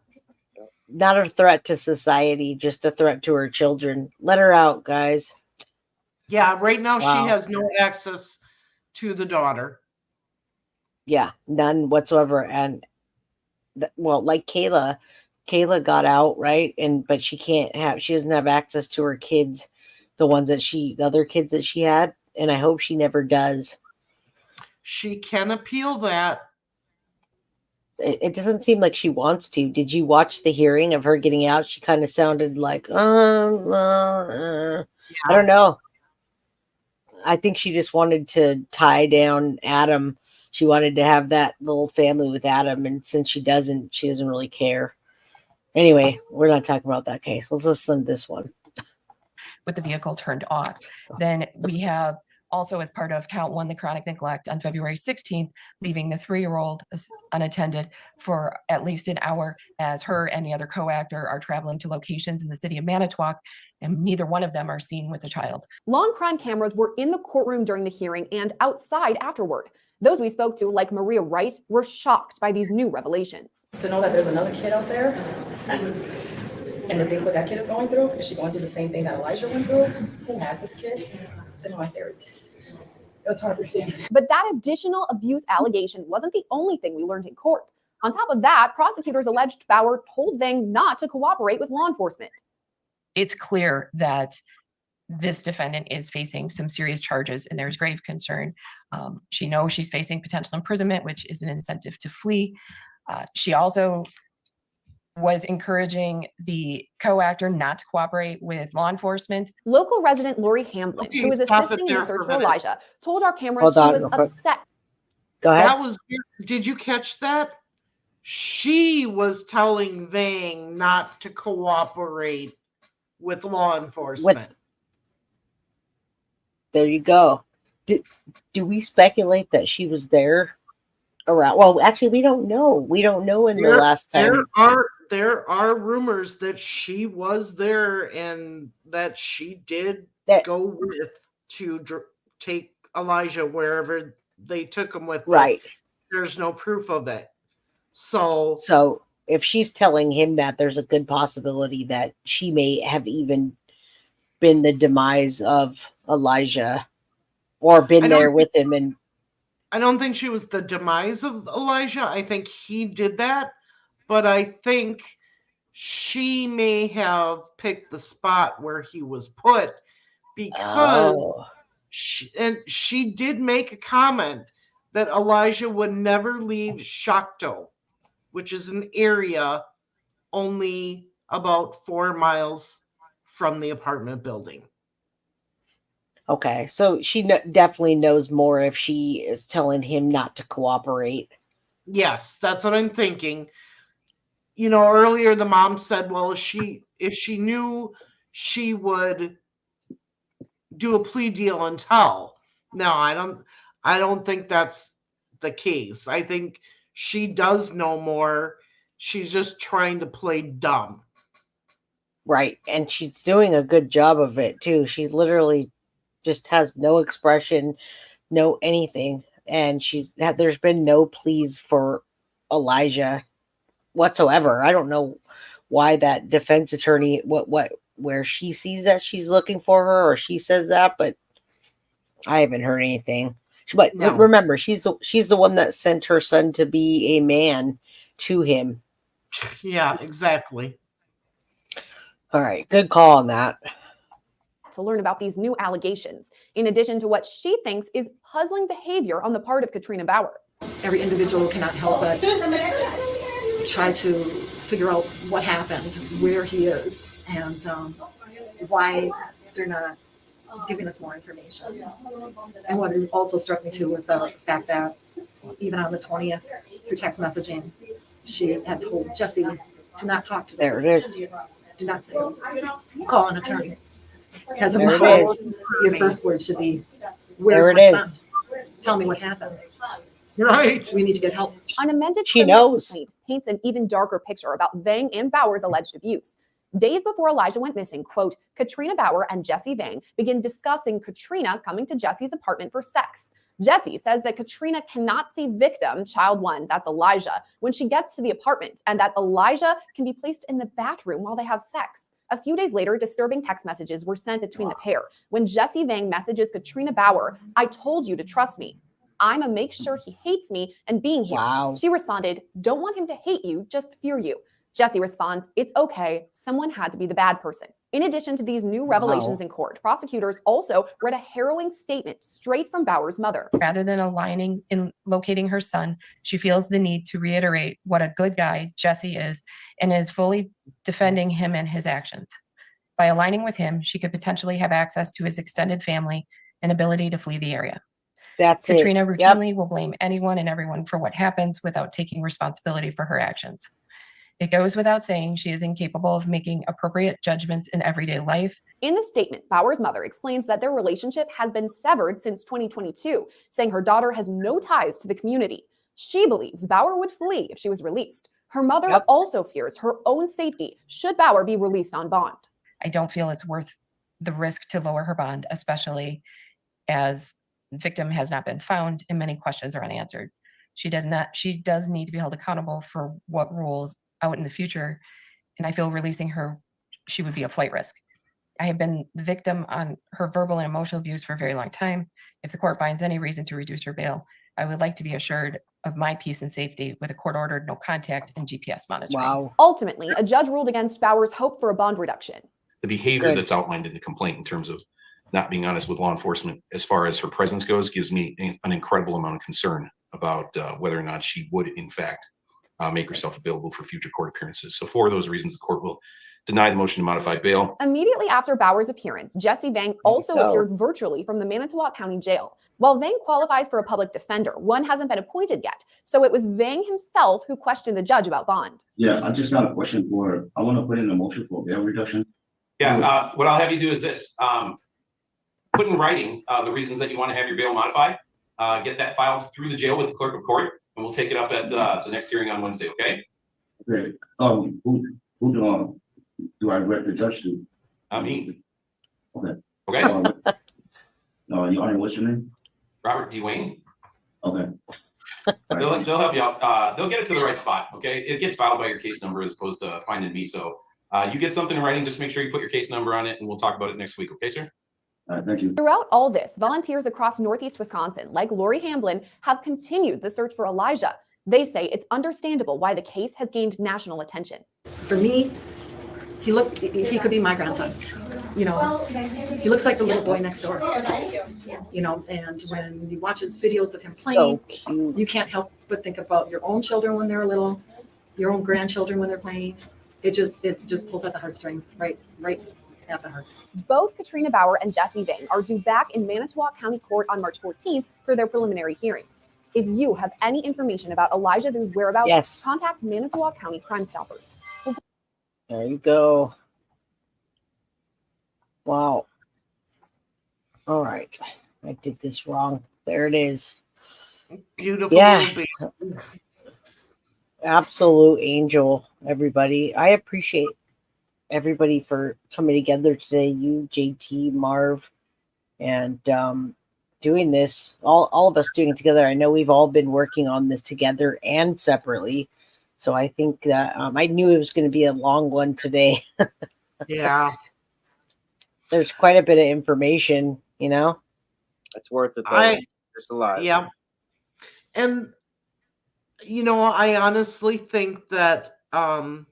Not a threat to society, just a threat to her children. Let her out, guys. Yeah, right now she Wow. has no access to the daughter. Yeah, none whatsoever. And well, like Kayla got out, right? But she doesn't have access to her kids, the other kids that she had, and I hope she never does. She can appeal that. It doesn't seem like she wants to. Did you watch the hearing of her getting out? She kind of sounded like, I don't know. I think she just wanted to tie down Adam. She wanted to have that little family with Adam, and since she doesn't really care. Anyway, we're not talking about that case. Let's listen to this one. With the vehicle turned off. Then we have also, as part of count 1, the chronic neglect on February 16th, leaving the 3-year-old unattended for at least an hour as her and the other co-actor are traveling to locations in the city of Manitowoc, and neither one of them are seen with the child. Law and crime cameras were in the courtroom during the hearing and outside afterward. Those we spoke to, like Maria Wright, were shocked by these new revelations. To know that there's another kid out there, and to think what that kid is going through, is she going through the same thing that Elijah went through? Who has this kid? It was heartbreaking. But that additional abuse allegation wasn't the only thing we learned in court. On top of that, prosecutors alleged Bauer told Vang not to cooperate with law enforcement. It's clear that this defendant is facing some serious charges and there's grave concern. She knows she's facing potential imprisonment, which is an incentive to flee. She also was encouraging the co-actor not to cooperate with law enforcement. Local resident Lori Hamblin, who was assisting in the search for Elijah, told our cameras Hold on, she was upset. Go ahead. That was weird. Did you catch that? She was telling Vang not to cooperate with law enforcement. There you go. Do we speculate that she was there around? Well, actually, we don't know. We don't know the last time. There are rumors that she was there and that she did go with to take Elijah wherever they took him with. Right. There's no proof of it. So if she's telling him that, there's a good possibility that she may have even been the demise of Elijah or been there with him. And I don't think she was the demise of Elijah. I think he did that. But I think she may have picked the spot where he was put because she did make a comment that Elijah would never leave Shakto, which is an area only about 4 miles from the apartment building. Okay, so she definitely knows more if she is telling him not to cooperate. Yes, that's what I'm thinking. You know, earlier the mom said, well, if she knew, she would do a plea deal and tell. No, I don't think that's the case. I think she does know more. She's just trying to play dumb. Right, and she's doing a good job of it too. She literally just has no expression, no anything, and there's been no pleas for Elijah whatsoever. I don't know why that defense attorney where she sees that she's looking for her, or she says that, but I haven't heard anything. But No. Remember, she's the one that sent her son to be a man to him. Yeah, exactly. All right, good call on that. To learn about these new allegations, in addition to what she thinks is puzzling behavior on the part of Katrina Bauer. Every individual cannot help but try to figure out what happened, where he is, and why they're not giving us more information. And what also struck me too was the fact that even on the 20th, through text messaging, she had told Jesse, do not talk to There it is. Do not say, call an attorney. Because There it is. Your first word should be, There where's it my is. son? Tell me what happened. Right. We need to get help. An amended She criminal knows. complaint paints an even darker picture about Vang and Bauer's alleged abuse. Days before Elijah went missing, quote, Katrina Bauer and Jesse Vang begin discussing Katrina coming to Jesse's apartment for sex. Jesse says that Katrina cannot see victim, child one, that's Elijah, when she gets to the apartment, and that Elijah can be placed in the bathroom while they have sex. A few days later, disturbing text messages were sent between the pair. When Jesse Vang messages Katrina Bauer, I told you to trust me. I'ma make sure he hates me and being here. Wow. She responded, don't want him to hate you, just fear you. Jesse responds, it's okay, someone had to be the bad person. In addition to these new revelations in court, prosecutors also read a harrowing statement straight from Bauer's mother. Rather than aligning in locating her son, she feels the need to reiterate what a good guy Jesse is and is fully defending him and his actions. By aligning with him, she could potentially have access to his extended family and ability to flee the area. That's Katrina it. Yep. routinely will blame anyone and everyone for what happens without taking responsibility for her actions. It goes without saying she is incapable of making appropriate judgments in everyday life. In the statement, Bauer's mother explains that their relationship has been severed since 2022, saying her daughter has no ties to the community. She believes Bauer would flee if she was released. Her mother also fears her own safety should Bauer be released on bond. I don't feel it's worth the risk to lower her bond, especially as the victim has not been found and many questions are unanswered. She does need to be held accountable for what rules out in the future, and I feel releasing her, she would be a flight risk. I have been the victim on her verbal and emotional abuse for a very long time. If the court finds any reason to reduce her bail, I would like to be assured of my peace and safety with a court-ordered no contact and GPS monitoring. Wow. Ultimately, a judge ruled against Bauer's hope for a bond reduction. The behavior that's outlined in the complaint in terms of not being honest with law enforcement as far as her presence goes gives me an incredible amount of concern about whether or not she would in fact make herself available for future court appearances. So for those reasons, the court will deny the motion to modify bail. Immediately after Bauer's appearance, Jesse Vang also appeared virtually from the Manitowoc County Jail. While Vang qualifies for a public defender, one hasn't been appointed yet. So it was Vang himself who questioned the judge about bond. Yeah, I just got a question for, I want to put in a motion for bail reduction. Yeah, what I'll have you do is this. Put in writing the reasons that you want to have your bail modified. Get that filed through the jail with the clerk of court, and we'll take it up at the next hearing on Wednesday, okay? Okay. Who do I direct the judge to? Me. Okay. Okay. Your Honor, what's your name? Robert D. Wayne. Okay. They'll help you out. They'll get it to the right spot, okay? It gets filed by your case number as opposed to finding me. So you get something in writing, just make sure you put your case number on it, and we'll talk about it next week, okay, sir? All right, thank you. Throughout all this, volunteers across Northeast Wisconsin, like Lori Hamblin, have continued the search for Elijah. They say it's understandable why the case has gained national attention. For me, he could be my grandson. You know, he looks like the little boy next door. You know, and when you watch his videos of him playing, you can't help but think about your own children when they're little, your own grandchildren when they're playing. It just pulls at the heartstrings, right at the heart. Both Katrina Bauer and Jesse Vang are due back in Manitowoc County Court on March 14th for their preliminary hearings. If you have any information about Elijah Vue's whereabouts, contact Manitowoc County Crime Stoppers. There you go. Wow. All right. I did this wrong. There it is. Beautiful. Yeah. Little baby. Absolute angel, everybody. I appreciate everybody for coming together today. You, JT, Marv, and doing this. All of us doing it together. I know we've all been working on this together and separately. So I think that I knew it was going to be a long one today. Yeah. There's quite a bit of information, you know. It's worth it though. It's a lot. Yeah. And you know, I honestly think that they're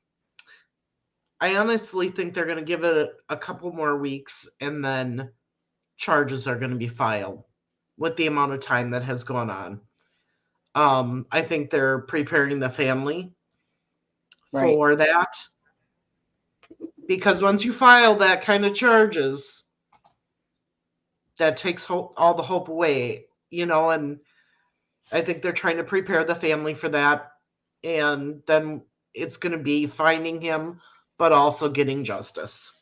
going to give it a couple more weeks and then charges are going to be filed with the amount of time that has gone on. I think they're preparing the family for that, because once you file that kind of charges, that takes all the hope away, you know, and I think they're trying to prepare the family for that. And then it's going to be finding him, but also getting justice.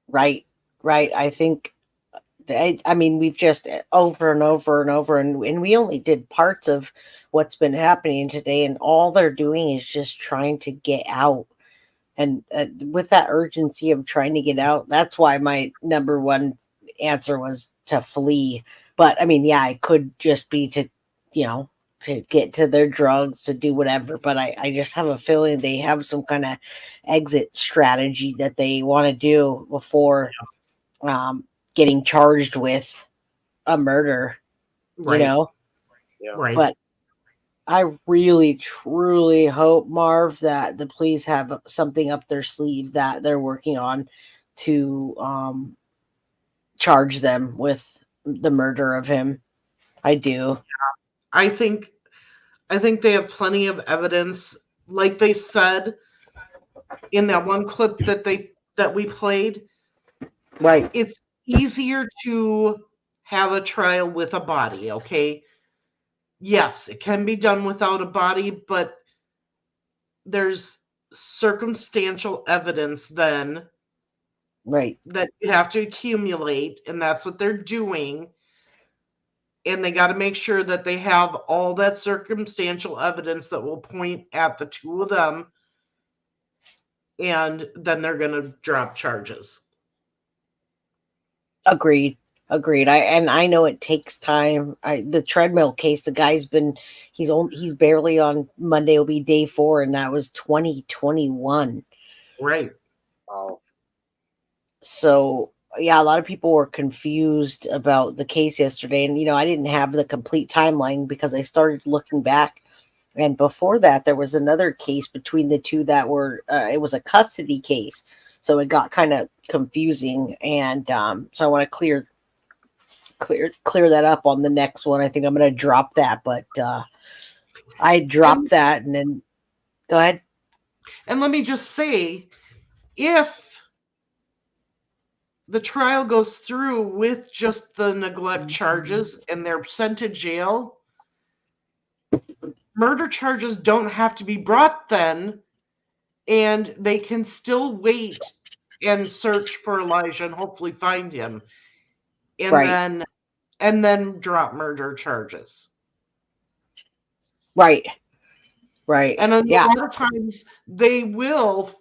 Right. I think, I mean, we've just over and over and over, and we only did parts of what's been happening today, and all they're doing is just trying to get out. And with that urgency of trying to get out, that's why my number one answer was to flee. But I mean, yeah, it could just be to, to get to their drugs, to do whatever. But I just have a feeling they have some kind of exit strategy that they want to do before getting charged with a murder, Right. Yeah. Right. But I really, truly hope, Marv, that the police have something up their sleeve that they're working on to charge them with the murder of him. I do. I think they have plenty of evidence. Like they said in that one clip that we played, right? It's easier to have a trial with a body, okay? Yes, it can be done without a body, but there's circumstantial evidence then right that you have to accumulate, and that's what they're doing. And they got to make sure that they have all that circumstantial evidence that will point at the two of them, and then they're going to drop charges. Agreed. I know it takes time. The treadmill case, the guy's been he's barely on. Monday will be day 4, and that was 2021. Right. Wow. So yeah, a lot of people were confused about the case yesterday, and I didn't have the complete timeline because I started looking back, and before that there was another case between the two that were it was a custody case, so it got kind of confusing, and so I want to clear that up on the next one. I think I'm going to drop that, but I dropped that, and then go ahead. And let me just say, if the trial goes through with just the neglect charges and they're sent to jail, murder charges don't have to be brought then, and they can still wait and search for Elijah and hopefully find him, and then drop murder charges. Right. And a Yeah. lot of times they will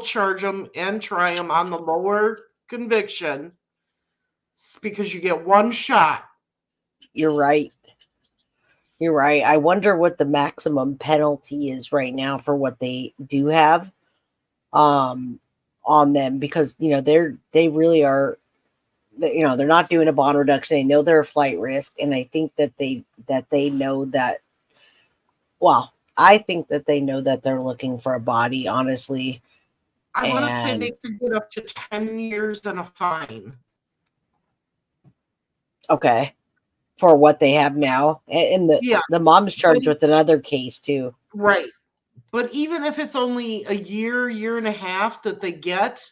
charge them and try them on the lower conviction because you get one shot. You're right. I wonder what the maximum penalty is right now for what they do have on them, because they really are, they're not doing a bond reduction. They know they're a flight risk, and I think that they know that. Well, I think that they know that they're looking for a body, honestly. I want to say they could get up to 10 years and a fine. Okay. For what they have now. And the mom's charged with another case too. Right. But even if it's only a year and a half that they get,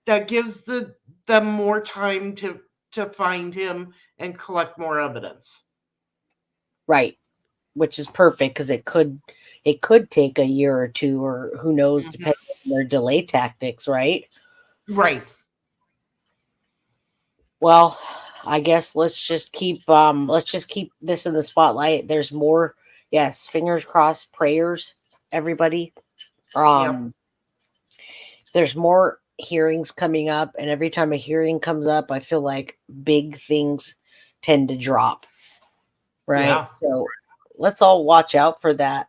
that gives them more time to find him and collect more evidence. Right. Which is perfect, because it could take a year or two, or who knows, depending on their delay tactics, right? Right. Well, I guess let's just keep this in the spotlight. There's more. Yes, fingers crossed, prayers, everybody. There's more hearings coming up, and every time a hearing comes up, I feel like big things tend to drop. Right. Yeah. So let's all watch out for that.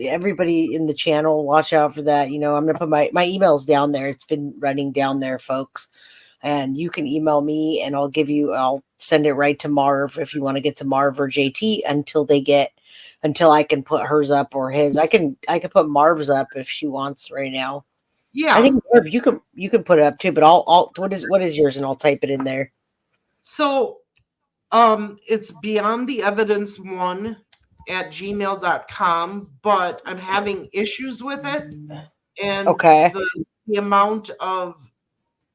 Everybody in the channel, watch out for that. I'm gonna put my emails down there. It's been running down there, folks. And you can email me, and I'll send it right to Marv if you want to get to Marv or JT until I can put hers up or his. I can put Marv's up if she wants right now. Yeah. I think Marv, you can put it up too, but I'll what is yours, and I'll type it in there. So it's beyond the evidence 1 at gmail.com, but I'm having issues with it, and the amount of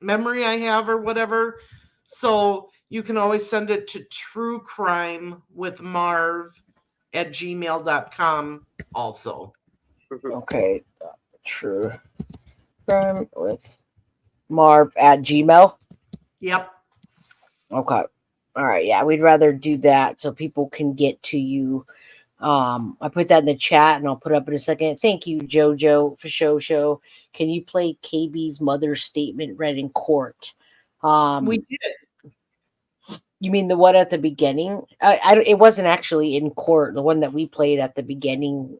memory I have or whatever. So you can always send it to truecrimewithmarv at gmail.com also. Okay. True crime with Marv at Gmail. Yep. Okay. All right. Yeah, we'd rather do that so people can get to you I put that in the chat and I'll put up in a second. Thank you, Jojo, for show. Can you play KB's mother's statement read in court? We did. You mean the one at the beginning? It wasn't actually in court. The one that we played at the beginning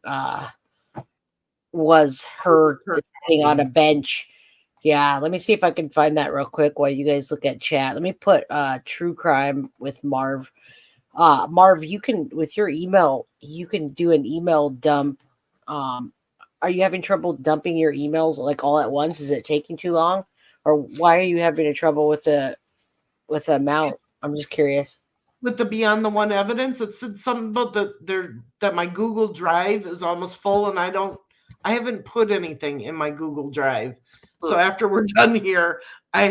was her sitting on a bench. Yeah, let me see if I can find that real quick while you guys look at chat. Let me put true crime with Marv. Marv, you can, with your email, you can do an email dump. Are you having trouble dumping your emails like all at once? Is it taking too long? Or why are you having trouble with the amount? I'm just curious. With the Beyond the One evidence, it said something about that my Google Drive is almost full, and I haven't put anything in my Google Drive. So after we're done here, I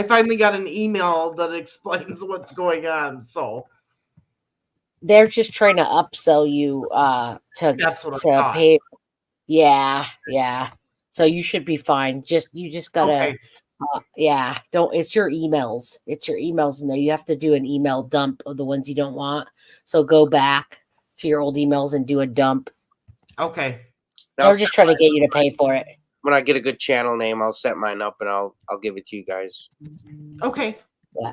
finally got an email that explains what's going on. So they're just trying to upsell you to pay. Yeah. So you should be fine. You just gotta it's your emails. It's your emails in there. You have to do an email dump of the ones you don't want. So go back to your old emails and do a dump. Okay. They're just trying to get you to pay for it. When I get a good channel name, I'll set mine up and I'll give it to you guys. Okay. Yeah.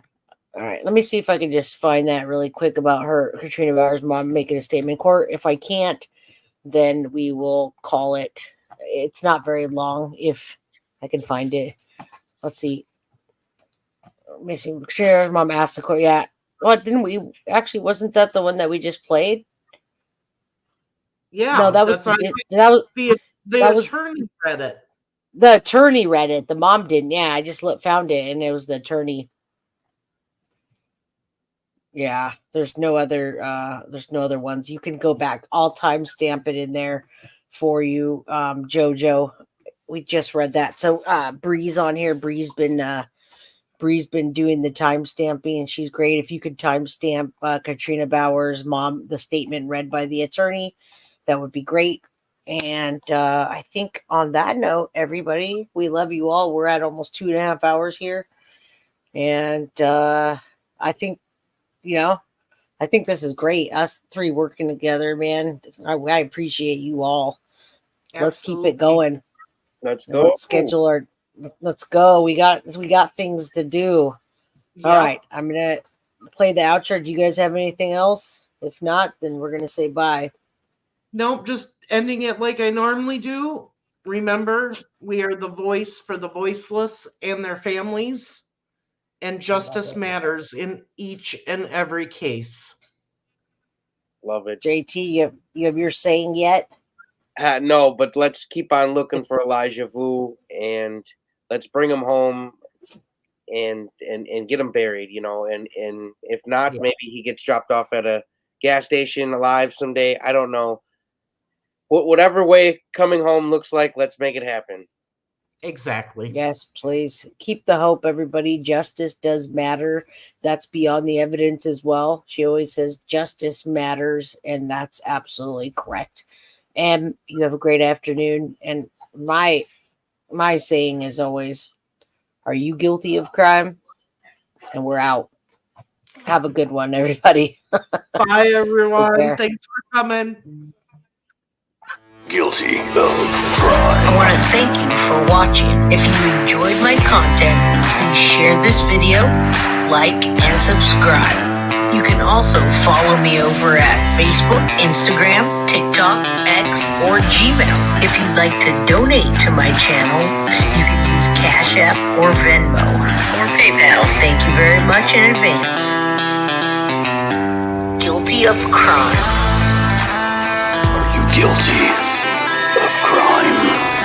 All right. Let me see if I can just find that really quick about Katrina Bauer's mom making a statement in court. If I can't, then we will call it. It's not very long if I can find it. Let's see. Missing Katrina Bauer's mom asked the court. Yeah. What didn't we actually? Wasn't that the one that we just played? Yeah. No, that was the attorney read it. The attorney read it. The mom didn't. Yeah, I just found it, and it was the attorney. Yeah, there's no other ones. You can go back. I'll timestamp it in there for you, Jojo. We just read that. So Bree's on here. Bree's been doing the timestamping, and she's great. If you could timestamp Katrina Bauer's mom, the statement read by the attorney, that would be great. And I think on that note, everybody, we love you all. We're at almost 2.5 hours here. And I think, I think this is great. Us three working together, man. I appreciate you all. Absolutely. Let's keep it going. Let's go. Let's schedule let's go. We got things to do. Yep. All right. I'm going to play the outro. Do you guys have anything else? If not, then we're going to say bye. Nope, just ending it like I normally do. Remember, we are the voice for the voiceless and their families, and justice matters in each and every case. Love it. JT, you have your saying yet? No, but let's keep on looking for Elijah Vue, and let's bring him home and get him buried, and if not, maybe he gets dropped off at a gas station alive someday. I don't know. Whatever way coming home looks like, let's make it happen. Exactly. Yes, please. Keep the hope, everybody. Justice does matter. That's beyond the evidence as well. She always says justice matters, and that's absolutely correct. And you have a great afternoon. And my saying is always, are you guilty of crime? And we're out. Have a good one, everybody. Bye, everyone. Thanks for coming. Guilty of crime. I want to thank you for watching. If you enjoyed my content, please share this video, like, and subscribe. You can also follow me over at Facebook, Instagram, TikTok, X, or Gmail. If you'd like to donate to my channel, you can use Cash App or Venmo or PayPal. Thank you very much in advance. Guilty of crime. Are you guilty of crime?